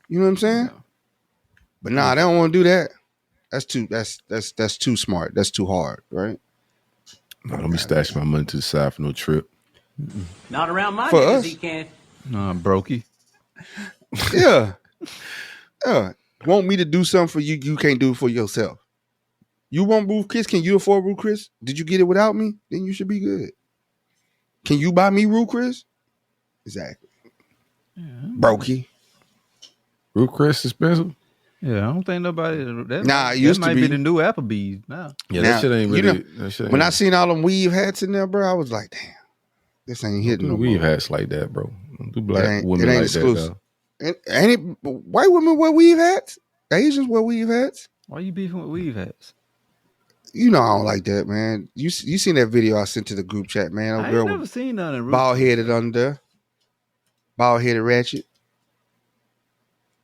You know what I'm saying? Yeah. But nah, they don't want to do that. That's too smart. That's too hard, right? No, don't be stashing my money to the side for no trip. Not around my for niggas, us. he can. No, brokey. Yeah. Want me to do something for you? You can't do it for yourself. You want Ruth Chris? Can you afford Ruth Chris? Did you get it without me? Then you should be good. Can you buy me Ruth Chris? Exactly. Yeah. Brokey. Ruth Chris expensive? Yeah, I don't think nobody. It used might to be the new Applebee's now. Yeah, that shit ain't really. When I seen all them weave hats in there, bro, I was like, damn, this ain't hitting no weave hats like that, bro. Don't do black women it ain't like exclusive. that, though. Ain't it, white women wear weave hats? Asians wear weave hats? Why you beefing with weave hats? I don't like that, man. You seen that video I sent to the group chat, man? I ain't never seen none of bald headed under, bald headed ratchet.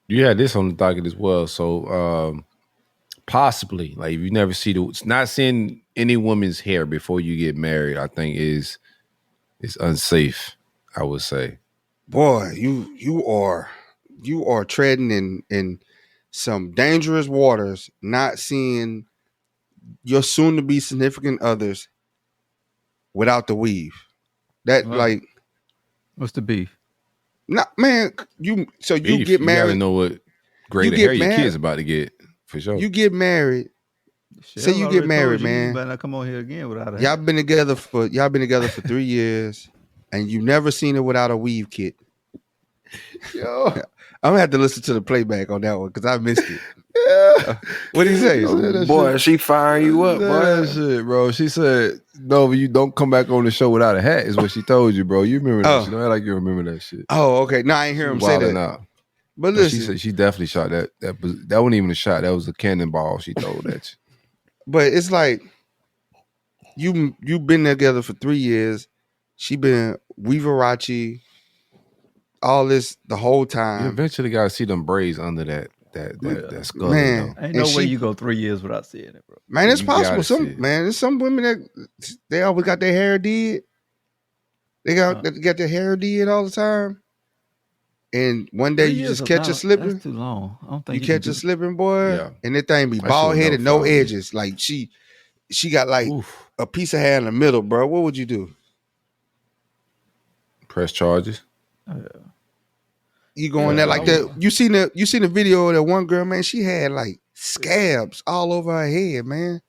You had this on the docket as well. So possibly, like, if you never see not seeing any woman's hair before you get married, I think is unsafe, I would say. Boy, you are treading in some dangerous waters, not seeing your soon-to-be significant others without the weave. That what's the beef? Nah, man, you Beef, get married. You gotta know what grade of hair your kid's about to get for sure. You get married. Say you get married, man. You better not come on here again without a Y'all been together for 3 years, and you never seen it without a weave kit. Yo, I'm gonna have to listen to the playback on that one because I missed it. Yeah. What did he say? Boy, she firing you up, boy. That shit, bro. She said, "No, you don't come back on the show without a hat." Is what she told you, bro. You remember that shit? Don't act like you remember that shit. Oh, okay. No, I ain't hear him say that. Out. But listen, she said she definitely shot that. That wasn't even a shot. That was a cannonball. She told that. But it's like you've been together for 3 years. She been Weaverachi, all this the whole time. You eventually got to see them braids under that skull. Man, ain't no way you go 3 years without seeing it, bro. Man, it's possible. There's some women that they always got their hair did. They got their hair did all the time. And one day you just catch her slipping. That's too long. I don't think you catch her slipping, boy. And that thing be bald headed, no edges. Like she got like a piece of hair in the middle, bro. What would you do? Press charges. You go in there like that. You seen the video of that one girl, man. She had like scabs all over her head, man.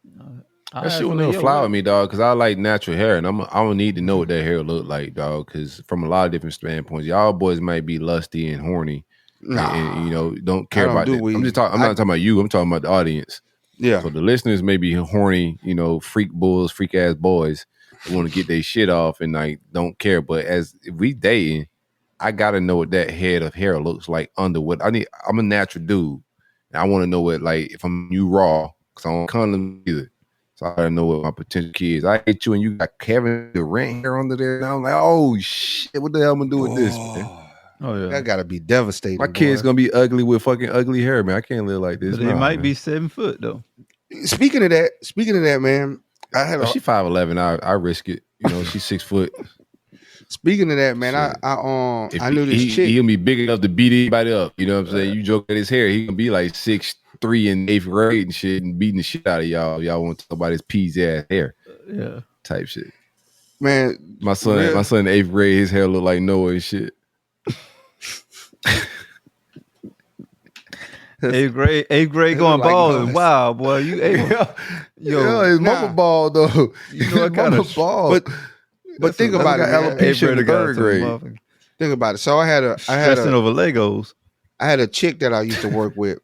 That shit will never fly with me, dog, because I like natural hair, and I don't need to know what that hair look like, dog, because from a lot of different standpoints, y'all boys might be lusty and horny, and don't care about that. I'm not talking about you. I'm talking about the audience. Yeah. So the listeners may be horny, freak bulls, freak ass boys who want to get their shit off and like don't care. But if we dating, I gotta know what that head of hair looks like under what I need. I'm a natural dude, and I want to know what if I'm you raw, because I don't condom either. So I gotta know what my potential kids. I hate you and you got Kevin Durant hair under there. And I'm like, oh shit, what the hell I'm gonna do with this, man? Oh yeah, that gotta be devastating. My kid's gonna be ugly with fucking ugly hair, man. I can't live like this. But it might be 7 foot though. Speaking of that, man, I had she 5'11". I risk it. She's 6 foot. Speaking of that, man, I knew this chick. He'll be big enough to beat anybody up. You know what I'm saying? You joke at his hair, he gonna be like 6'3" in 8th grade and shit, and beating the shit out of y'all. Y'all want to talk about his peas ass hair, type shit. Man, my son in 8th grade, his hair look like Noah and shit. 8th grade going balling. Wow, boy, you able? His mama ball though. You know what kind of ball? But think about it, man. Alopecia in the 3rd grade. Think about it. So I had stressing over Legos. I had a chick that I used to work with.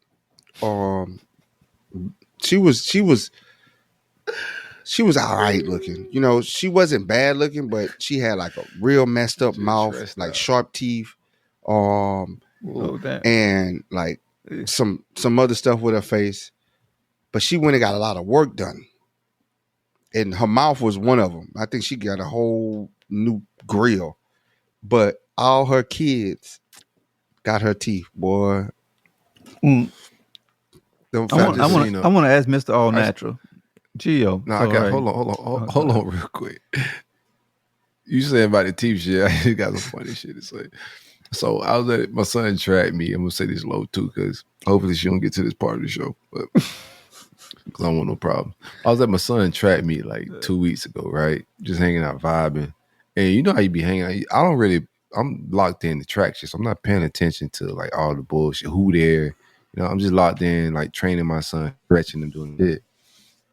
She was all right looking. She wasn't bad looking, but she had like a real messed up mouth, like sharp teeth, and like some other stuff with her face. But she went and got a lot of work done. And her mouth was one of them. I think she got a whole new grill. But all her kids got her teeth, boy. I want to ask Mr. All Natural. Gio. No, hold on real quick. You saying about the teeth shit, I just got some funny shit to say. So I was at my son tracked me. I'm gonna say this low too, because hopefully she don't get to this part of the show. But because I don't want no problem. I was at my son track meet like 2 weeks ago, right? Just hanging out, vibing. And you know how you be hanging out. I'm locked in the track shit, so I'm not paying attention to like all the bullshit, who there. I'm just locked in, like training my son, stretching him, doing it.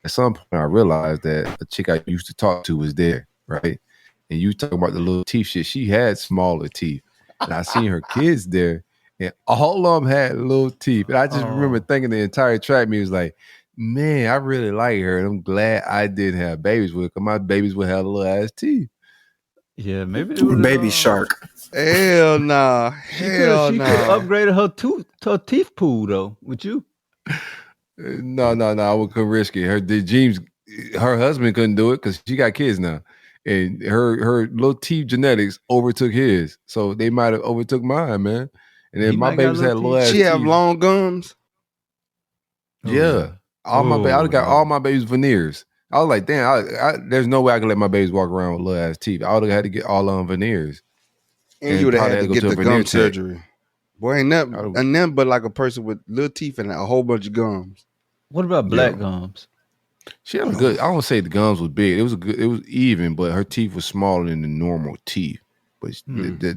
At some point, I realized that a chick I used to talk to was there, right? And you talking about the little teeth shit. She had smaller teeth. And I seen her kids there, and all of them had little teeth. And I just remember thinking the entire track meet was like, man, I really like her, and I'm glad I didn't have babies with her, because my babies would have little ass teeth. Yeah, maybe baby shark. Hell nah. She could have upgraded her teeth pool though. Would you? No. I couldn't risk it. Her husband couldn't do it because she got kids now, and her little teeth genetics overtook his, so they might have overtook mine, man. And then my babies had little ass. She have long gums. Yeah, I got all my babies veneers. I was like, damn, there's no way I could let my babies walk around with little ass teeth. I would have had to get all on veneers. And you would have had to get the gum surgery. Boy, ain't nothing but like a person with little teeth and a whole bunch of gums. What about black gums? She had a good. I don't say the gums was big. It was good. It was even, but her teeth was smaller than the normal teeth. But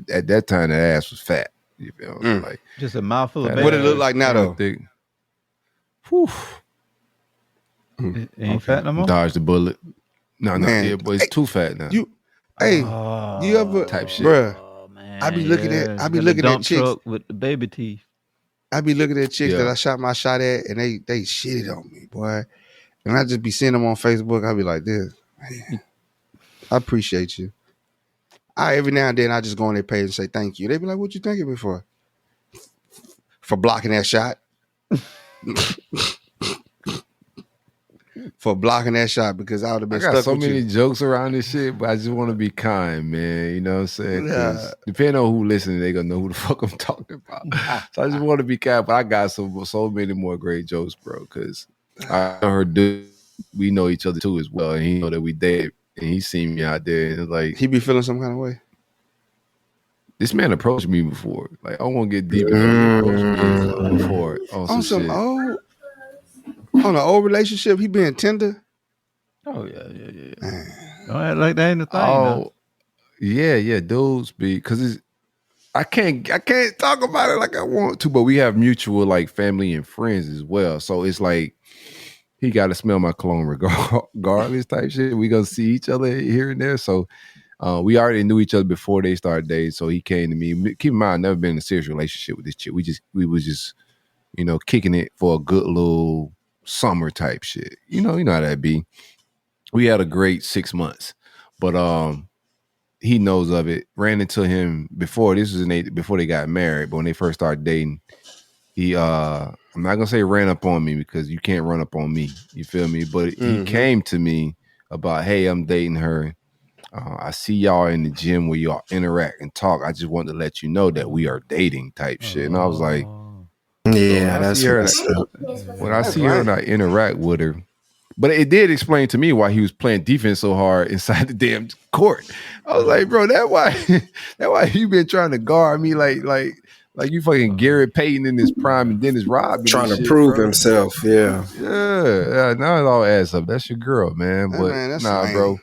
at that time, the ass was fat. You feel me? Like just a mouthful of. What it look like now though? Thick. Whew. It ain't fat no more. Dodge the bullet. No, Man. yeah, but it's too fat now. You ever type shit, bruh? Man, I be looking at dump chicks truck with the baby teeth. I be looking at chicks that I shot my shot at, and they shitted on me, boy. And I just be seeing them on Facebook. I be like, this, man, I appreciate you. Every now and then I just go on their page and say thank you. They be like, what you thanking me for? For blocking that shot. For blocking that shot because I would have been stuck with you. I got so many jokes around this shit, but I just want to be kind, man. You know what I'm saying? Yeah. Depending on who listening, they gonna know who the fuck I'm talking about. So I just want to be kind, but I got so many more great jokes, bro. Because I heard we know each other too as well, and he know that we dead, and he seen me out there, and it's like he be feeling some kind of way. This man approached me before. Like I won't get deep into it before on some shit. On an old relationship, he being tender. Oh yeah. Don't act like that ain't the thing. Oh, yeah, dudes be because I can't talk about it like I want to, but we have mutual like family and friends as well. So it's like he got to smell my cologne regardless type shit. We gonna see each other here and there. So we already knew each other before they started dating. So he came to me. Keep in mind, I've never been in a serious relationship with this chick. We was just kicking it for a good little summer type shit. You know how that be. We had a great 6 months, but he knows of it. Ran into him before. This was before they got married, but when they first started dating, he I'm not gonna say ran up on me because you can't run up on me. You feel me? But he came to me about, hey, I'm dating her. I see y'all in the gym where y'all interact and talk. I just wanted to let you know that we are dating type shit. And I was like, yeah, that's when I see her and I interact with her. But it did explain to me why he was playing defense so hard inside the damn court. I was like, bro, that's why you been trying to guard me like you fucking Garrett Payton in his prime and Dennis Rodman. Trying to prove himself, yeah. Yeah. Now it all adds up. That's your girl, man. But man, bro.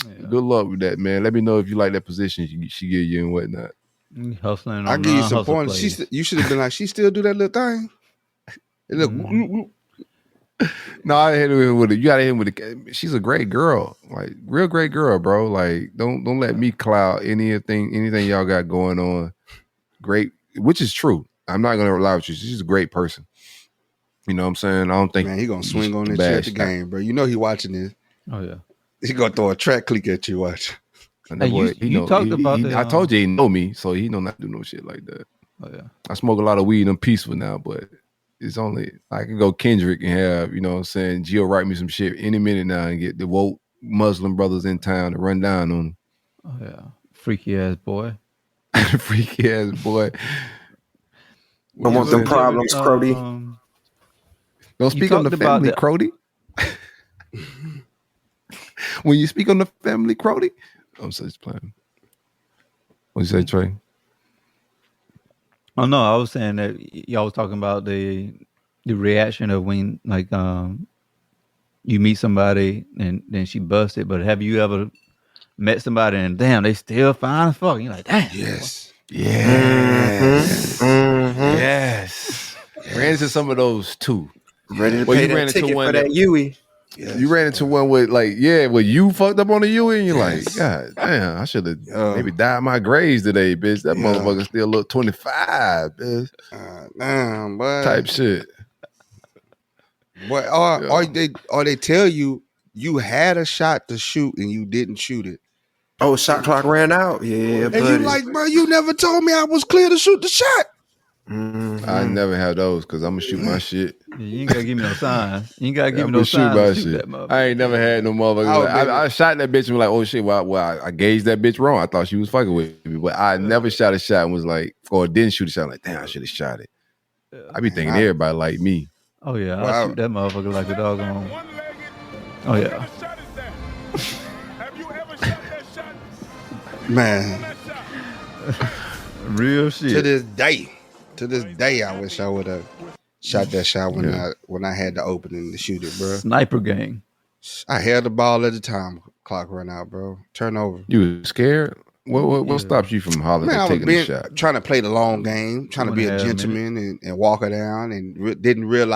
Yeah. Good luck with that, man. Let me know if you like that position she give you and whatnot. Hustling. I give you some points. You should have been like, she still do that little thing. Look. No, I hit her with it. You gotta hit him with it. She's a great girl, like real great girl, bro. Like don't let me cloud anything y'all got going on. Great, which is true. I'm not gonna lie with you. She's a great person. You know what I'm saying? I don't think he gonna swing on this shit at the game, bro. You know he watching this. Oh yeah. He gonna throw a track click at you. Watch. Hey, you talked about that. I told you he know me, so he know not to do no shit like that. Oh yeah. I smoke a lot of weed. I'm peaceful now, but it's only I can go Kendrick and have, you know what I'm saying, Gio write me some shit any minute now and get the woke Muslim brothers in town to run down on him. Oh yeah. Freaky ass boy. Freaky ass boy. I want them problems, Crody. Don't speak on the family, Crody. When you speak on the family, Crody. I'm just playing. What'd you say, Trey? Oh no, I was saying that y'all was talking about the reaction of when like you meet somebody and then she busted. But have you ever met somebody and damn, they still fine as fuck? You're like, damn. Yes. Yes. Yes. Ran into some of those too. Ready to pay that ticket for that Yui. Yes. You ran into one with like, you fucked up on the Yui and you're like, God damn, I should have maybe dyed my grades today, bitch. That motherfucker still look 25, bitch. Damn, boy. Type shit. But or they tell you had a shot to shoot and you didn't shoot it. Oh, shot clock ran out. Yeah, and you like, bro, you never told me I was clear to shoot the shot. Mm-hmm. I never have those because I'm gonna shoot my shit. Yeah, you ain't gotta give me no signs. You ain't gotta give me no signs. My shit. I ain't never had no motherfucker. I shot that bitch and was like, oh shit, well, I gauged that bitch wrong. I thought she was fucking with me, but I never shot a shot and was like, or didn't shoot a shot. Like, damn, I should have shot it. I be thinking everybody like me. Oh yeah, I'll shoot that motherfucker like a dog on. Oh yeah. Man. Real shit. To this day. To this day, I wish I would have shot that shot when I had the opening to shoot it, bro. Sniper gang. I held the ball at the time clock run out, bro. Turnover. You scared? What stops you from hollering and taking the shot? Trying to play the long game, trying to be a gentleman and walk her down, and didn't read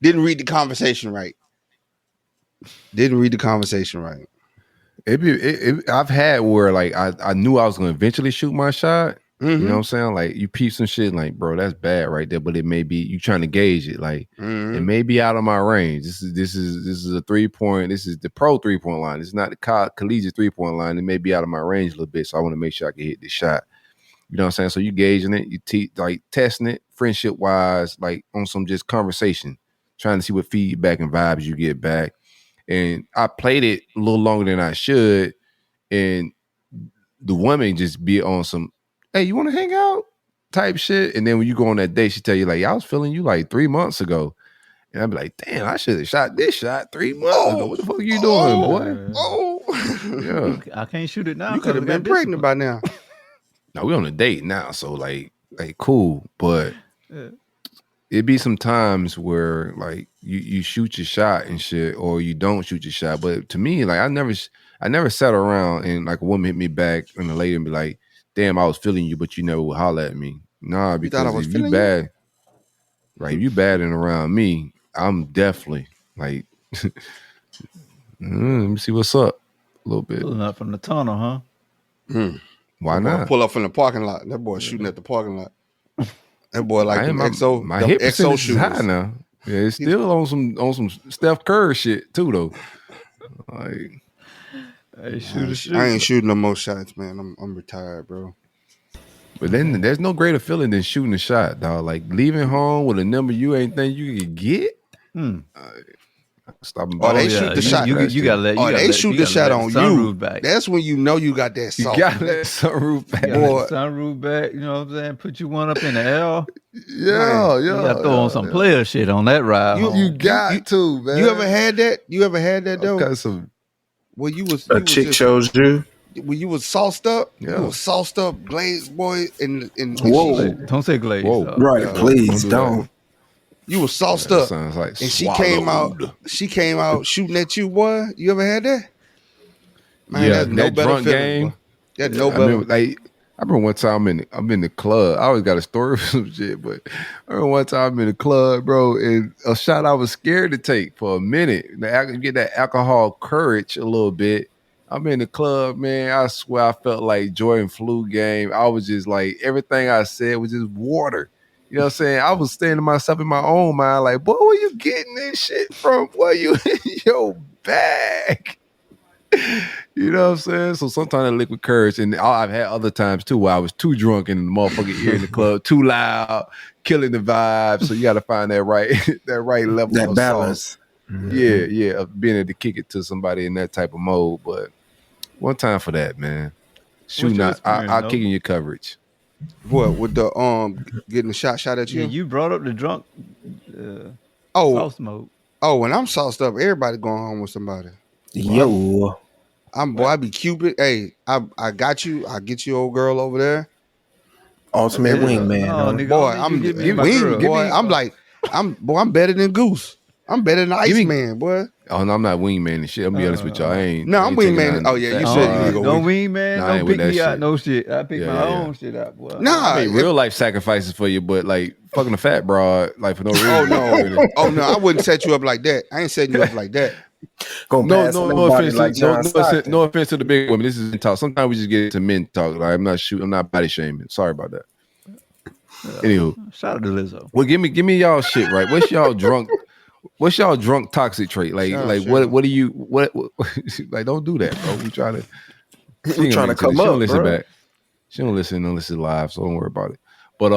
the conversation right. Didn't read the conversation right. I've had where like I knew I was going to eventually shoot my shot. Mm-hmm. You know what I'm saying? Like you peep some shit, like bro, that's bad right there. But it may be you trying to gauge it. Like it may be out of my range. This is a 3-point. This is the pro 3-point line. It's not the collegiate 3-point line. It may be out of my range a little bit. So I want to make sure I can hit this shot. You know what I'm saying? So you gauging it, you like testing it, friendship wise, like on some just conversation, trying to see what feedback and vibes you get back. And I played it a little longer than I should, and the woman just be on some, hey, you want to hang out type shit. And then when you go on that date, she tell you like, I was feeling you like 3 months ago. And I'd be like, damn, I should have shot this shot 3 months ago. What the fuck are you doing, boy? Yeah. I can't shoot it now. You could have been pregnant by now. Now we on a date now, so like cool. But it'd be some times where like you shoot your shot and shit, or you don't shoot your shot. But to me, like I never sat around and like a woman hit me back and a lady and be like, damn, I was feeling you, but you never would holler at me. Nah, because if you bad, right? If you badding around me, I'm definitely like, let me see what's up a little bit. Pulling up from the tunnel, huh? Why not? Pull up from the parking lot. That boy shooting at the parking lot. That boy like the XO. My hip percentage is high now. Yeah, it's still on some Steph Curry shit too though. Like, I ain't shooting no more shots, man. I'm retired, bro. But then there's no greater feeling than shooting a shot, dog. Like leaving home with a number you ain't think you could get. Stop. They shoot the shot. You gotta let. They shoot the shot on you. That's when you know you got that salt. You got that sunroof back. Boy. Sunroof back. You know what I'm saying? Put you one up in the L. Yeah. You gotta throw on some player shit on that ride. You got to, man. You ever had that though? Got some. Well, you was a chick shows you. When you was sauced up, yeah. You was sauced up, glazed boy, and whoa, don't say glazed. Whoa, right? Please don't. You was sauced up, sounds like and she came out shooting at you, boy. You ever had that? Man, yeah, that's no that better drunk feeling, game. Boy. That's no better. I remember one time I'm in the club. I always got a story for some shit, but I remember one time I'm in the club, bro, and a shot I was scared to take for a minute. Get that alcohol courage a little bit. I'm in the club, man. I swear I felt like Jordan Flu game. I was just like, everything I said was just water. You know what I'm saying? I was saying to myself in my own mind, like, boy, where you getting this shit from? Boy, you in your bag. You know what I'm saying? So sometimes I liquid courage, and I've had other times too where I was too drunk in the motherfucking ear in the club, too loud, killing the vibe. So you got to find that right level, that of balance. Yeah, of being able to kick it to somebody in that type of mode. But one time for that, man. Shooting out, I'll kick in your coverage. What with the getting the shot at you? Yeah, you brought up the drunk. Sauce mode. Oh, when I'm sauced up, everybody going home with somebody. Yo, I be Cupid. Hey, I got you. I get you old girl over there. Ultimate wingman. Nigga, boy, I'm wing. Boy, I'm better than Goose. I'm better than Iceman, boy. Oh no, I'm not wingman and shit. I'm be honest with y'all. I'm wingman. Oh yeah, you said you no wingman. Nah, don't pick me out. No shit. I pick my own shit out, boy. Nah, I made real life sacrifices for you, but like fucking a fat broad, like for no reason. Oh no, I wouldn't set you up like that. I ain't setting you up like that. No offense to the big women. This is talk. Sometimes we just get into men talk. Like, I'm not body shaming. Sorry about that. Anywho, shout out to Lizzo. Well, give me y'all shit right. What's y'all drunk toxic trait? Like what do you like? Don't do that, bro. We trying to come up. She don't listen back. She don't listen live, so don't worry about it. But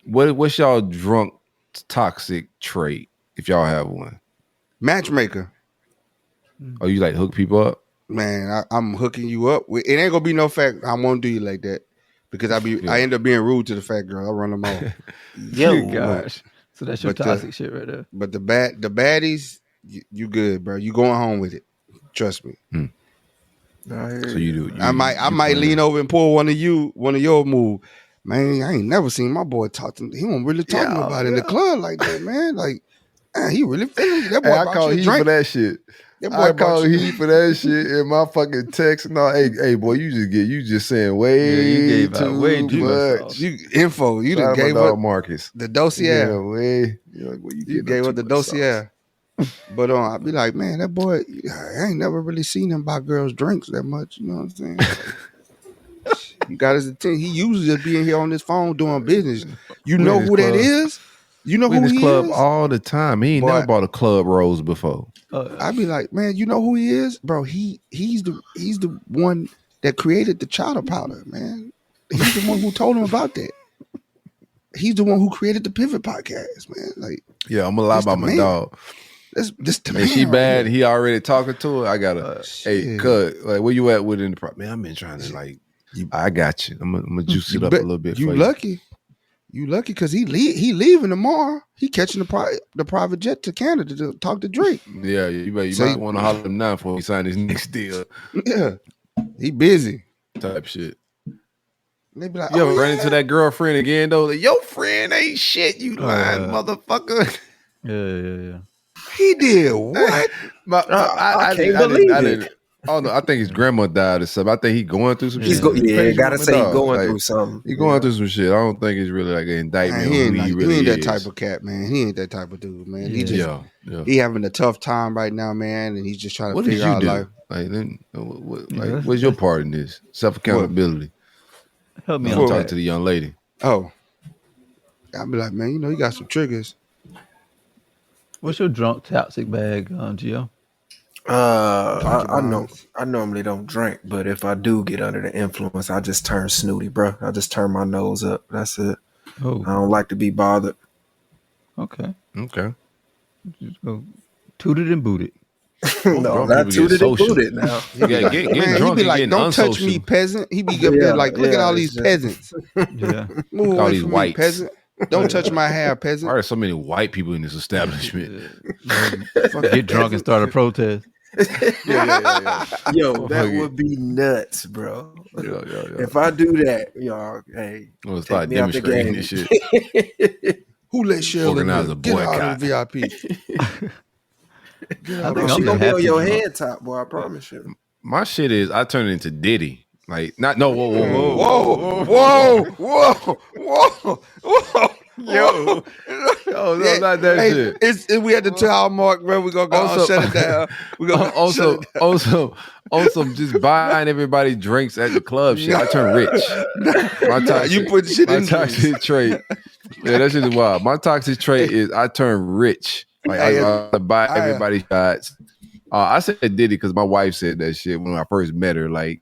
what's y'all drunk toxic trait if y'all have one? Matchmaker. Oh, you like hook people up? Man, I'm hooking you up. It ain't gonna be no fact. I won't do you like that because I end up being rude to the fat girl. I run them off. Yo, gosh. So that's your toxic shit right there. But the baddies, you good, bro. You going home with it. Trust me. So you do. I might lean over and pull one of your move. Man, I ain't never seen my boy talk to. He won't really talk to me about it in the club like that, man. Like, man, he really feeling me. That boy Hey, I brought call you a heat drink. for that shit. That boy I brought call you- heat for that shit in my fucking text. No, hey, boy, you just saying way you gave out too way too much much. You info. You Shout done out my gave dog up Marcus. the dossier. Yeah, way. You're like, well, You gave up the dossier. But I'd be like, man, that boy, I ain't never really seen him buy girls drinks that much. You know what I'm saying? You got his attention. He usually just being here on his phone doing business. You know who that is? You know We in who this he club is? all the time. He ain't Boy. never bought a club rose before. I'd be like, man, you know who he is, bro? He's the one that created the chowder powder, man. He's the one who told him about that. He's the one who created the Pivot podcast, man. Like, Yeah, I'm gonna lie This about the my man. dog. this the And man she right bad. here. He already talking to her. I gotta. Hey, shit. cut. Like, where you at with in the pro? Man, I've been trying to like. I got you. I'm gonna juice it up a little bit. You for lucky. You lucky because he leaving tomorrow. He catching the private jet to Canada to talk to Drake. Yeah, you might want to holler him now before he sign his next deal. Yeah, he busy. Type shit. They be like, You ever oh, run yeah. into that girlfriend again though? Like, your friend ain't shit. You lying, motherfucker. Yeah. He did what? I can't believe it. Oh no, I think his grandma died or something. I think he going through some shit. Gotta say he going through something. He going through some shit. I don't think it's really like an indictment Man, he on ain't, who he like, really he ain't that is. type of cat, man. He ain't that type of dude, man. He just Yeah. he having a tough time right now, man, and he's just trying to What did figure you out do? life. Like, then, what's your part in this? Self accountability. Help me I'm on talking that. to the young lady. Oh, I'll be like, man, you got some triggers. What's your drunk toxic bag, Gio? I normally don't drink, but if I do get under the influence, I just turn snooty, bro. I just turn my nose up. That's it. Oh, I don't like to be bothered. okay. Just go toot it and boot it. No, not tooted and booted now. Yeah, get Man, drunk he be and like, getting don't touch unsocial. me, peasant. He be up there like, look at all these peasants. Yeah. Move All away these from whites. me, peasant. Don't touch my hair, peasant. Why are so many white people in this establishment? Get drunk and start a protest. Yeah. Yo, that would be nuts, bro. Yeah. If I do that, y'all, hey, We'll take start me out the demonstrating game. this shit. Who let Cheryl Organize in a there? Get her out boycott. of the VIP. I think She I'm gonna be on happy your drunk. head top, boy. I promise you. My shit is I turn it into Diddy. Like whoa. Yo, no, not that shit. We at the 2 hour mark, bro. We gonna go shut it down. We gonna also just buying everybody drinks at the club shit. I turn rich. My toxic, you put shit my in toxic trait. Yeah, that shit is wild. My toxic trait is I turn rich. Like I buy everybody shots. I said Diddy because my wife said that shit when I first met her. Like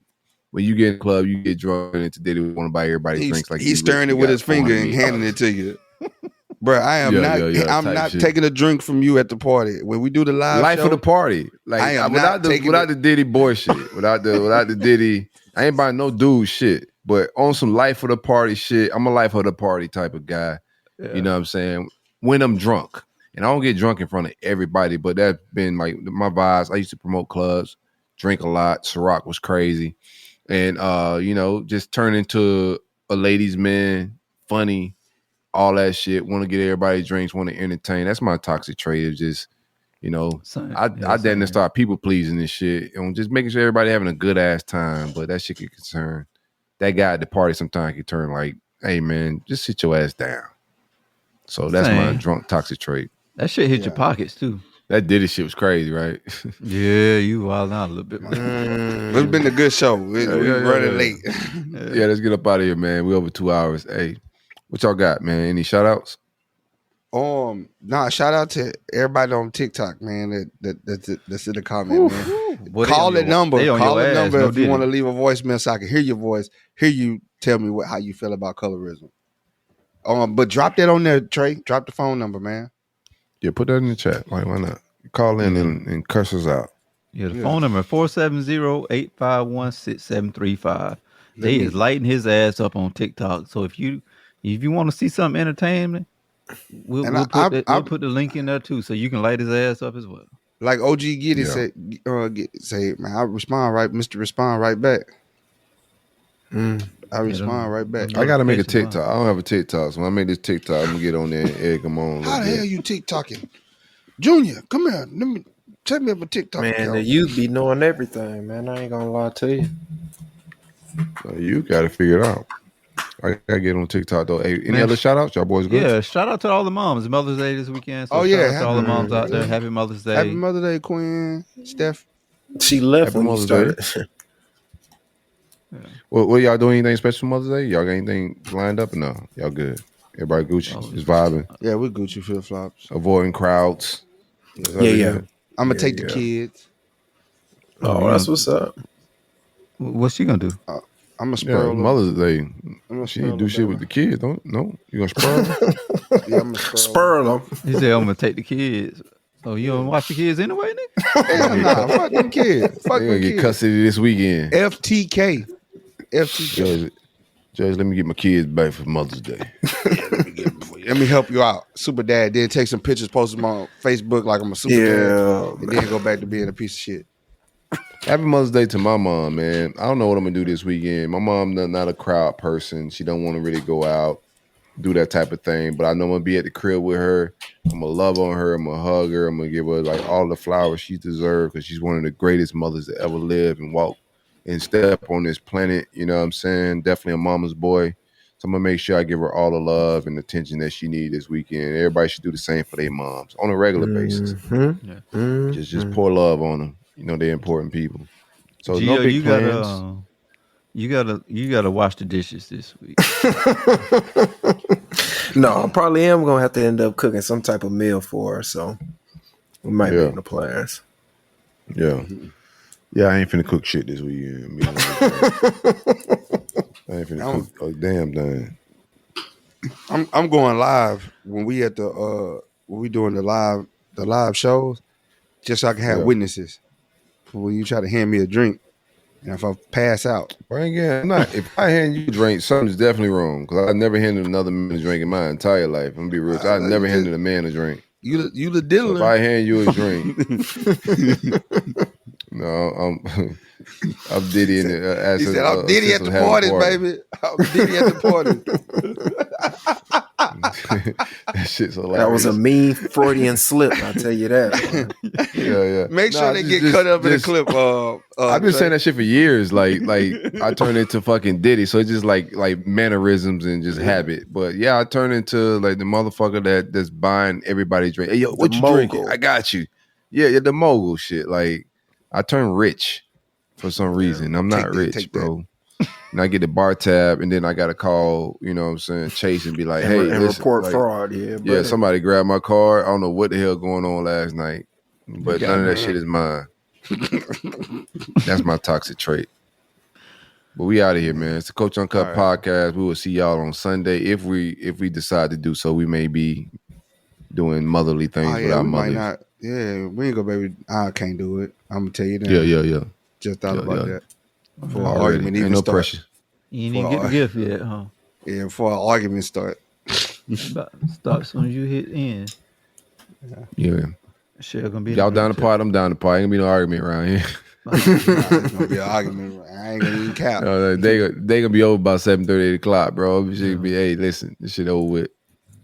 when you get in the club, you get drunk, and today we want to buy everybody drinks. Like he's stirring it with his finger and handing it to you. Bro, I am I'm not taking a drink from you at the party. When we do the live show, of the party. Like without the Diddy boy shit. Without the Diddy, I ain't buying no dude shit. But on some life of the party shit, I'm a life of the party type of guy. Yeah. You know what I'm saying? When I'm drunk. And I don't get drunk in front of everybody, but that's been like my vibes. I used to promote clubs, drink a lot. Ciroc was crazy. And just turn into a ladies' man, funny, all that shit. Want to get everybody drinks, want to entertain. That's my toxic trait. It's just, I didn't start people pleasing this shit and just making sure everybody having a good ass time. But that shit could concern that guy at the party. Sometimes could turn like, hey man, just sit your ass down. So that's my drunk toxic trait. That shit hit your pockets too. That Diddy shit was crazy, right? Yeah, you wild out a little bit. It's been a good show. We're running late. Yeah, let's get up out of here, man. We over 2 hours. Hey, what y'all got, man? Any shout outs? Shout out to everybody on TikTok, man. That's in the comment, man. Call the number. Call the number if you want to leave a voicemail so I can hear your voice. Hear you tell me how you feel about colorism. But drop that on there, Trey. Drop the phone number, man. Yeah, put that in the chat. Why not? Call in and curse us out. Yeah, the phone number 470-851-6735. They is lighting his ass up on TikTok. So if you want to see something entertaining, we'll put the link in there too, so you can light his ass up as well. Like OG Giddy say, man, I respond right, Mr. Respond right back. I respond right back. I gotta make a TikTok. I don't have a TikTok, so when I make this TikTok, I'm gonna get on there and egg them on. How the hell you TikToking? Junior, come here. Let me take me up a TikTok. Man, the youth be knowing everything, man. I ain't gonna lie to you. So you gotta figure it out. I gotta get on TikTok though. Hey, any other shout outs? Y'all boys good? Yeah, shout out to all the moms. Mother's Day this weekend. So shout out to all the moms out there. Happy Mother's Day. Happy Mother's Day, Queen. Steph. She left when Mother's Day. What y'all doing? Anything special for Mother's Day? Y'all got anything lined up or no? Y'all good? Everybody Gucci? Just vibing? Yeah, we Gucci flip flops. Avoiding crowds? Yeah. I'm gonna take the kids. Oh, that's what's up. What's she gonna do? I'm gonna spur them. Mother's Day. She ain't do shit with the kids. Don't no. You gonna spur them? Yeah, I'm gonna spur them. He said, "I'm gonna take the kids." Oh, you don't watch the kids anyway, nigga? Hell nah, fuck them kids. Fuck They them gonna get kids. custody this weekend. FTK. FTK. Judge, let me get my kids back for Mother's Day. Let me help you out. Super dad. Then take some pictures, post them on Facebook like I'm a super dad. And then go back to being a piece of shit. Happy Mother's Day to my mom, man. I don't know what I'm gonna do this weekend. My mom not a crowd person. She don't want to really go out, do that type of thing. But I know I'm gonna be at the crib with her. I'm gonna love on her. I'm gonna hug her. I'm gonna give her like all the flowers she deserves because she's one of the greatest mothers to ever live and walk and step on this planet. You know what I'm saying? Definitely a mama's boy. So I'm gonna make sure I give her all the love and attention that she needs this weekend. Everybody should do the same for their moms on a regular basis. Just pour love on them. You know, they're important people. So Gio, no big you plans. You gotta wash the dishes this week. No, I probably am gonna have to end up cooking some type of meal for her. So we might be in the plans. Yeah. Yeah, I ain't finna cook shit this weekend. I ain't finna cook a damn thing. I'm going live when we at the when we doing the live shows, just so I can have witnesses. When you try to hand me a drink, and if I pass out, if I hand you a drink, something's definitely wrong. Because I've never handed another man a drink in my entire life. I'm gonna be real. I've never handed a man a drink. You the dealer. So if I hand you a drink, no, I'm Diddy in the. He said, "I'm Diddy at the parties, baby. I'm Diddy at the parties." That shit's hilarious. That was a mean Freudian slip, I'll tell you that. Yeah. Make sure they get cut up in the clip. I've been saying that shit for years. Like I turned into fucking Diddy, so it's just like mannerisms and just habit. But yeah, I turned into like the motherfucker that's buying everybody drink. Hey, yo, what you drinking? I got you. Yeah, the mogul shit. Like I turned rich for some reason. I'm not rich, bro. And I get the bar tab, and then I got to call, you know what I'm saying, Chase and be like, hey, and listen, report like, fraud. Yeah, somebody grabbed my card. I don't know what the hell going on last night, but none of that shit is mine. That's my toxic trait. But we out of here, man. It's the Coach Uncut podcast. We will see y'all on Sunday. If we decide to do so, we may be doing motherly things with our mothers. Might not. Yeah, we ain't go, baby. I can't do it. I'm gonna tell you that. Yeah. Just thought about that. For an Already. argument even Ain't no start. pressure. You didn't even get the gift yet, huh? Yeah, before an argument start. Stop as soon as you hit end. Yeah. Shit gonna be y'all down the part. I'm down the part. Ain't gonna be no argument around here. It's gonna be an argument. I ain't gonna even count. No, they gonna be over by 7:30, 8 o'clock, bro. It should be, hey, listen, this shit over with.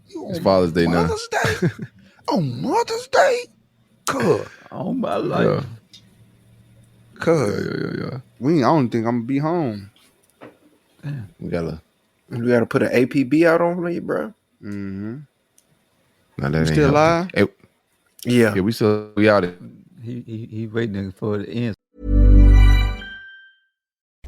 It's Father's Day now. Mother's Day? On Mother's Day? Cuz. All my life. Cuz. Yeah. I don't think I'm gonna be home. Damn. We gotta put an APB out on me, bro. Mm-hmm. Now that You still alive? Yeah, we out it. He waiting for the end.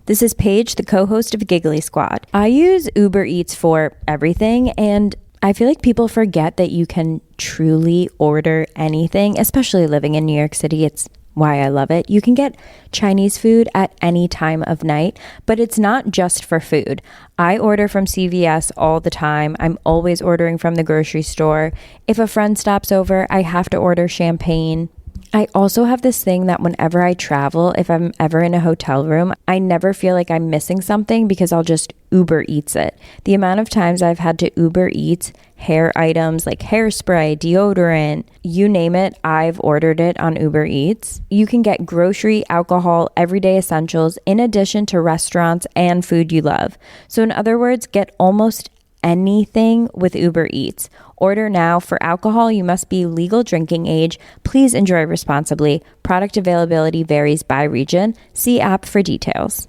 This is Paige, the co-host of Giggly Squad. I use Uber Eats for everything, and I feel like people forget that you can truly order anything, especially living in New York City. It's why I love it. You can get Chinese food at any time of night, but it's not just for food. I order from CVS all the time. I'm always ordering from the grocery store. If a friend stops over, I have to order champagne. I also have this thing that whenever I travel, if I'm ever in a hotel room, I never feel like I'm missing something because I'll just Uber Eats it. The amount of times I've had to Uber Eats hair items like hairspray, deodorant, you name it, I've ordered it on Uber Eats. You can get grocery, alcohol, everyday essentials in addition to restaurants and food you love. So in other words, get almost anything with Uber Eats. Order now. For alcohol, you must be legal drinking age. Please enjoy responsibly. Product availability varies by region. See app for details.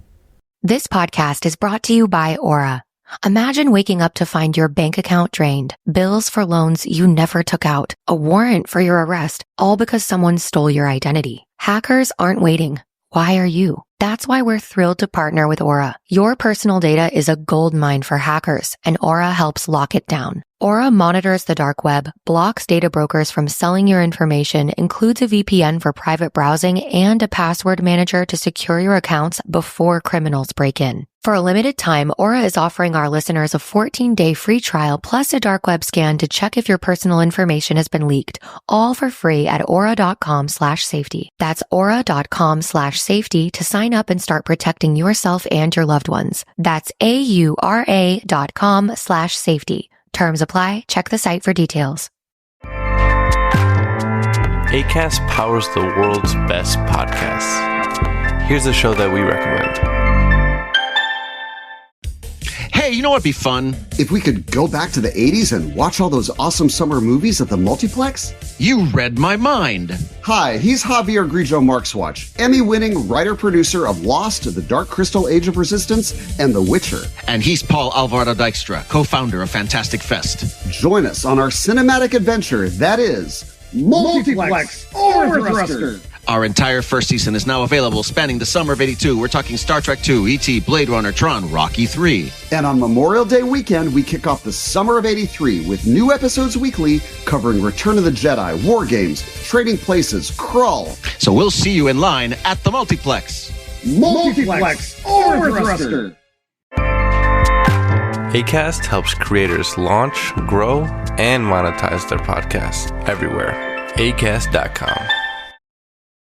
This podcast is brought to you by Aura. Imagine waking up to find your bank account drained, bills for loans you never took out, a warrant for your arrest, all because someone stole your identity. Hackers aren't waiting. Why are you? That's why we're thrilled to partner with Aura. Your personal data is a goldmine for hackers, and Aura helps lock it down. Aura monitors the dark web, blocks data brokers from selling your information, includes a VPN for private browsing, and a password manager to secure your accounts before criminals break in. For a limited time, Aura is offering our listeners a 14-day free trial plus a dark web scan to check if your personal information has been leaked, all for free at aura.com/safety. That's aura.com/safety to sign up and start protecting yourself and your loved ones. That's aura.com/safety. Terms apply. Check the site for details. Acast powers the world's best podcasts. Here's a show that we recommend. Hey, you know what'd be fun? If we could go back to the 80s and watch all those awesome summer movies at the multiplex? You read my mind. Hi, he's Javier Grillo-Marxuach, Emmy-winning writer-producer of Lost, The Dark Crystal Age of Resistance, and The Witcher. And he's Paul Alvaro Dykstra, co-founder of Fantastic Fest. Join us on our cinematic adventure that is Multiplex Overthruster. Our entire first season is now available, spanning the summer of '82. We're talking Star Trek II, E.T., Blade Runner, Tron, Rocky III. And on Memorial Day weekend, we kick off the summer of '83 with new episodes weekly covering Return of the Jedi, War Games, Trading Places, Krull. So we'll see you in line at the multiplex. Multiplex Overthruster. Acast helps creators launch, grow, and monetize their podcasts everywhere. Acast.com.